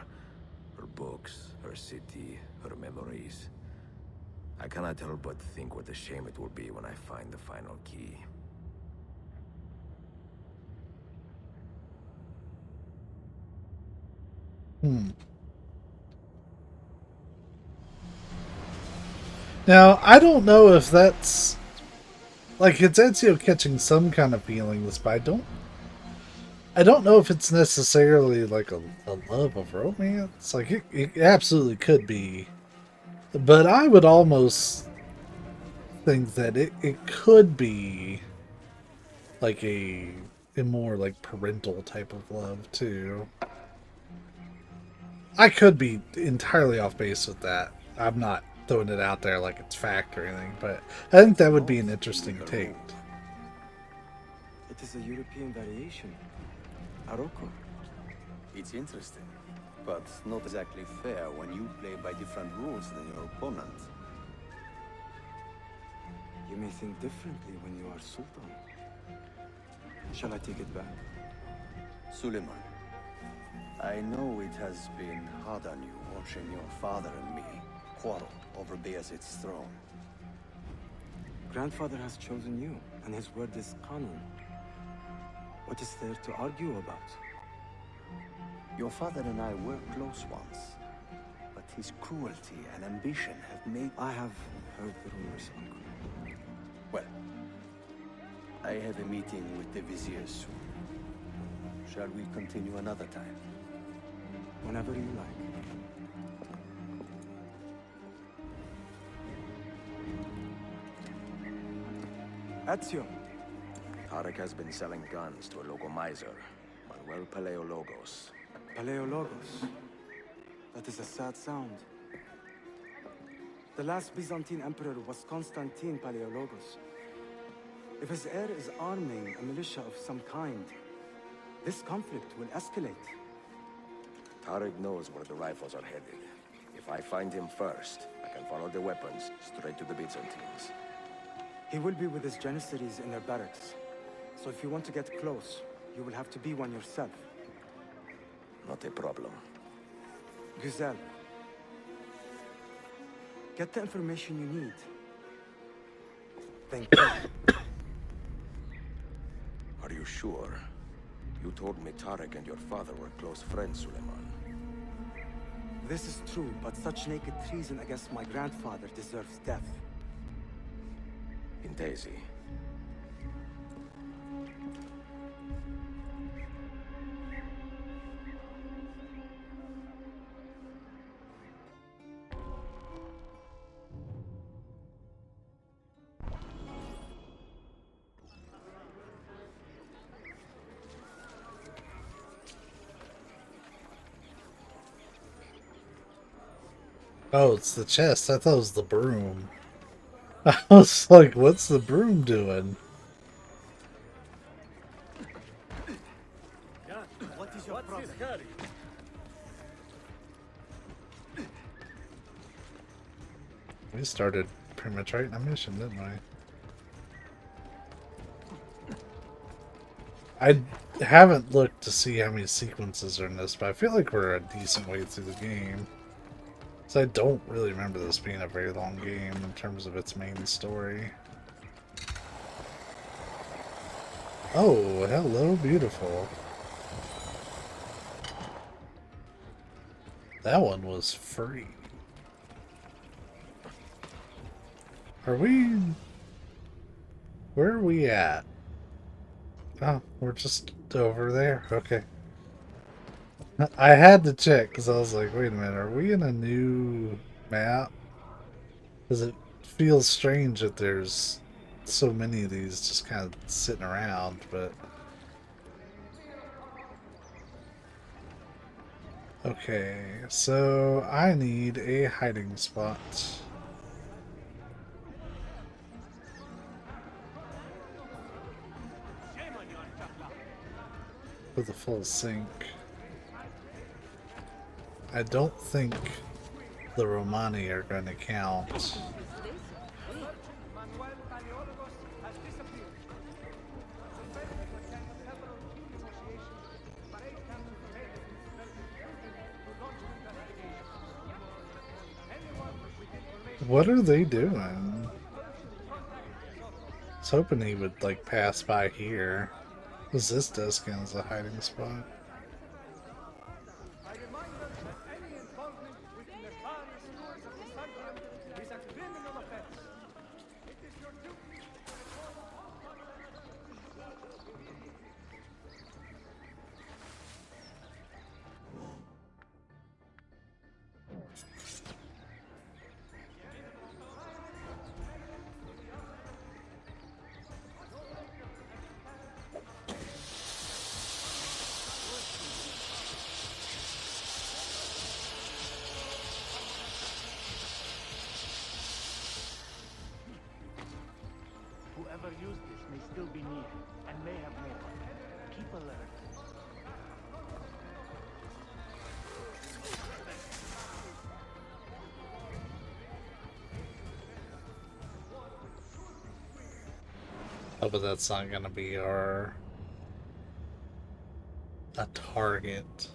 Her books, her city, her memories. I cannot help but think what a shame it will be when I find the final key. Now, I don't know if that's... Like, it's Ezio catching some kind of feelings, but I don't know if it's necessarily like a love of romance. Like, it absolutely could be. But I would almost think that it could be like a more like parental type of love, too. I could be entirely off base with that. I'm not throwing it out there like it's fact or anything, but I think that would be an interesting take. It is a European variation. Arocco. It's interesting, but not exactly fair when you play by different rules than your opponent. You may think differently when you are Sultan. Shall I take it back? Suleiman, I know it has been hard on you watching your father and me quarrel over Bayezid's throne. Grandfather has chosen you, and his word is Qanun. What is there to argue about? Your father and I were close once, but his cruelty and ambition have made... I have heard the rumors, Uncle. Well, I have a meeting with the Vizier soon. Shall we continue another time? Whenever you like. Ezio. Tarek has been selling guns to a local miser, Manuel Paleologos. Paleologos. That is a sad sound. The last Byzantine emperor was Constantine Paleologos. If his heir is arming a militia of some kind, this conflict will escalate. Tarek knows where the rifles are headed. If I find him first, I can follow the weapons straight to the Byzantines. He will be with his Janissaries in their barracks. So if you want to get close, you will have to be one yourself. Not a problem. Güzel. Get the information you need. Thank you. Are you sure? You told me Tarek and your father were close friends, Suleiman. This is true, but such naked treason against my grandfather deserves death. In Daisy. Oh, it's the chest. I thought it was the broom. I was like, what's the broom doing? What is your problem? We started pretty much right in a mission, didn't we? I haven't looked to see how many sequences are in this, but I feel like we're a decent way through the game. So I don't really remember this being a very long game in terms of its main story. Oh, hello, beautiful. That one was free. Are we... Where are we at? Oh, we're just over there. Okay. I had to check because I was like, wait a minute, are we in a new map? Because it feels strange that there's so many of these just kind of sitting around, but... Okay, so I need a hiding spot. With a full sink. I don't think the Romani are going to count. What are they doing? I was hoping he would like pass by here. Was this desk as a hiding spot? Whoever used this may still be near, and may have more. Keep alert. Oh, but that's not gonna be a target.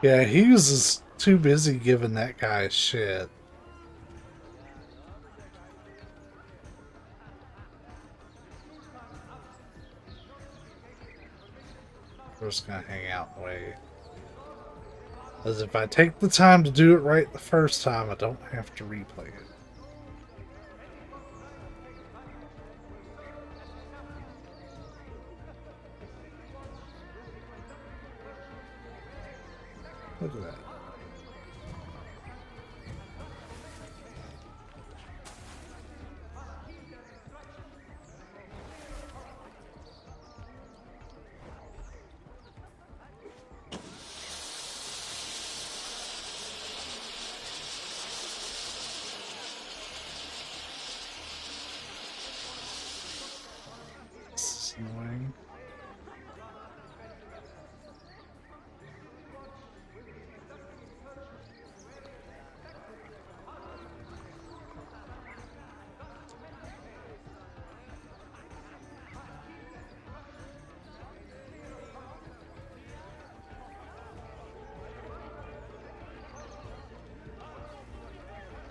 Yeah, he was just too busy giving that guy shit. We're just gonna hang out and wait. As if I take the time to do it right the first time, I don't have to replay it. Look at that. This is annoying.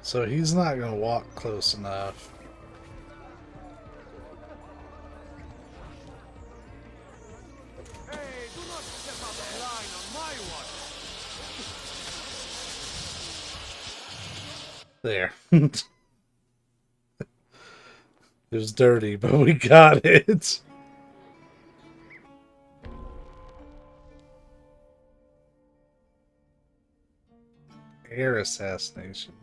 So he's not going to walk close enough. Hey, do not step out of line on my watch. There. It was dirty, but we got it. Air assassination.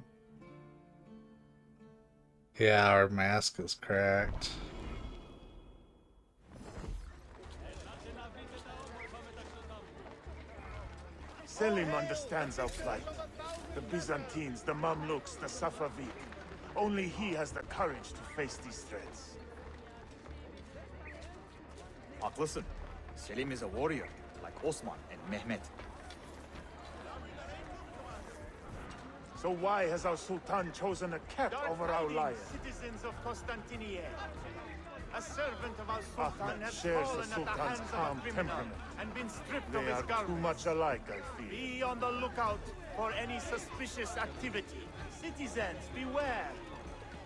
Yeah, our mask is cracked. Selim understands our plight. The Byzantines, the Mamluks, the Safavid. Only he has the courage to face these threats. Haklısın. Selim is a warrior, like Osman and Mehmet. So why has our Sultan chosen a cat over our lion? Citizens of Constantinople. A servant of our Sultan Ahmed has shares the fallen at the hands Sultan's of a calm criminal temperament. and been stripped They of his are garments. too much alike, I fear. Be on the lookout for any suspicious activity. Citizens, beware!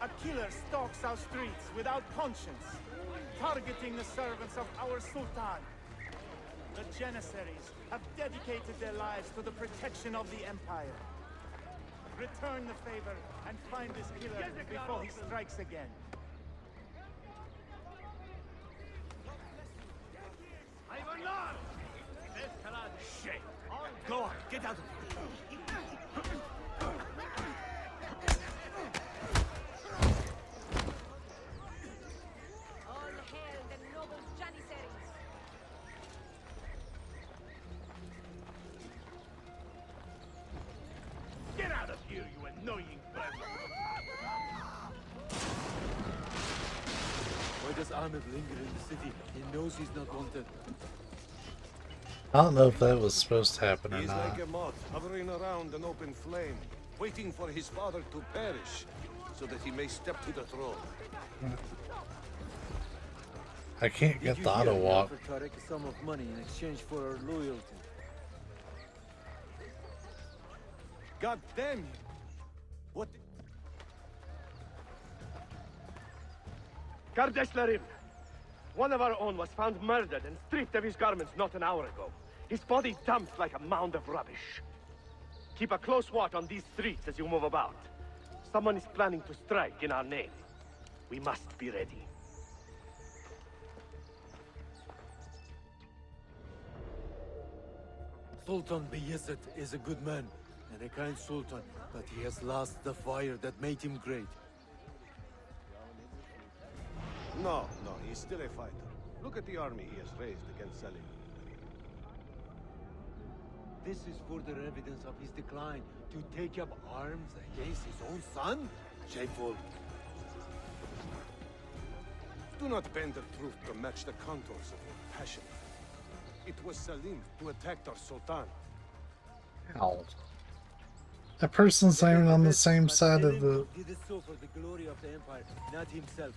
A killer stalks our streets without conscience, targeting the servants of our Sultan. The Janissaries have dedicated their lives to the protection of the Empire. Return the favor and find this killer before he strikes again. Shit! Go on, get out of here! All hail the noble Janissaries! Get out of here, you annoying bird! Why does Ahmed linger in the city? He knows he's not wanted. I don't know if that was supposed to happen or He's not. like a moth hovering around an open flame, waiting for his father to perish, so that he may step to the throne. I can't get the auto walk. Offer Tarek a sum of money in exchange for our loyalty. God damn you! What? Kardashlerim! One of our own was found murdered and stripped of his garments not an hour ago. His body dumped like a mound of rubbish. Keep a close watch on these streets as you move about. Someone is planning to strike in our name. We must be ready. Sultan Bayezid is a good man and a kind sultan, but he has lost the fire that made him great. No, he's still a fighter. Look at the army he has raised against Selim. This is further evidence of his decline. To take up arms against his own son? Shameful. Do not bend the truth to match the contours of your passion. It was Selim who attacked our Sultan. Ow. That person's not even on the same side of the... Did it so for the glory of the Empire, not himself.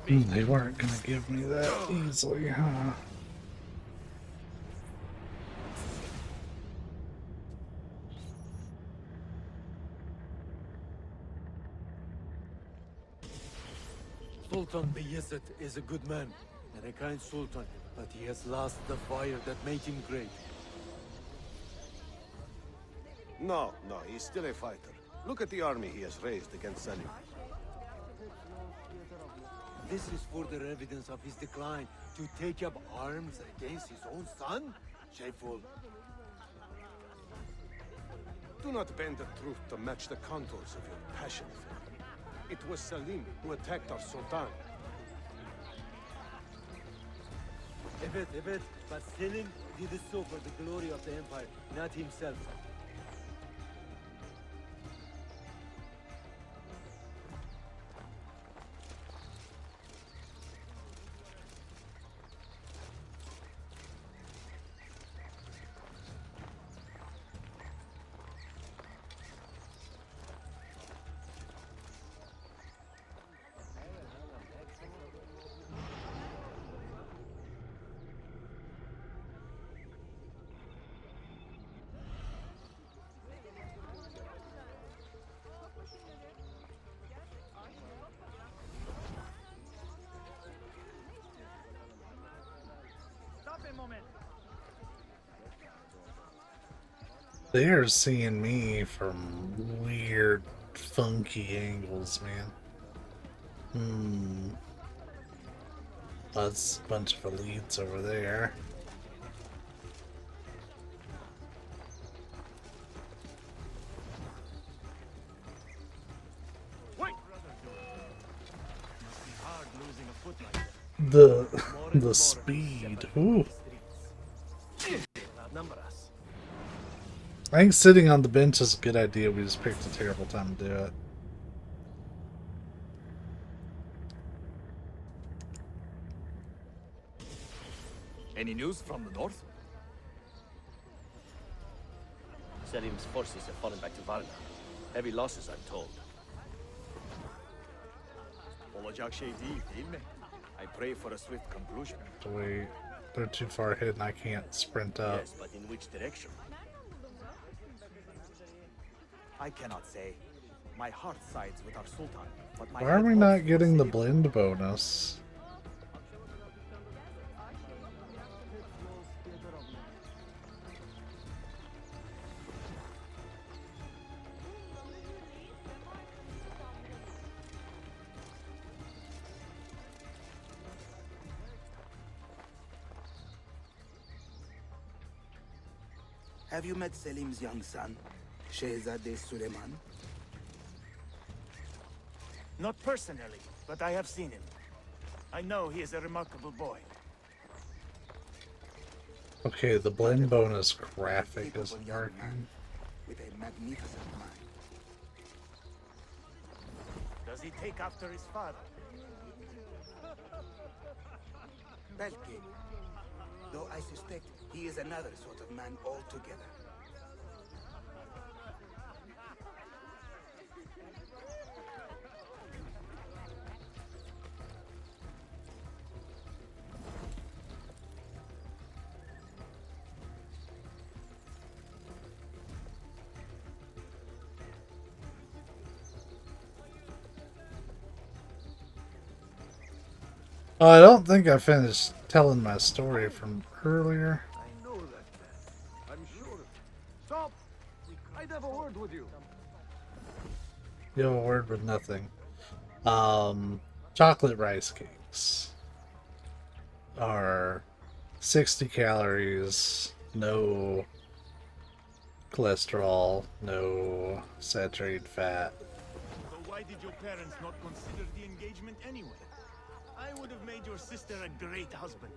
They weren't gonna give me that easily, huh? Sultan Bayezid is a good man and a kind sultan, but he has lost the fire that made him great. No, he's still a fighter. Look at the army he has raised against Selim. This is further evidence of his decline. To take up arms against his own son? Shameful. Do not bend the truth to match the contours of your passion. It was Selim who attacked our Sultan. Evet, but Selim did it so for the glory of the Empire, not himself. They're seeing me from weird, funky angles, man. That's a bunch of elites over there. The speed. Ooh. I think sitting on the bench is a good idea. We just picked a terrible time to do it. Any news from the north? Selim's forces have fallen back to Varna. Heavy losses, I'm told. Olacak şey değil mi? I pray for a swift conclusion. Wait, they're too far ahead and I can't sprint up. Yes, but in which direction? I cannot say. My heart sides with our Sultan, but my Why are we not getting the blend bonus? Have you met Selim's young son, Shehzade Suleiman? Not personally, but I have seen him. I know he is a remarkable boy. Okay, the blend bonus graphic is working. With a magnificent mind. Does he take after his father? Belki. Though I suspect he is another sort of man altogether. I don't think I finished telling my story from earlier. I know that man. I'm sure. Stop! I'd have a word with you. You have a word with nothing. Chocolate rice cakes. are 60 calories, no cholesterol, no saturated fat. So why did your parents not consider the engagement anyway? I would have made your sister a great husband.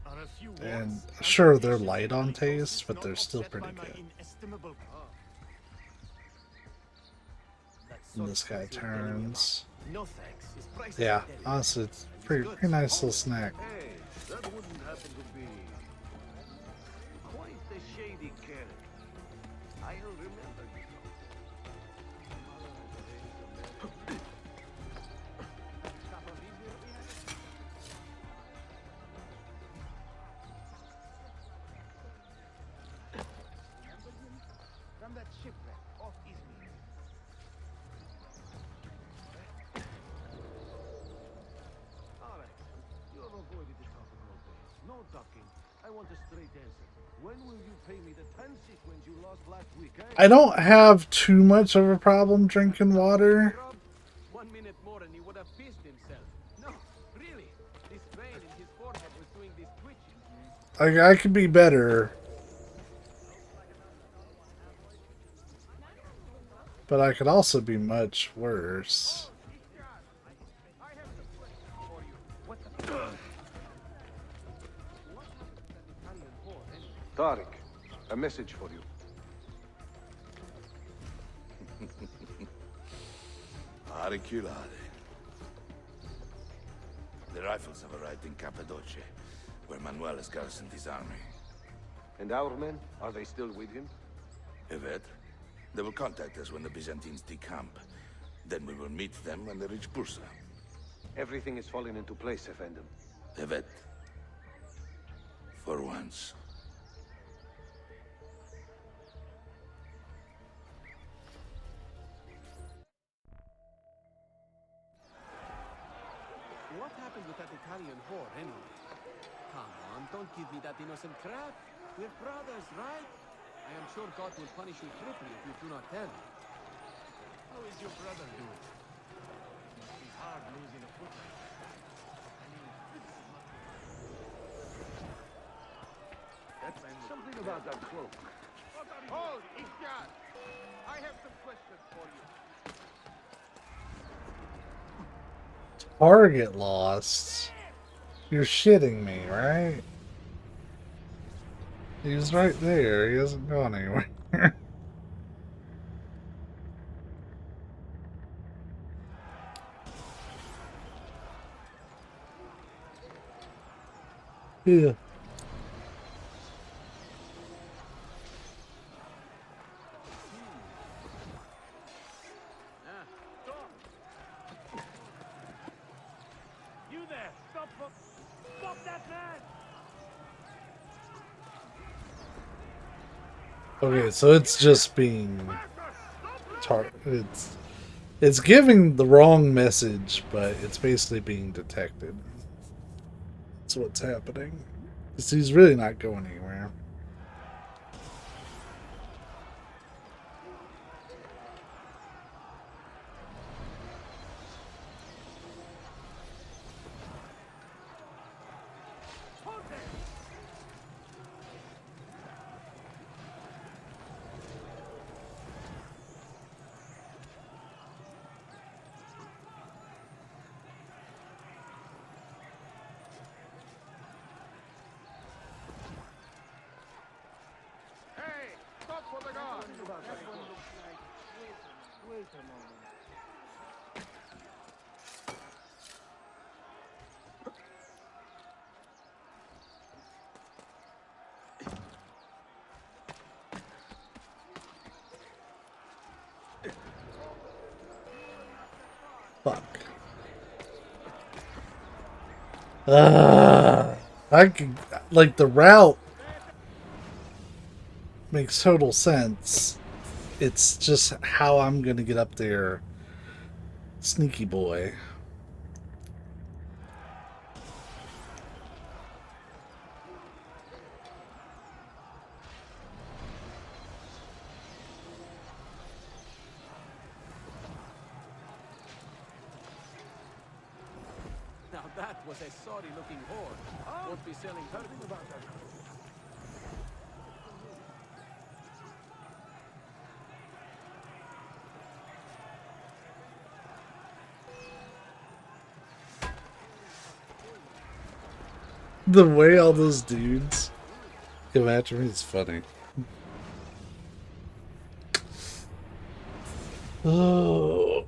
Are a few And wants, sure, they're light on taste, but they're still pretty good. inestimable And this guy turns. No thanks. His price Yeah, is honestly, it's pretty nice little snack. Hey, that wouldn't happen to be quite the shady character. I'll remember you. From that shipwreck off Izmir. All right, you have avoided the topic all day. No ducking. I want a straight answer. When will you pay me the 10 sequins you lost last week, eh? I don't have too much of a problem drinking water. 1 minute more and he would have pissed himself. No, really. This vein in his forehead was doing this twitching. I could be better. But I could also be much worse. Tariq, a message for you. Archival. The rifles have arrived in Cappadocia, where Manuel has garrisoned his army. And our men, are they still with him? Evet. They will contact us when the Byzantines decamp. Then we will meet them when they reach Bursa. Everything is falling into place, Effendim. Evet. For once. What happened with that Italian whore, anyway? Come on, don't give me that innocent crap. We're brothers, right? I am sure God will punish you triply if you do not tell me. How is your brother doing? Must be hard losing a foot like that. I mean, this is not... That's something about that cloak. Hold, Ishyan! I have some questions for you. Target lost. You're shitting me, right? He's right there. He hasn't gone anywhere. Yeah. You there! Stop that man! Okay, so it's just being it's giving the wrong message, but it's basically being detected. That's what's happening. 'Cause he's really not going anywhere. Hey, stop for the guard! Wait a moment. Fuck. I could, like, the route makes total sense. It's just how I'm gonna get up there. Sneaky boy. Now That was a sorry-looking whore. Won't be selling her. About that. The way all those dudes come after me is funny. Oh.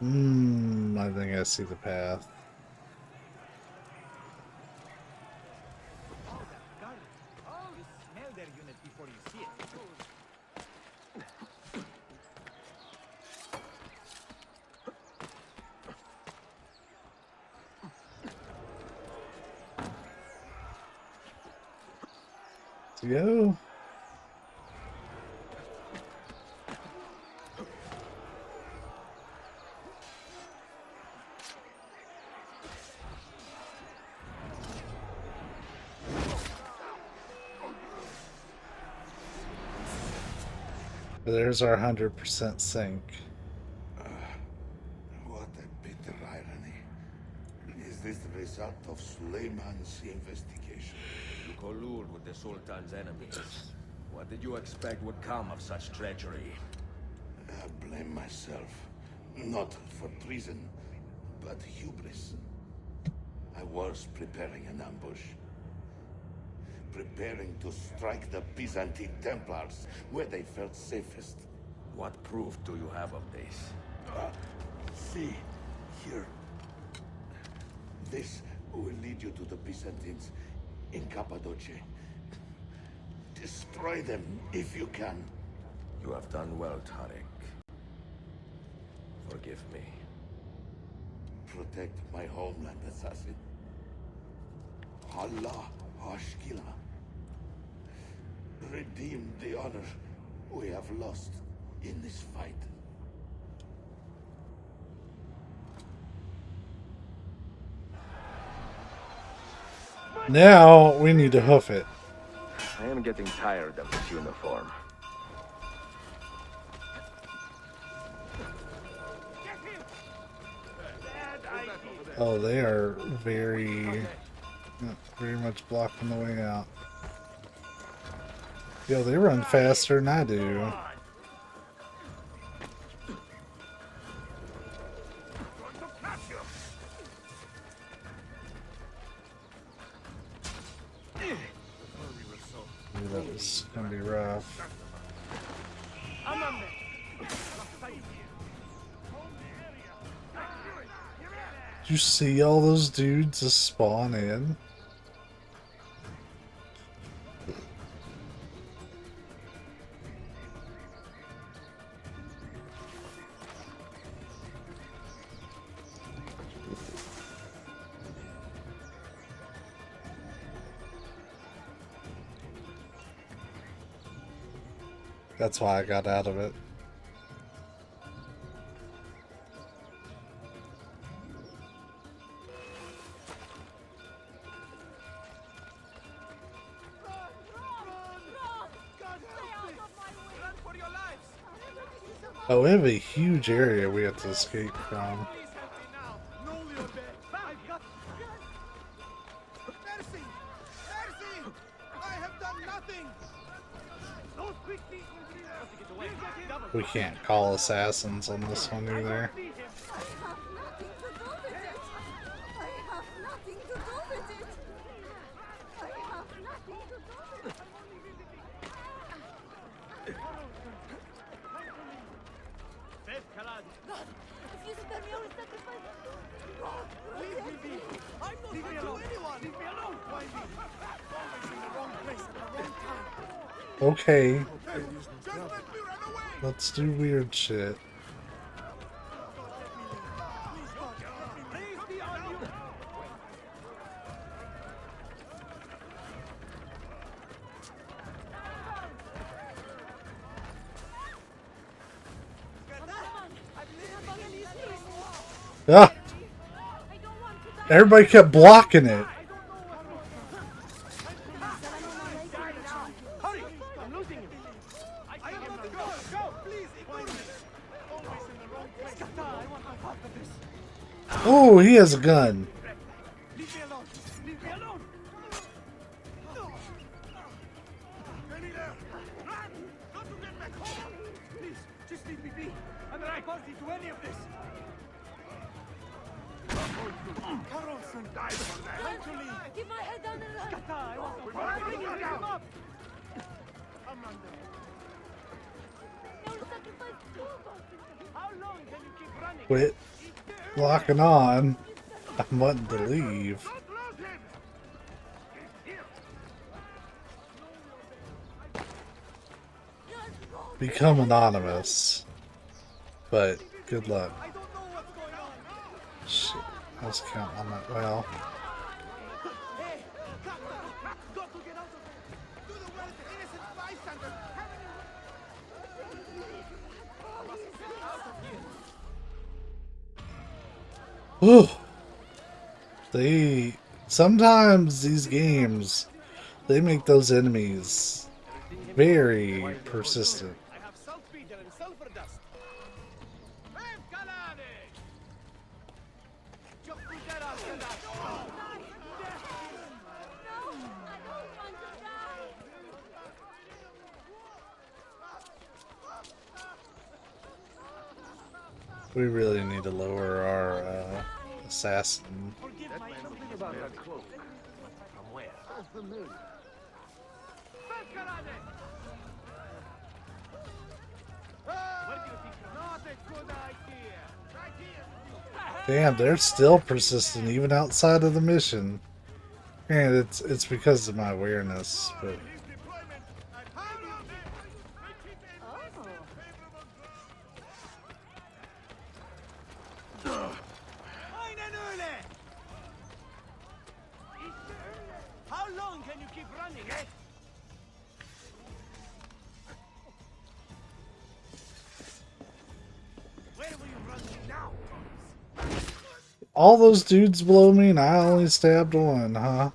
I think I see the path. You smell their unit before you see it. Let's go. There's our 100% sync. What a bitter irony. Is this the result of Suleiman's investigation? You collude with the Sultan's enemies. What did you expect would come of such treachery? I blame myself. Not for treason, but hubris. I was preparing an ambush. Preparing to strike the Byzantine Templars where they felt safest. What proof do you have of this? See, here. This will lead you to the Byzantines in Cappadocia. Destroy them if you can. You have done well, Tarek. Forgive me. Protect my homeland, assassin. Allah Ashkila. Redeem the honor we have lost in this fight. Now we need to hoof it. I am getting tired of this uniform. Oh, they are very much blocking the way out. Yo, they run faster than I do. Ooh, that was gonna be rough. Did you see all those dudes just spawn in? That's why I got out of it. Oh, we have a huge area we have to escape from. We can't call assassins on this one either. Okay. Let's do weird shit. Ah! Everybody kept blocking it. Hurry! I'm losing him. I am not the go. Go, please, ignore me. Always in the wrong place. Kata, I want no part of this. Oh, he has a gun. Leave me alone. Leave me alone. Any there? Run! Not to get back home. Please, just leave me be. I'm not party to any of this. Carlson died for that. Time to leave. Keep my head down and run. Kata, I want no part of this. Bring him up. Amanda. Now sacrifice two of us. How long can you keep running? Quit locking on. I'm wanting to leave. Become anonymous. But good luck. Shit. I was counting on that. Well. Whew. Sometimes these games, they make those enemies very persistent. I have saltpeter and sulfur dust. We really need to lower our assassin. Something about that cloak. From where? So familiar. Not a good idea. Right here. Damn, they're still persistent even outside of the mission. And it's because of my awareness, but How long can you keep running, eh? Where will you run now? all those dudes below me and I only stabbed one, huh?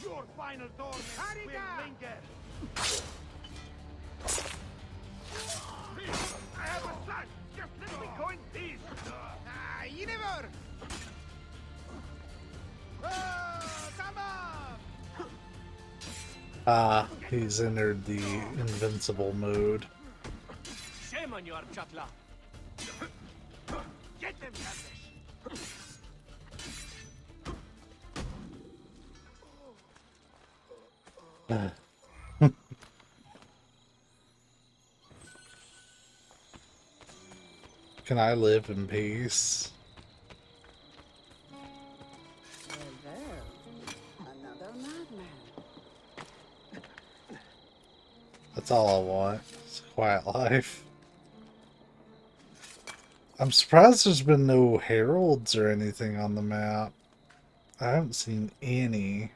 Your final torment will linger. I have a son. Just let me go in peace. You never. He's entered the invincible mode. Shame on you, Archatla. Get them, Kadesh. Can I live in peace? Another madman. That's all I want. It's a quiet life. I'm surprised there's been no heralds or anything on the map. I haven't seen any.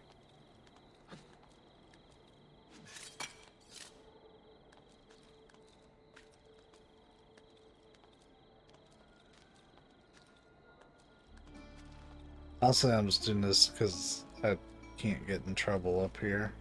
Also, I'm just doing this because I can't get in trouble up here.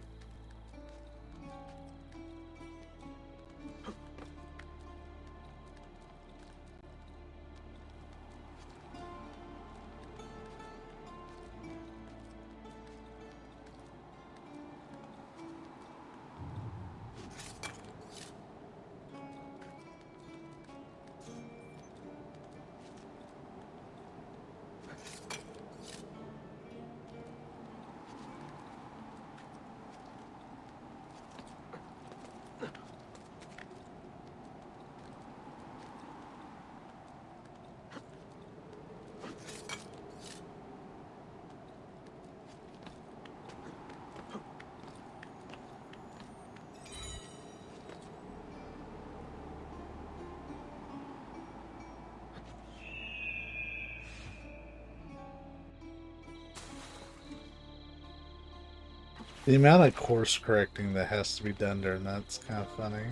The amount of course correcting that has to be done during that's kind of funny.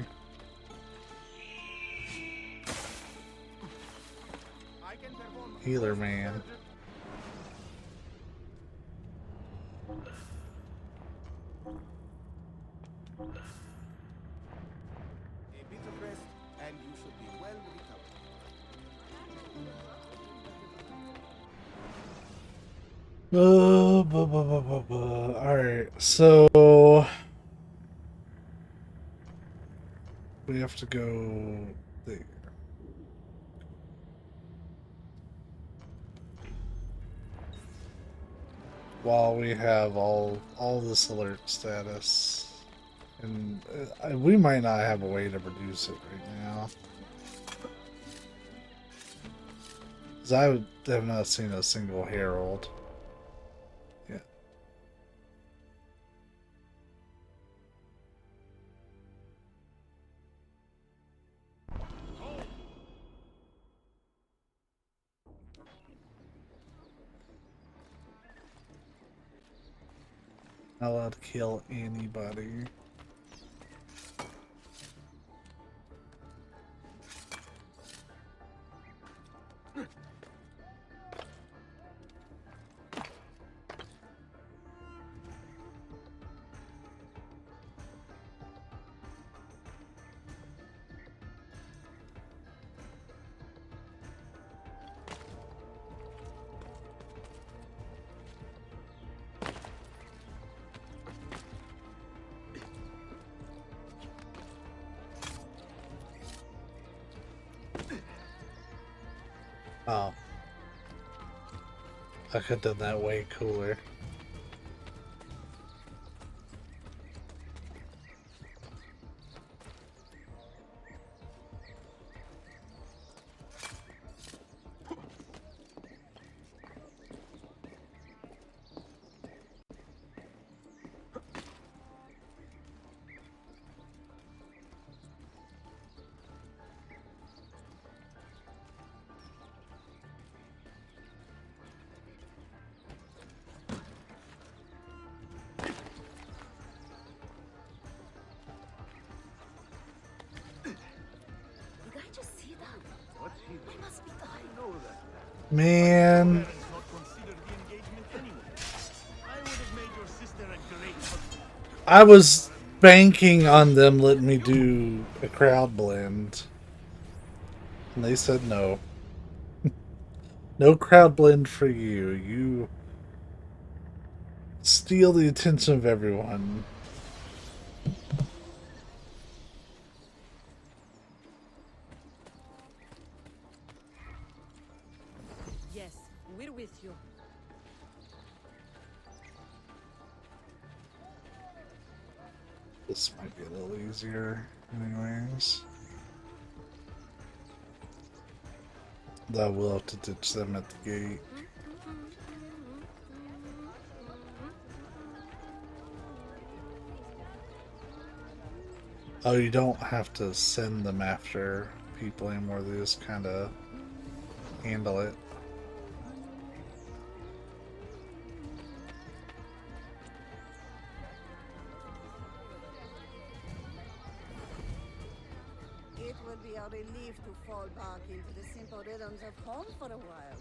Healer man. A bit of rest, and you should be well recovered. Alright, so we have to go there. While we have all this alert status. And we might not have a way to reduce it right now. Because I have not seen a single herald yet. Not allowed to kill anybody. Oh. I could have done that way cooler. Man. I was banking on them letting me do a crowd blend. And they said no. No crowd blend for you. You steal the attention of everyone. Yes, we're with you. This might be a little easier anyways. I will have to ditch them at the gate. Oh, you don't have to send them after people anymore. They just kind of handle it. It would be a relief to fall back into the simple rhythms of home for a while.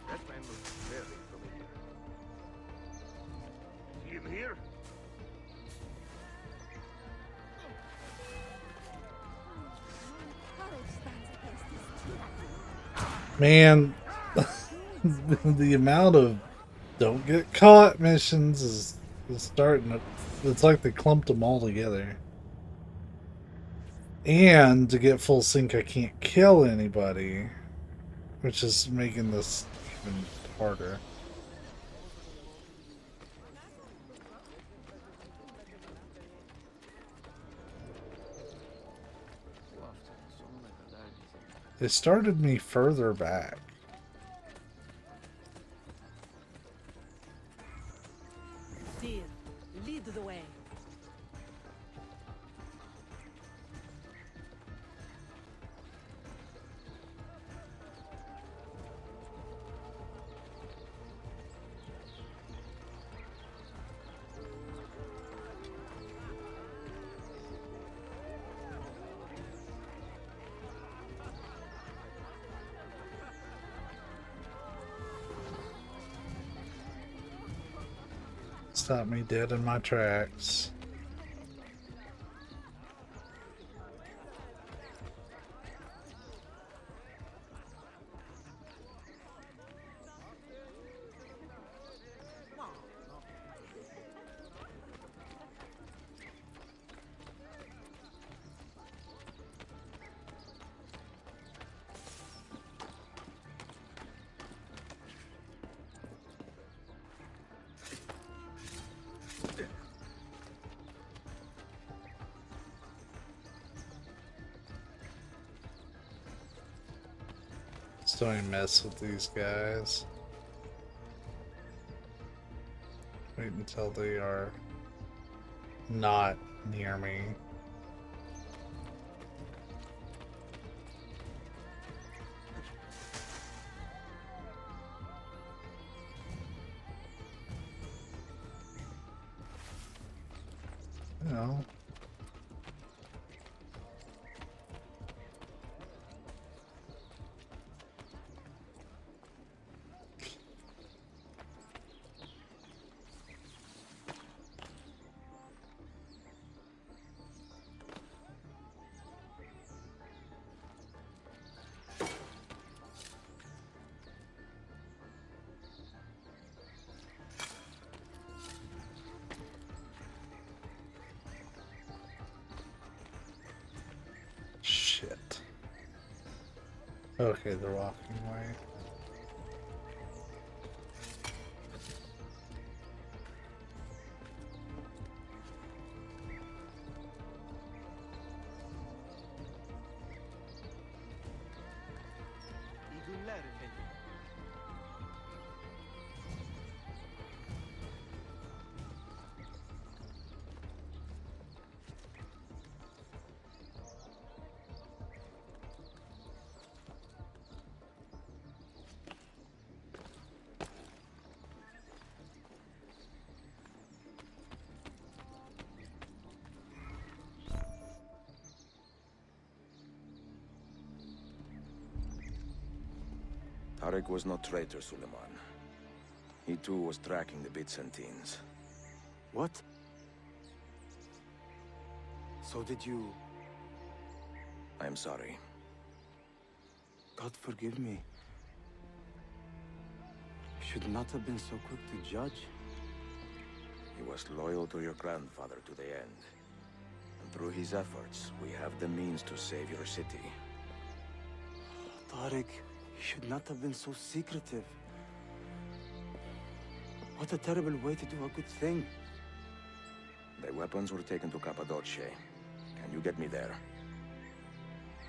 That man looks very familiar. See him here? Man, the amount of don't get caught missions is starting to... It's like they clumped them all together. And to get full sync, I can't kill anybody, which is making this even harder. It started me further back. Dear, lead the way. Stop me dead in my tracks. Just don't even mess with these guys. Wait until they are not near me. No. Shit. Okay, they're walking away. İyi günler efendim. Tarek was not traitor, Suleiman. He too was tracking the Byzantines. What? So did you... I am sorry. God forgive me. Should not have been so quick to judge. He was loyal to your grandfather to the end. And through his efforts, we have the means to save your city. Tariq, you should not have been so secretive. What a terrible way to do a good thing. The weapons were taken to Cappadocia. Can you get me there?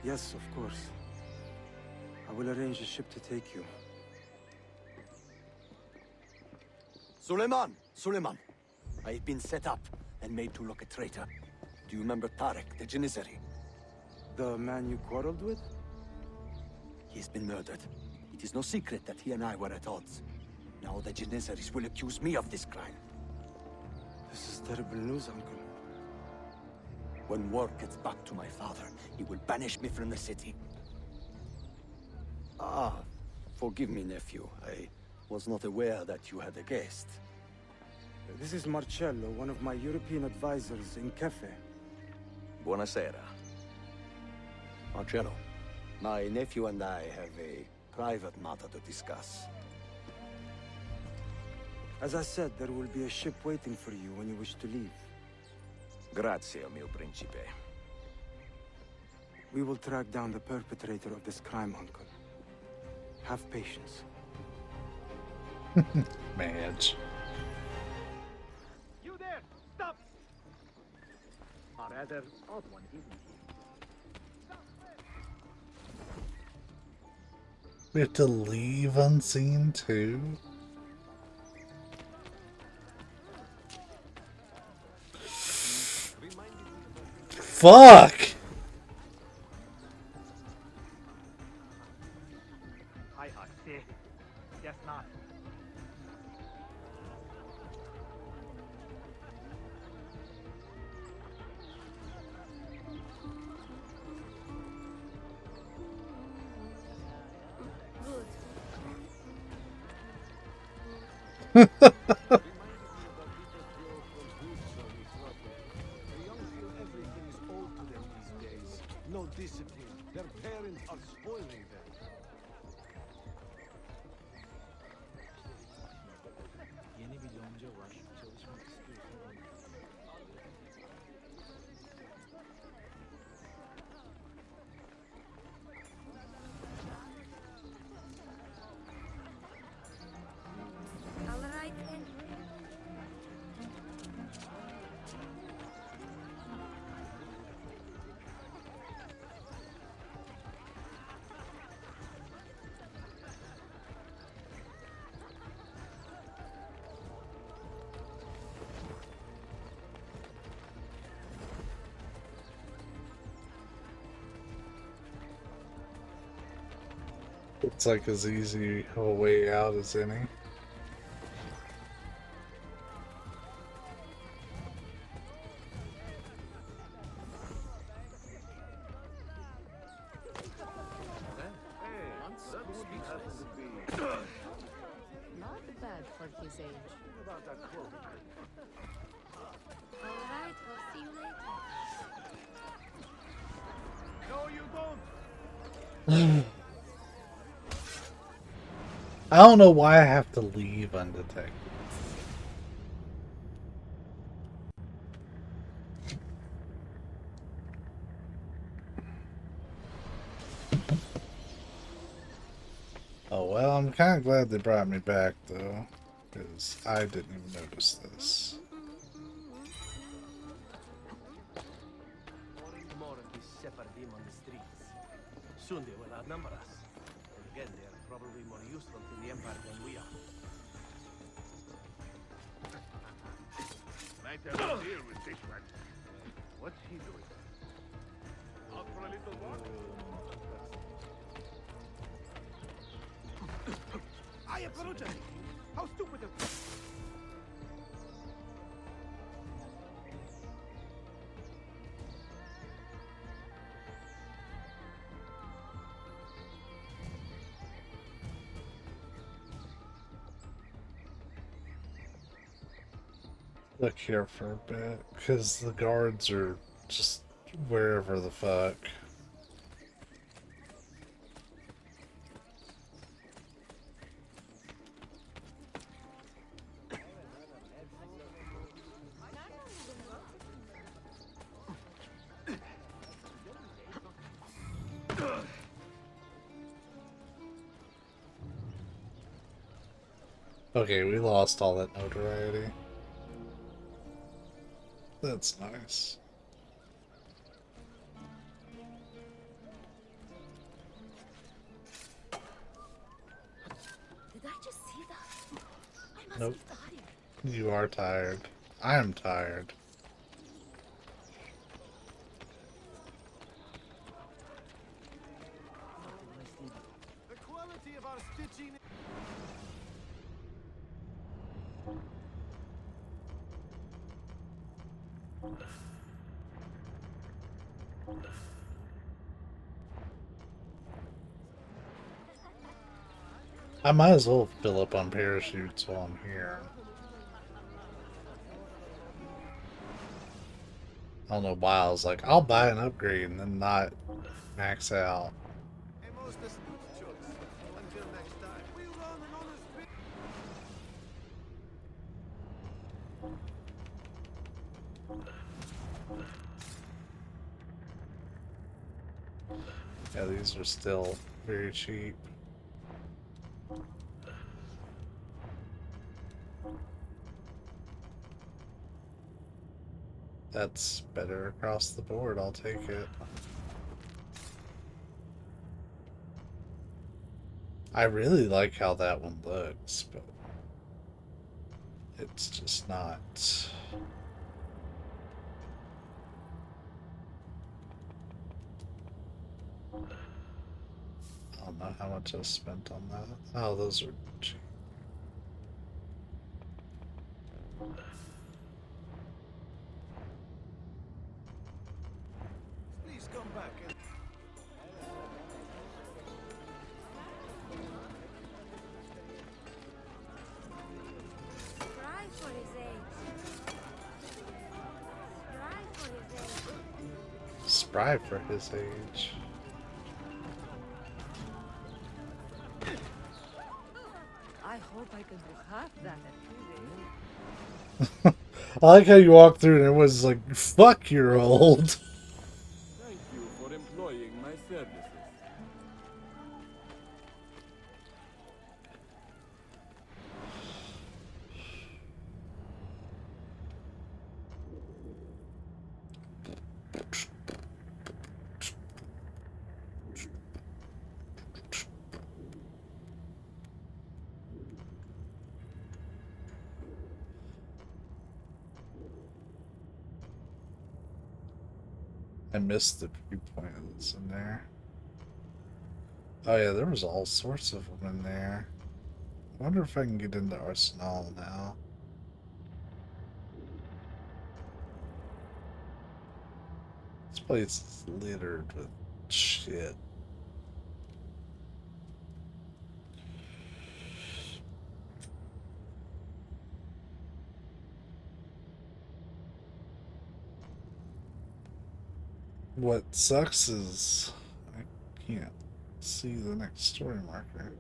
Yes, of course. I will arrange a ship to take you. Suleiman! Suleiman! I have been set up and made to look a traitor. Do you remember Tarek, the Janissary? The man you quarreled with? He's been murdered. It is no secret that he and I were at odds. Now the Janissaries will accuse me of this crime. This is terrible news, Uncle. When word gets back to my father, he will banish me from the city. Ah, forgive me, nephew. I was not aware that you had a guest. This is Marcello, one of my European advisors in Cafe. Buonasera. Marcello, my nephew and I have a private matter to discuss. As I said, there will be a ship waiting for you when you wish to leave. Grazie, mio principe. We will track down the perpetrator of this crime, Uncle. Have patience. Madge. You there! Stop! A rather odd one, isn't he? We have to leave unseen too? Fuck! I see. Guess not. No discipline. Their parents are spoiling them. Yeni bir lonca var. Çalışmak istiyorsan All right, then. It's like as easy a way out as any. Not bad for his age. All right, we'll see you later. No, you don't! I don't know why I have to leave undetected. Oh well, I'm kind of glad they brought me back though, because I didn't even notice this. More of these Sephardim on the streets. Soon they will outnumber us. And again, they are probably more useful to the Empire than we are. Might have a deal with this one. What's he doing? Out for a little walk? I apologize. How stupid of me. Look here for a bit, because the guards are just wherever the fuck. Okay, we lost all that notoriety. That's nice. Did I just see that? I must Nope. be tired. You are tired. I am tired. The quality of our stitching. I might as well fill up on parachutes while I'm here. I don't know why I was like, I'll buy an upgrade and then not max out. A most astute choice. Until next time. We run an honest bit. Yeah, these are still very cheap. That's better across the board, I'll take it. I really like how that one looks, but it's just not. I don't know how much I spent on that. Oh, those are cheap. Please come back and... Try for his age. Try for his age. Spry for his age. I hope I can do half that at 2 days. I like how you walked through and it was like, fuck, you're old. Thank you for employing my services. I missed the viewpoint that's in there. Oh yeah, there was all sorts of them in there. I wonder if I can get into Arsenal now. This place is littered with shit. What sucks is I can't see the next story marker.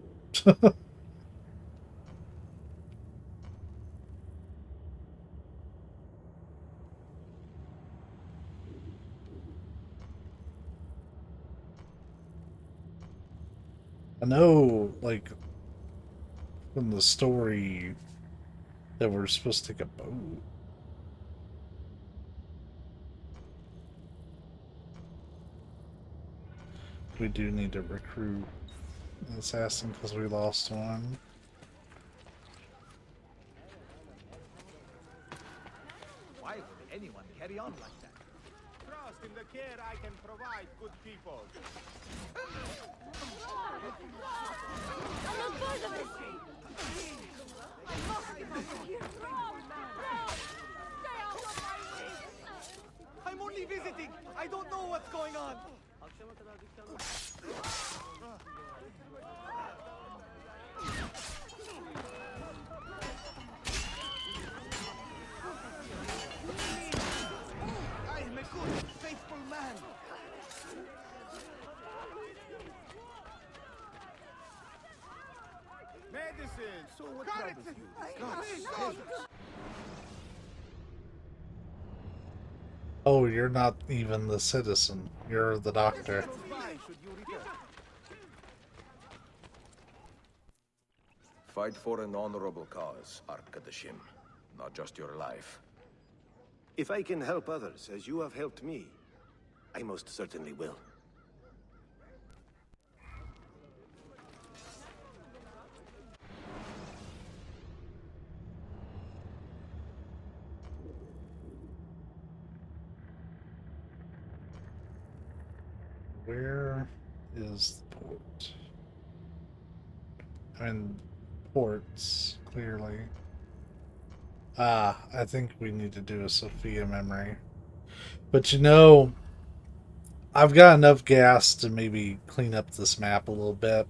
I know, like, from the story that we're supposed to take a boat. We do need to recruit an assassin because we lost one. Why would anyone carry on like that? Trust in the care I can provide, good people. I'm not part of this. I must get over here. Stay out of my way. I'm only visiting. I don't know what's going on. I am a good, faithful man. Medicine! So what troubles you? Oh, you're not even the citizen. You're the doctor. Fight for an honorable cause, Arkadashim. Not just your life. If I can help others as you have helped me, I most certainly will. Where is the port? I mean, ports, clearly. Ah, I think we need to do a Sophia memory. But you know, I've got enough gas to maybe clean up this map a little bit.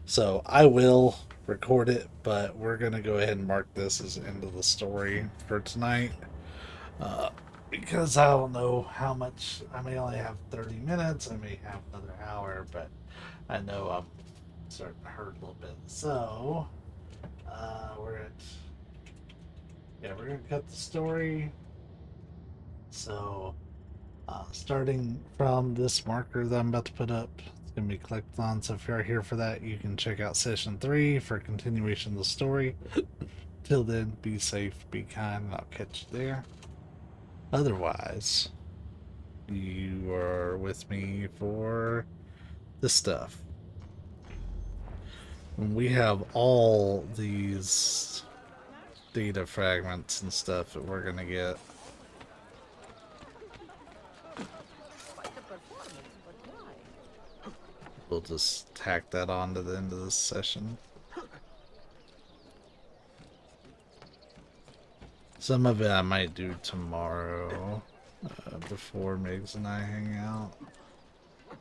So I will record it, but we're going to go ahead and mark this as the end of the story for tonight. Because I don't know how much, I may only have 30 minutes, I may have another hour, but I know I'm starting to hurt a little bit. So, we're going to cut the story. So, Starting from this marker that I'm about to put up, it's going to be clicked on. So if you're here for that, you can check out session 3 for continuation of the story. Till then, be safe, be kind, and I'll catch you there. Otherwise, you are with me for the stuff. When we have all these data fragments and stuff that we're gonna get, we'll just tack that on to the end of this session. Some of it I might do tomorrow before Migs and I hang out,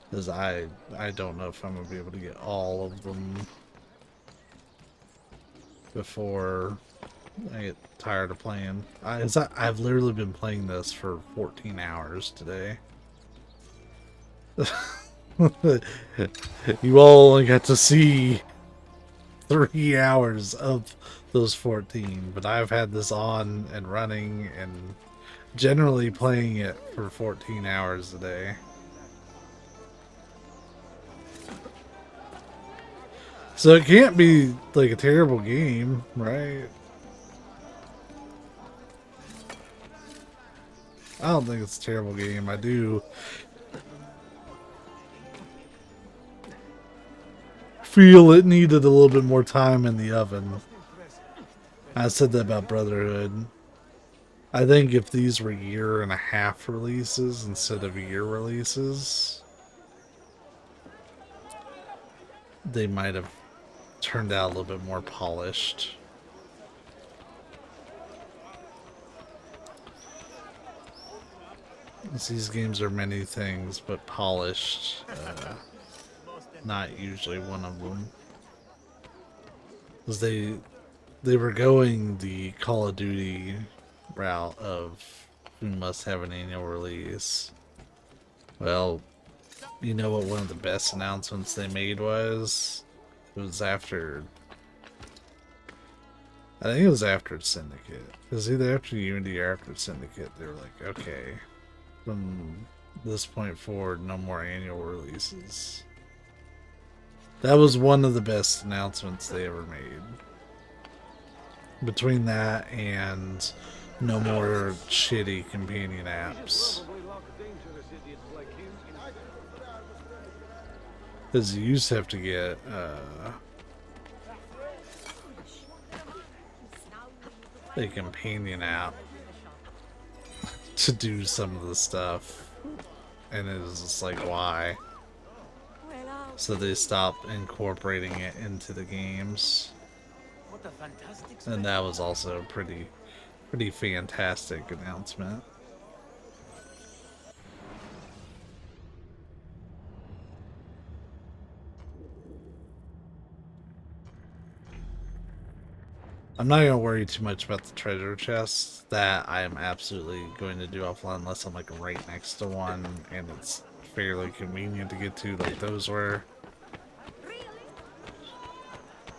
because I don't know if I'm gonna be able to get all of them before I get tired of playing. I've literally been playing this for 14 hours today. You all only got to see 3 hours of those 14, but I've had this on and running and generally playing it for 14 hours a day. So it can't be like a terrible game, right? I don't think it's a terrible game. I do feel it needed a little bit more time in the oven. I said that about Brotherhood. I think if these were 1.5 year releases instead of year releases, they might have turned out a little bit more polished. These games are many things, but polished, not usually one of them. Because they were going the Call of Duty route of we must have an annual release. Well, you know what one of the best announcements they made was? It was after, I think it was after Syndicate. It was either after Unity or after Syndicate. They were like, okay, from this point forward, no more annual releases. That was one of the best announcements they ever made. Between that and no more shitty companion apps. Because you used to have to get a companion app to do some of the stuff. And it was just like, why? So they stopped incorporating it into the games. And that was also a pretty fantastic announcement. I'm not going to worry too much about the treasure chests. That I am absolutely going to do offline unless I'm like right next to one and it's fairly convenient to get to, like those were.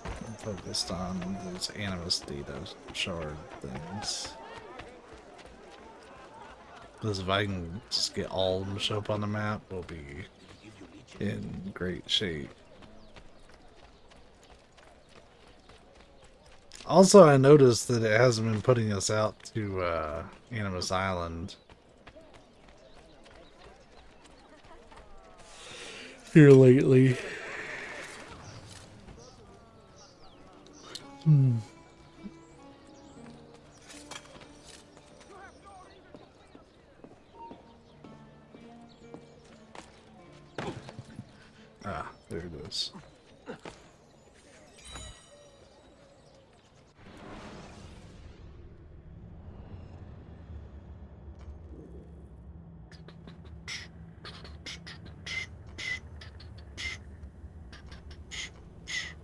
I'm focused on those Animus data shard things. Because if I can just get all of them to show up on the map, we'll be in great shape. Also, I noticed that it hasn't been putting us out to Animus Island here lately. Ah, there it is.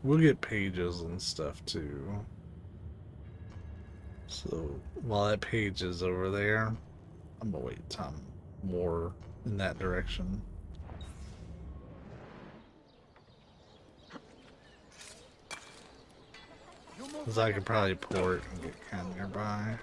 We'll get pages and stuff too. So while that page is over there, I'm gonna wait time more in that direction. Because I could probably port and get kind of nearby.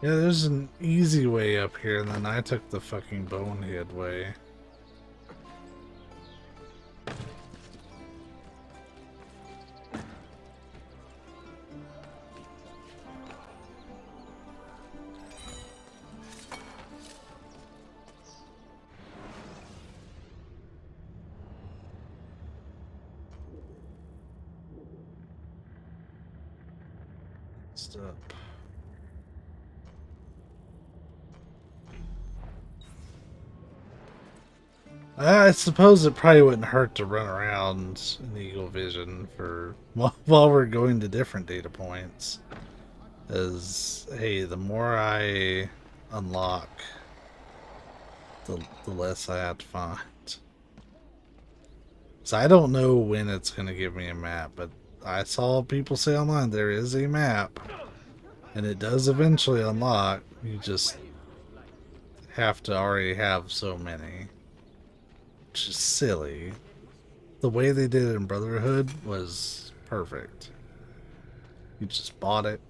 Yeah, there's an easy way up here, and then I took the fucking bonehead way. Stop. I suppose it probably wouldn't hurt to run around in Eagle Vision for while we're going to different data points. As hey, the more I unlock, the less I have to find. So I don't know when it's going to give me a map, but I saw people say online there is a map, and it does eventually unlock. You just have to already have so many. Which is silly. The way they did it in Brotherhood was perfect. You just bought it.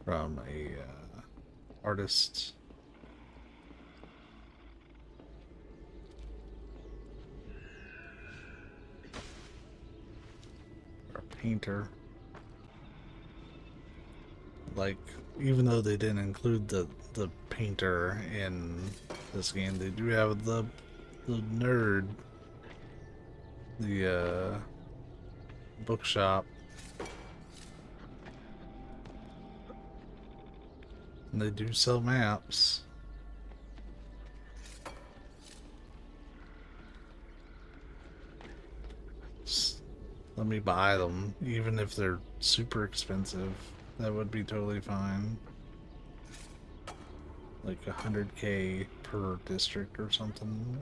From a artist. Or a painter. Like, even though they didn't include the painter in this game, they do have the nerd, the bookshop, and they do sell maps. Just let me buy them, even if they're super expensive. That would be totally fine. Like 100K per district or something.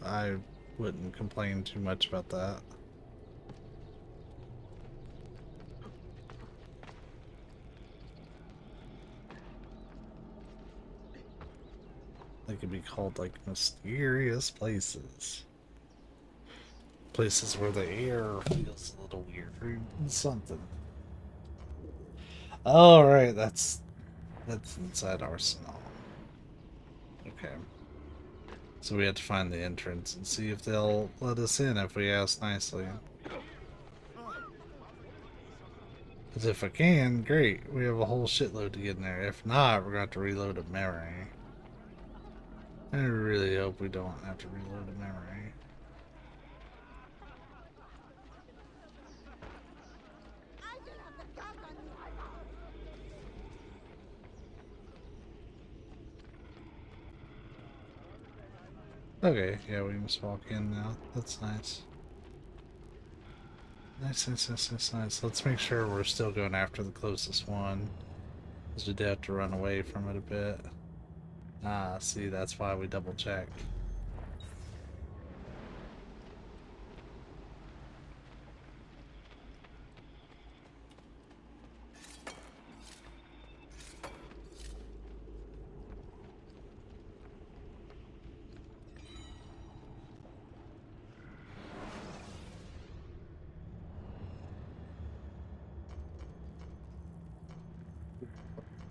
I wouldn't complain too much about that. They could be called like mysterious places. Places where the air feels a little weird or something. Alright, that's inside Arsenal. Okay. So we have to find the entrance and see if they'll let us in if we ask nicely. Because if I can, great. We have a whole shitload to get in there. If not, we're going to have to reload a memory. I really hope we don't have to reload a memory. Okay, yeah, we can just walk in now. That's nice. Nice. Let's make sure we're still going after the closest one. Because we did have to run away from it a bit. Ah, see, that's why we double checked.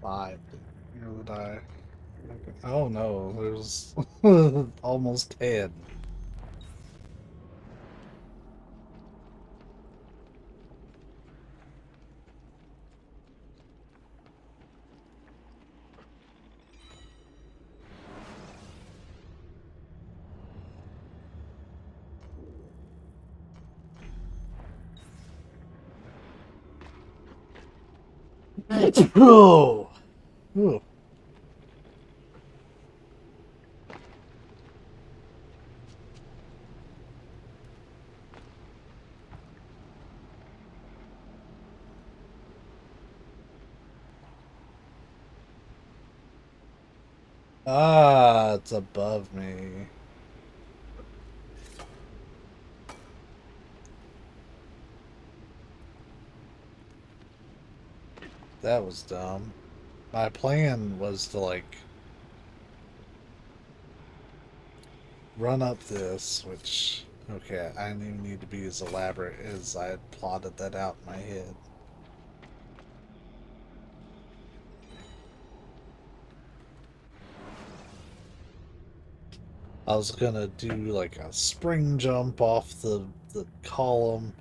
Five. Here would I? Oh no, there's almost 10. Oh. Ooh. Ah, it's above me. That was dumb. My plan was to like run up this, which Okay, I didn't even need to be as elaborate as I had plotted that out in my head. I was gonna do like a spring jump off the column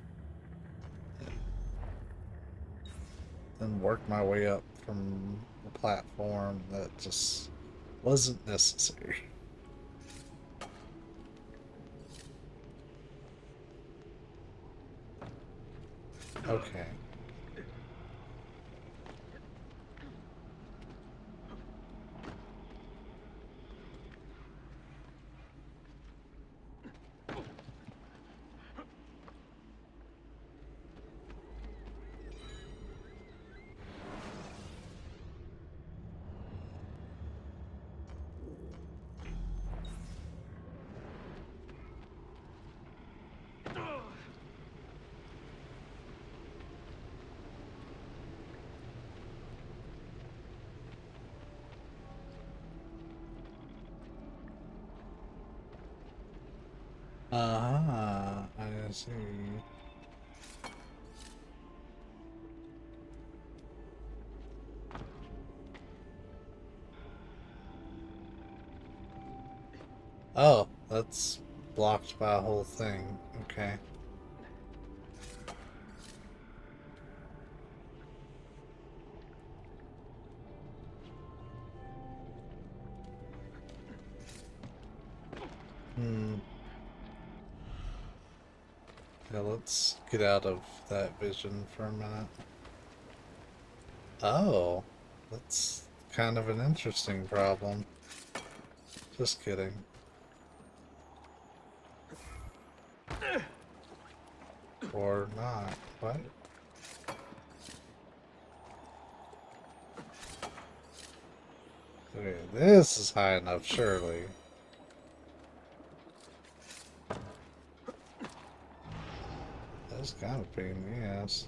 and work my way up from the platform. That just wasn't necessary. Okay. I see. Oh, that's blocked by a whole thing. Okay. Yeah, let's get out of that vision for a minute. Oh, that's kind of an interesting problem. Just kidding. Or not. What? Okay, this is high enough, surely. That's kind of a pain in the ass.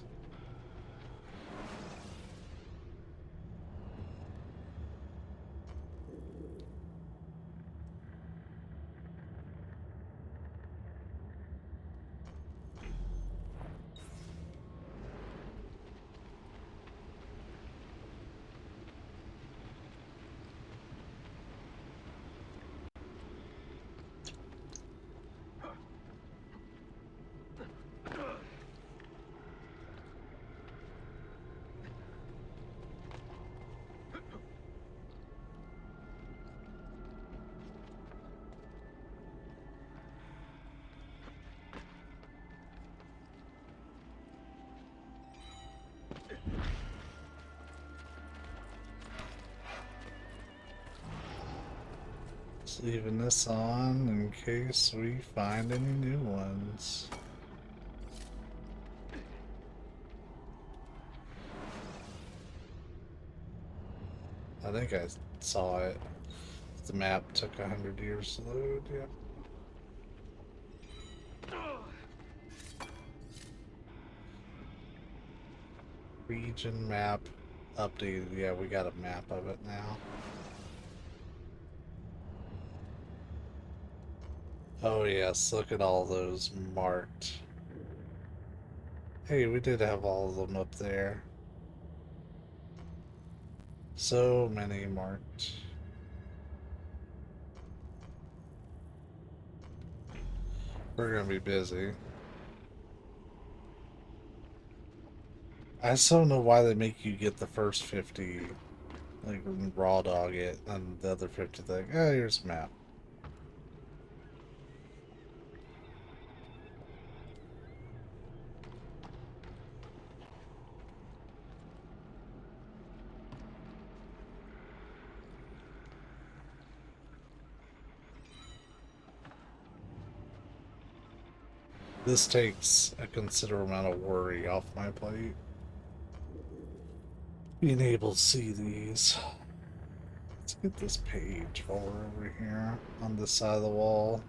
Just leaving this on in case we find any new ones. I think I saw it. The map took 100 years to load, yeah. Region map updated. Yeah, we got a map of it now. Oh yes, look at all those marked. Hey, we did have all of them up there. So many marked. We're gonna be busy. I just don't know why they make you get the first 50, like raw dog it, and the other 50 like, oh, here's a map. This takes a considerable amount of worry off my plate. Being able to see these. Let's get this page while we're over here on this side of the wall.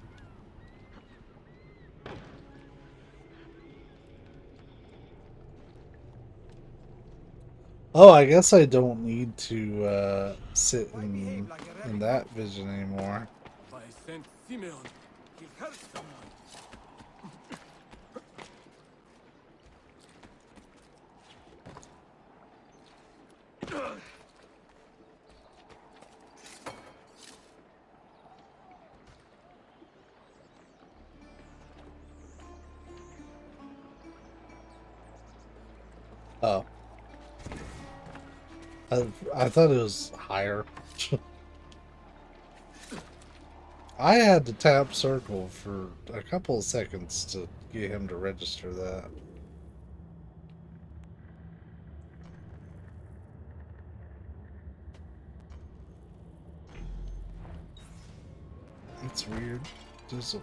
Oh, I guess I don't need to sit in that vision anymore. By Saint Simeon, he hurt someone. Oh. I thought it was higher. I had to tap circle for a couple of seconds to get him to register that. It's weird. There's a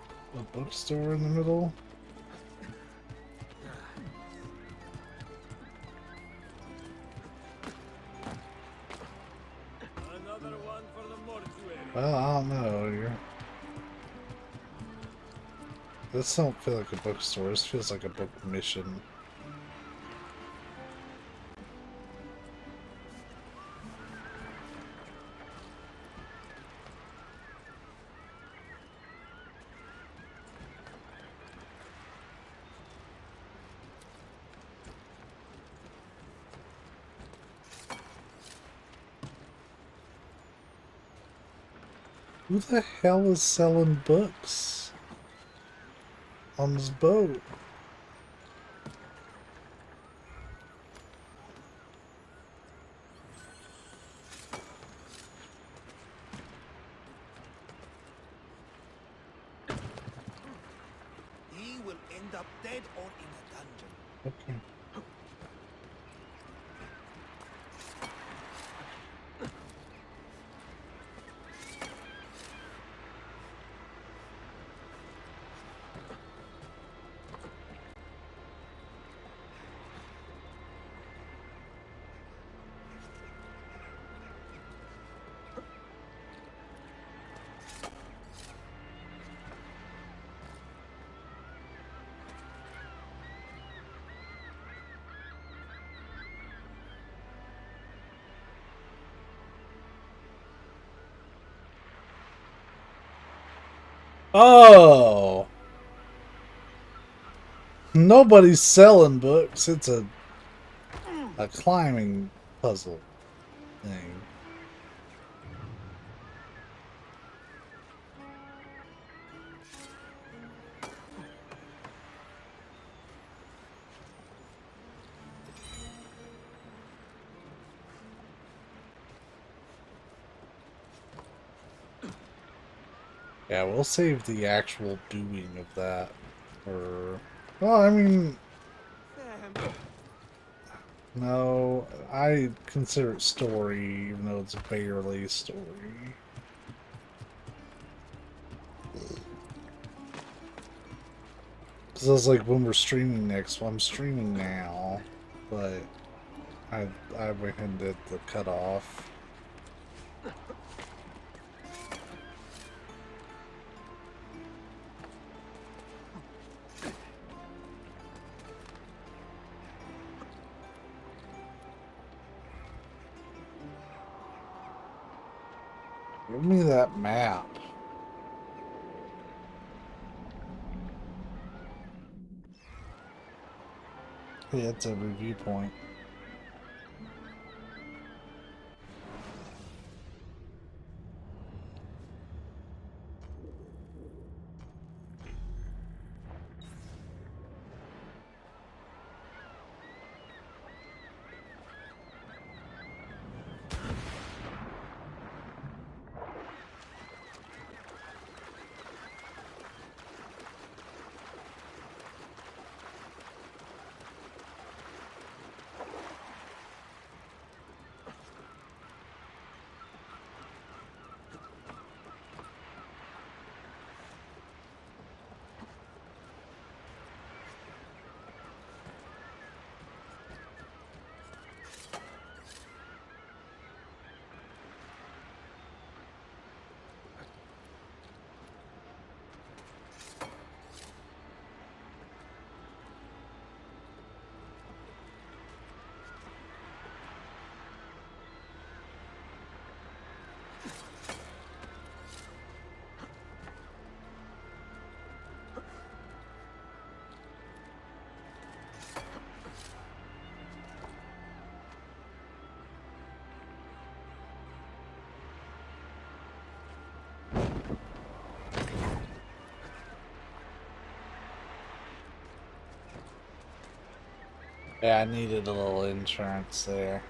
bookstore in the middle. Another one for the mortuary. Well, I don't know. This don't feel like a bookstore. This feels like a book mission. Who the hell is selling books on this boat? He will end up dead or in a dungeon. Okay. Oh! Nobody's selling books. It's a climbing puzzle thing. Yeah, we'll save the actual doing of that for... Well, I mean... No, I consider it story, even though it's barely story. Because I was like, when we're streaming next, well, I'm streaming now, but I went and did the cutoff. Give me that map. Yeah, it's a review point. Yeah, I needed a little insurance there.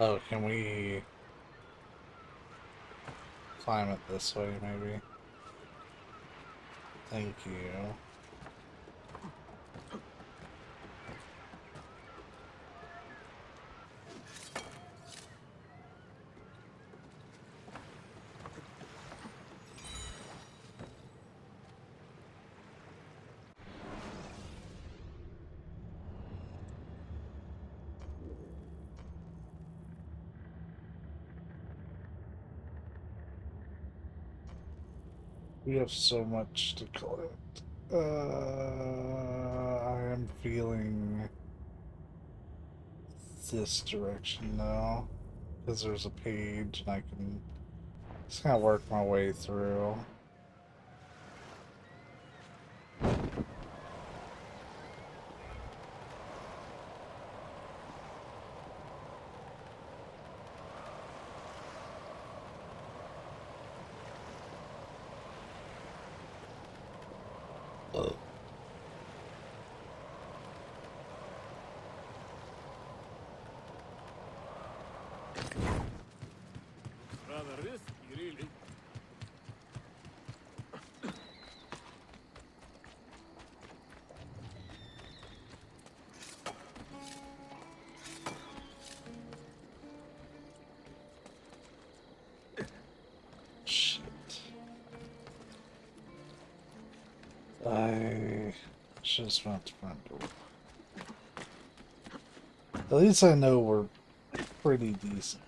Oh, can we climb it this way, maybe? Thank you. We have so much to collect. I am feeling this direction now, because there's a page and I can just kind of work my way through. Rather risky, really. Shit. I should have spent the front door. At least I know we're pretty decent.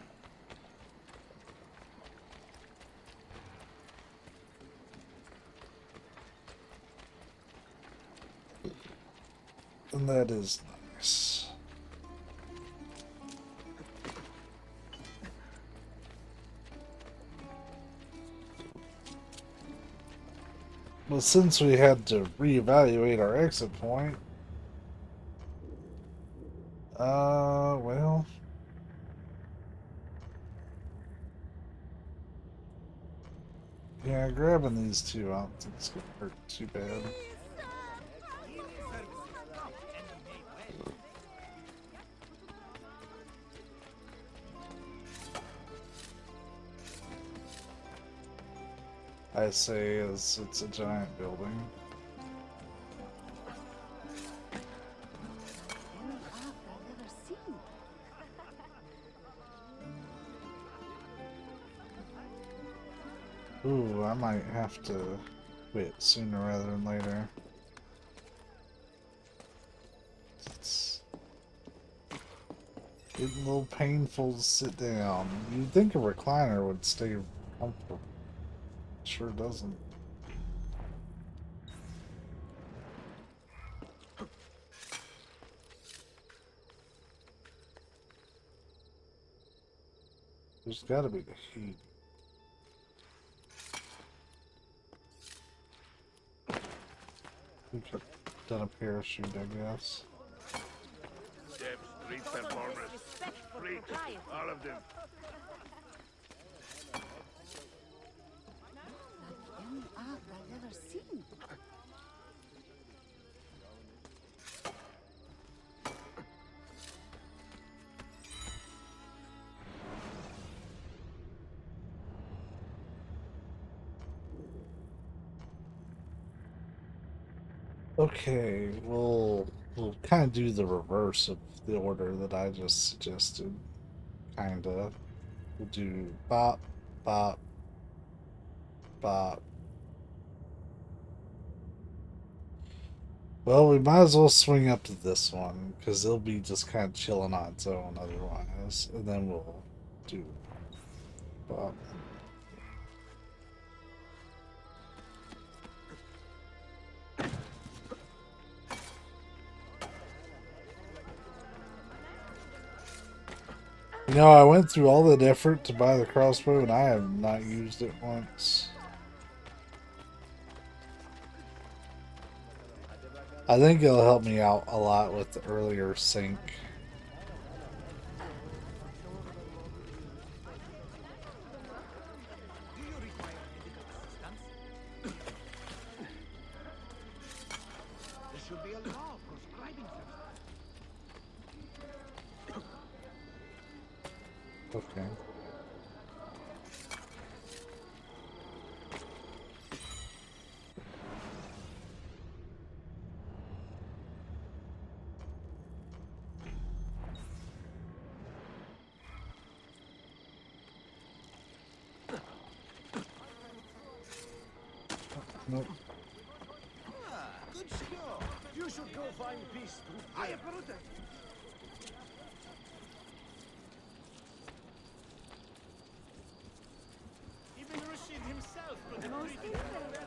And that is nice. Well, since we had to reevaluate our exit point, well, yeah, grabbing these two, I don't think it's gonna hurt too bad. I say as it's a giant building. Ooh, I might have to quit sooner rather than later. It's getting a little painful to sit down. You'd think a recliner would stay comfortable. Sure doesn't. There's gotta be the heat. We could have done a parachute, I guess. Them street performers. Freaks. All of them. Young Ark I've ever seen. Okay, we'll kind of do the reverse of the order that I just suggested. Kinda. We'll do bop, bop, bop. Well, we might as well swing up to this one, because it'll be just kind of chilling on its own otherwise. And then we'll do bop. You know, I went through all that effort to buy the crossbow and I have not used it once. I think it'll help me out a lot with the earlier sync. There should be a law proscribing such. Okay. Nope. Ah, good skill. You should go find peace through. I am protected. Even Rashid himself could have treated him better.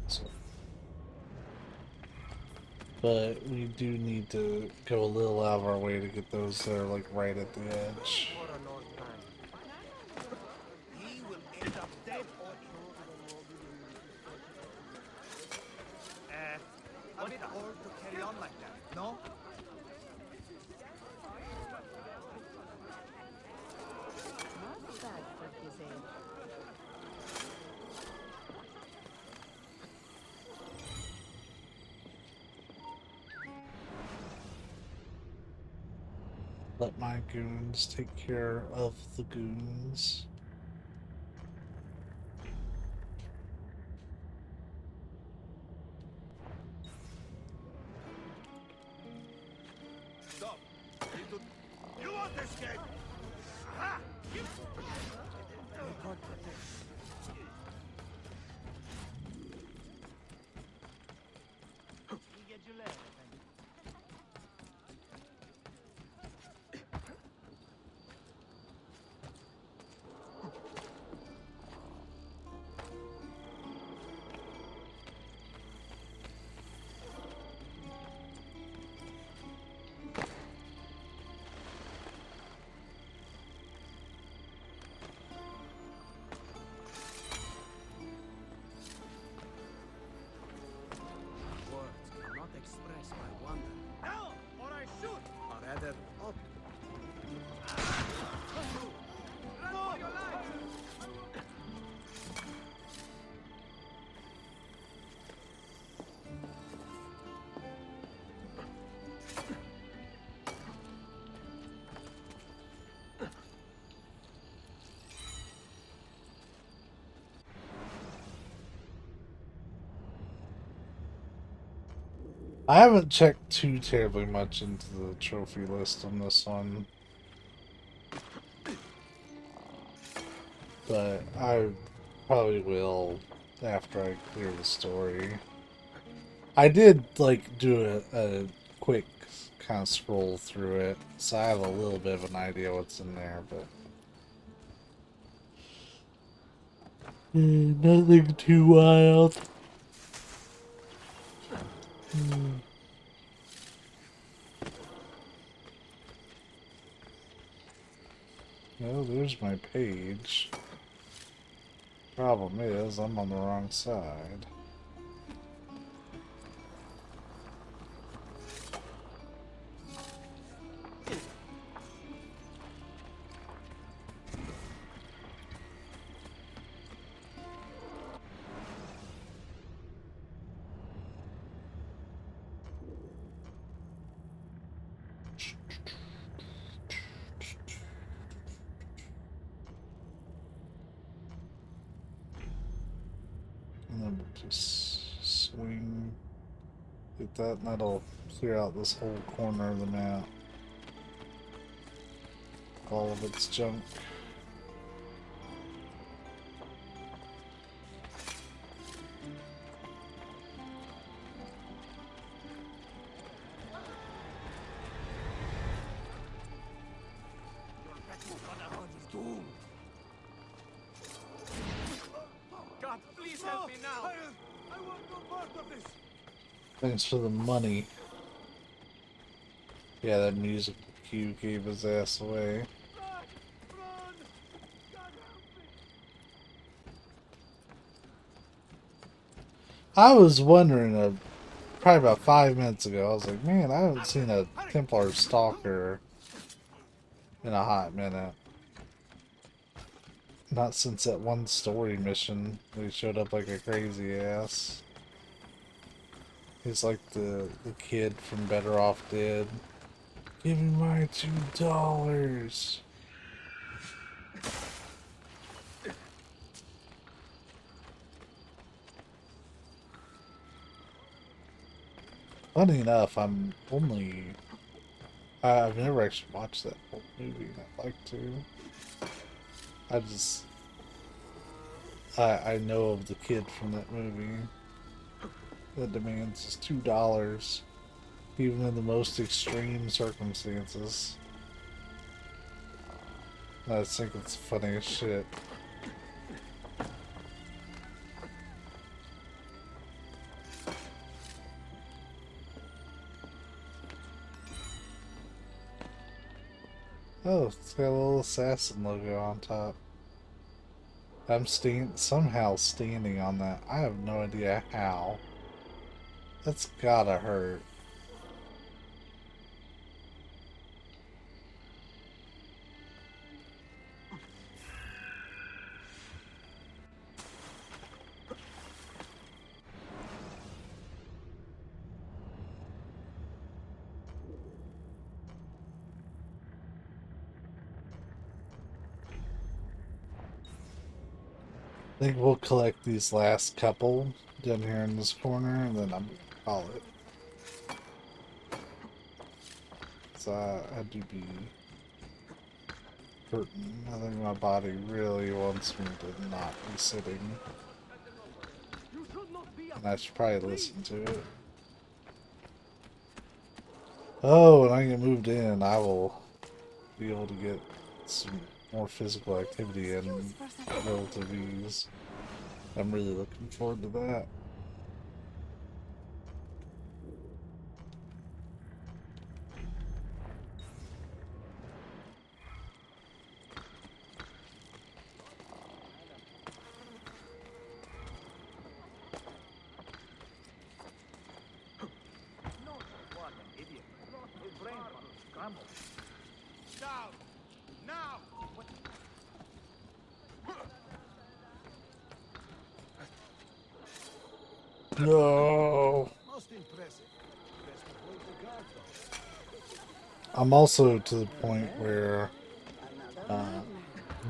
So- But we do need to go a little out of our way to get those that are like right at the edge. He will end up dead or a bit hard to carry on like that, no? Not bad for his age. Let my goons take care of the goons. Stop. You want this game? Ha! You get your letter, Effendi. Words cannot express my wonder, Down, or I shoot! or rather, up. Run for your life! I haven't checked too terribly much into the trophy list on this one. But I probably will after I clear the story. I did like do a quick kind of scroll through it, so I have a little bit of an idea what's in there, but nothing too wild. Well, there's my page. Problem is, I'm on the wrong side. And then we'll just swing. Get that, and that'll clear out this whole corner of the map. all of its junk. God, please help me now! I want no part of this! Thanks for the money. Yeah, that music cue gave his ass away. I was wondering, probably about 5 minutes ago, I was like, man, I haven't seen a Templar stalker in a hot minute. Not since that one story mission. They showed up like a crazy ass. He's like the kid from Better Off Dead. Give me my $2. Funny enough, I've never actually watched that whole movie, and I'd like to. I know of the kid from that movie that demands his $2, even in the most extreme circumstances. I just think it's funny as shit. Oh, it's got a little assassin logo on top. I'm somehow standing on that. I have no idea how. That's gotta hurt. I think we'll collect these last couple down here in this corner, and then I'm gonna call it. So I do be hurting. I think my body really wants me to not be sitting. And I should probably listen to it. Oh, when I get moved in, I will be able to get some more physical activity in relative ease. I'm really looking forward to that. Now! Now! No. Most impressive. Best to hold the guard, though. I'm also to the point where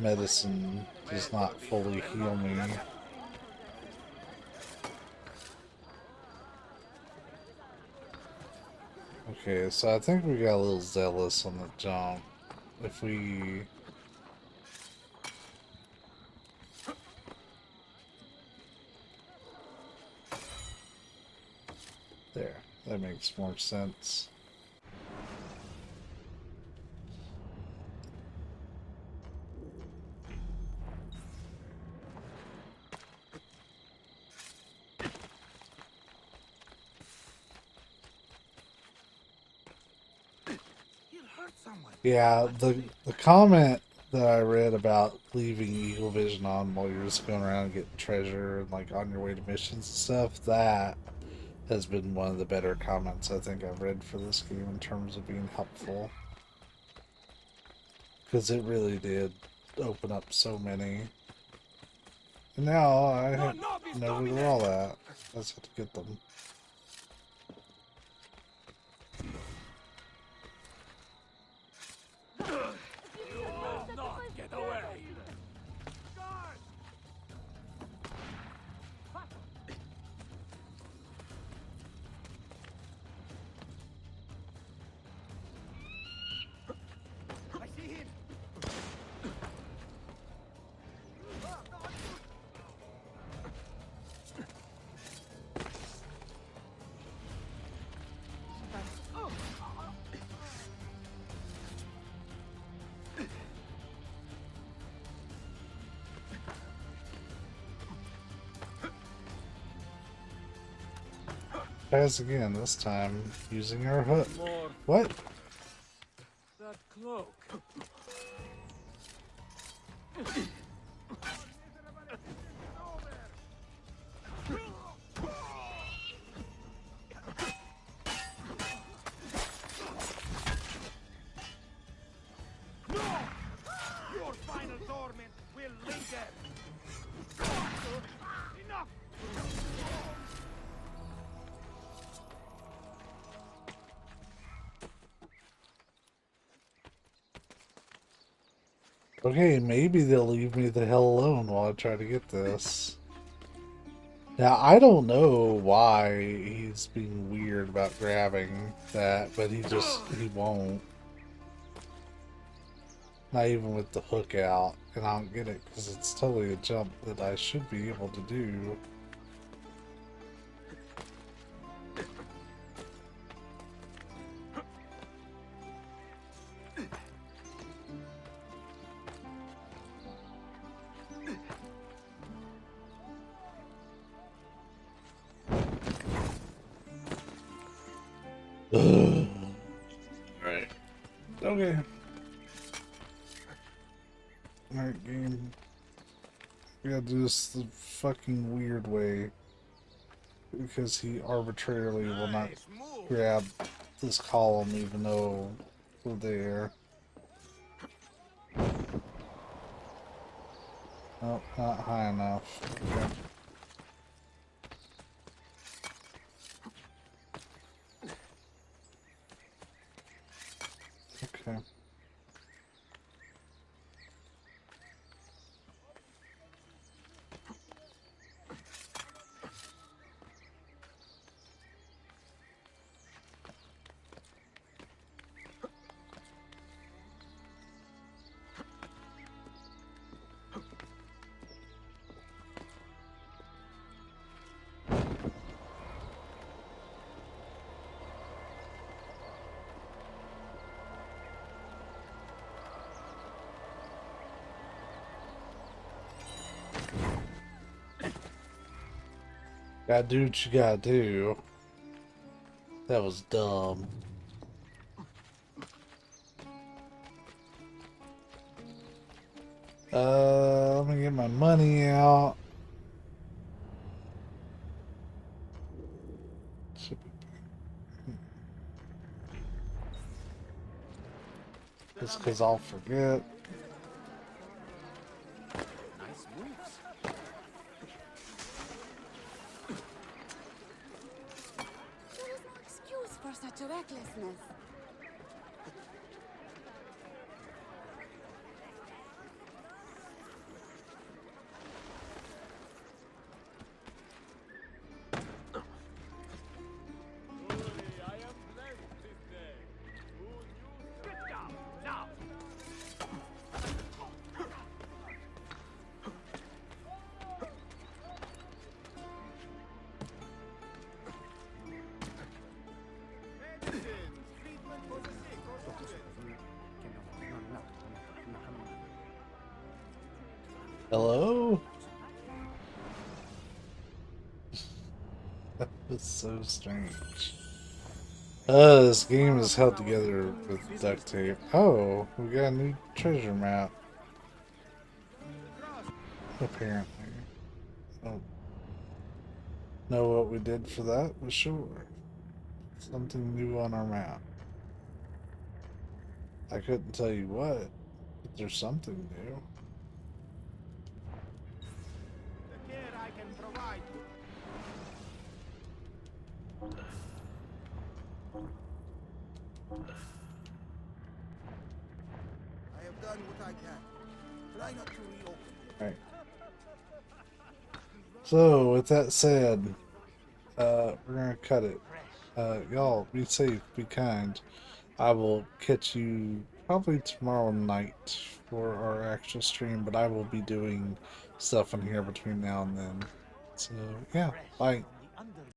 medicine does not fully heal me. Okay, so I think we got a little zealous on the jump. If we... There, that makes more sense. Yeah, the comment that I read about leaving Eagle Vision on while you're just going around and getting treasure and like on your way to missions and stuff, that has been one of the better comments I think I've read for this game in terms of being helpful. Because it really did open up so many. And now I know where they're all at. I just have to get them. Get away! I see him! Pass again, this time using our hook. More. What? That cloak. Your final torment will linger. Enough! Okay, maybe they'll leave me the hell alone while I try to get this. Now, I don't know why he's being weird about grabbing that, but he won't. Not even with the hook out, and I don't get it, because it's totally a jump that I should be able to do. Right. Okay. Alright, game. We gotta do this the fucking weird way. Because he arbitrarily will not grab this column even though we're there. Oh, not high enough. Okay. Okay. Gotta do what you gotta do. That was dumb. Let me get my money out. Just because I'll forget. Nice moves. There is no excuse for such a recklessness. Hello? That was so strange. This game is held together with duct tape. Oh, we got a new treasure map. Apparently. Don't know what we did for that, but sure. Something new on our map. I couldn't tell you what, but there's something new. The care I can provide. I have done what I can. Try not to reopen it. Right. So, with that said, we're gonna cut it. Y'all, be safe, be kind. I will catch you probably tomorrow night for our actual stream, but I will be doing stuff in here between now and then. So, yeah, bye.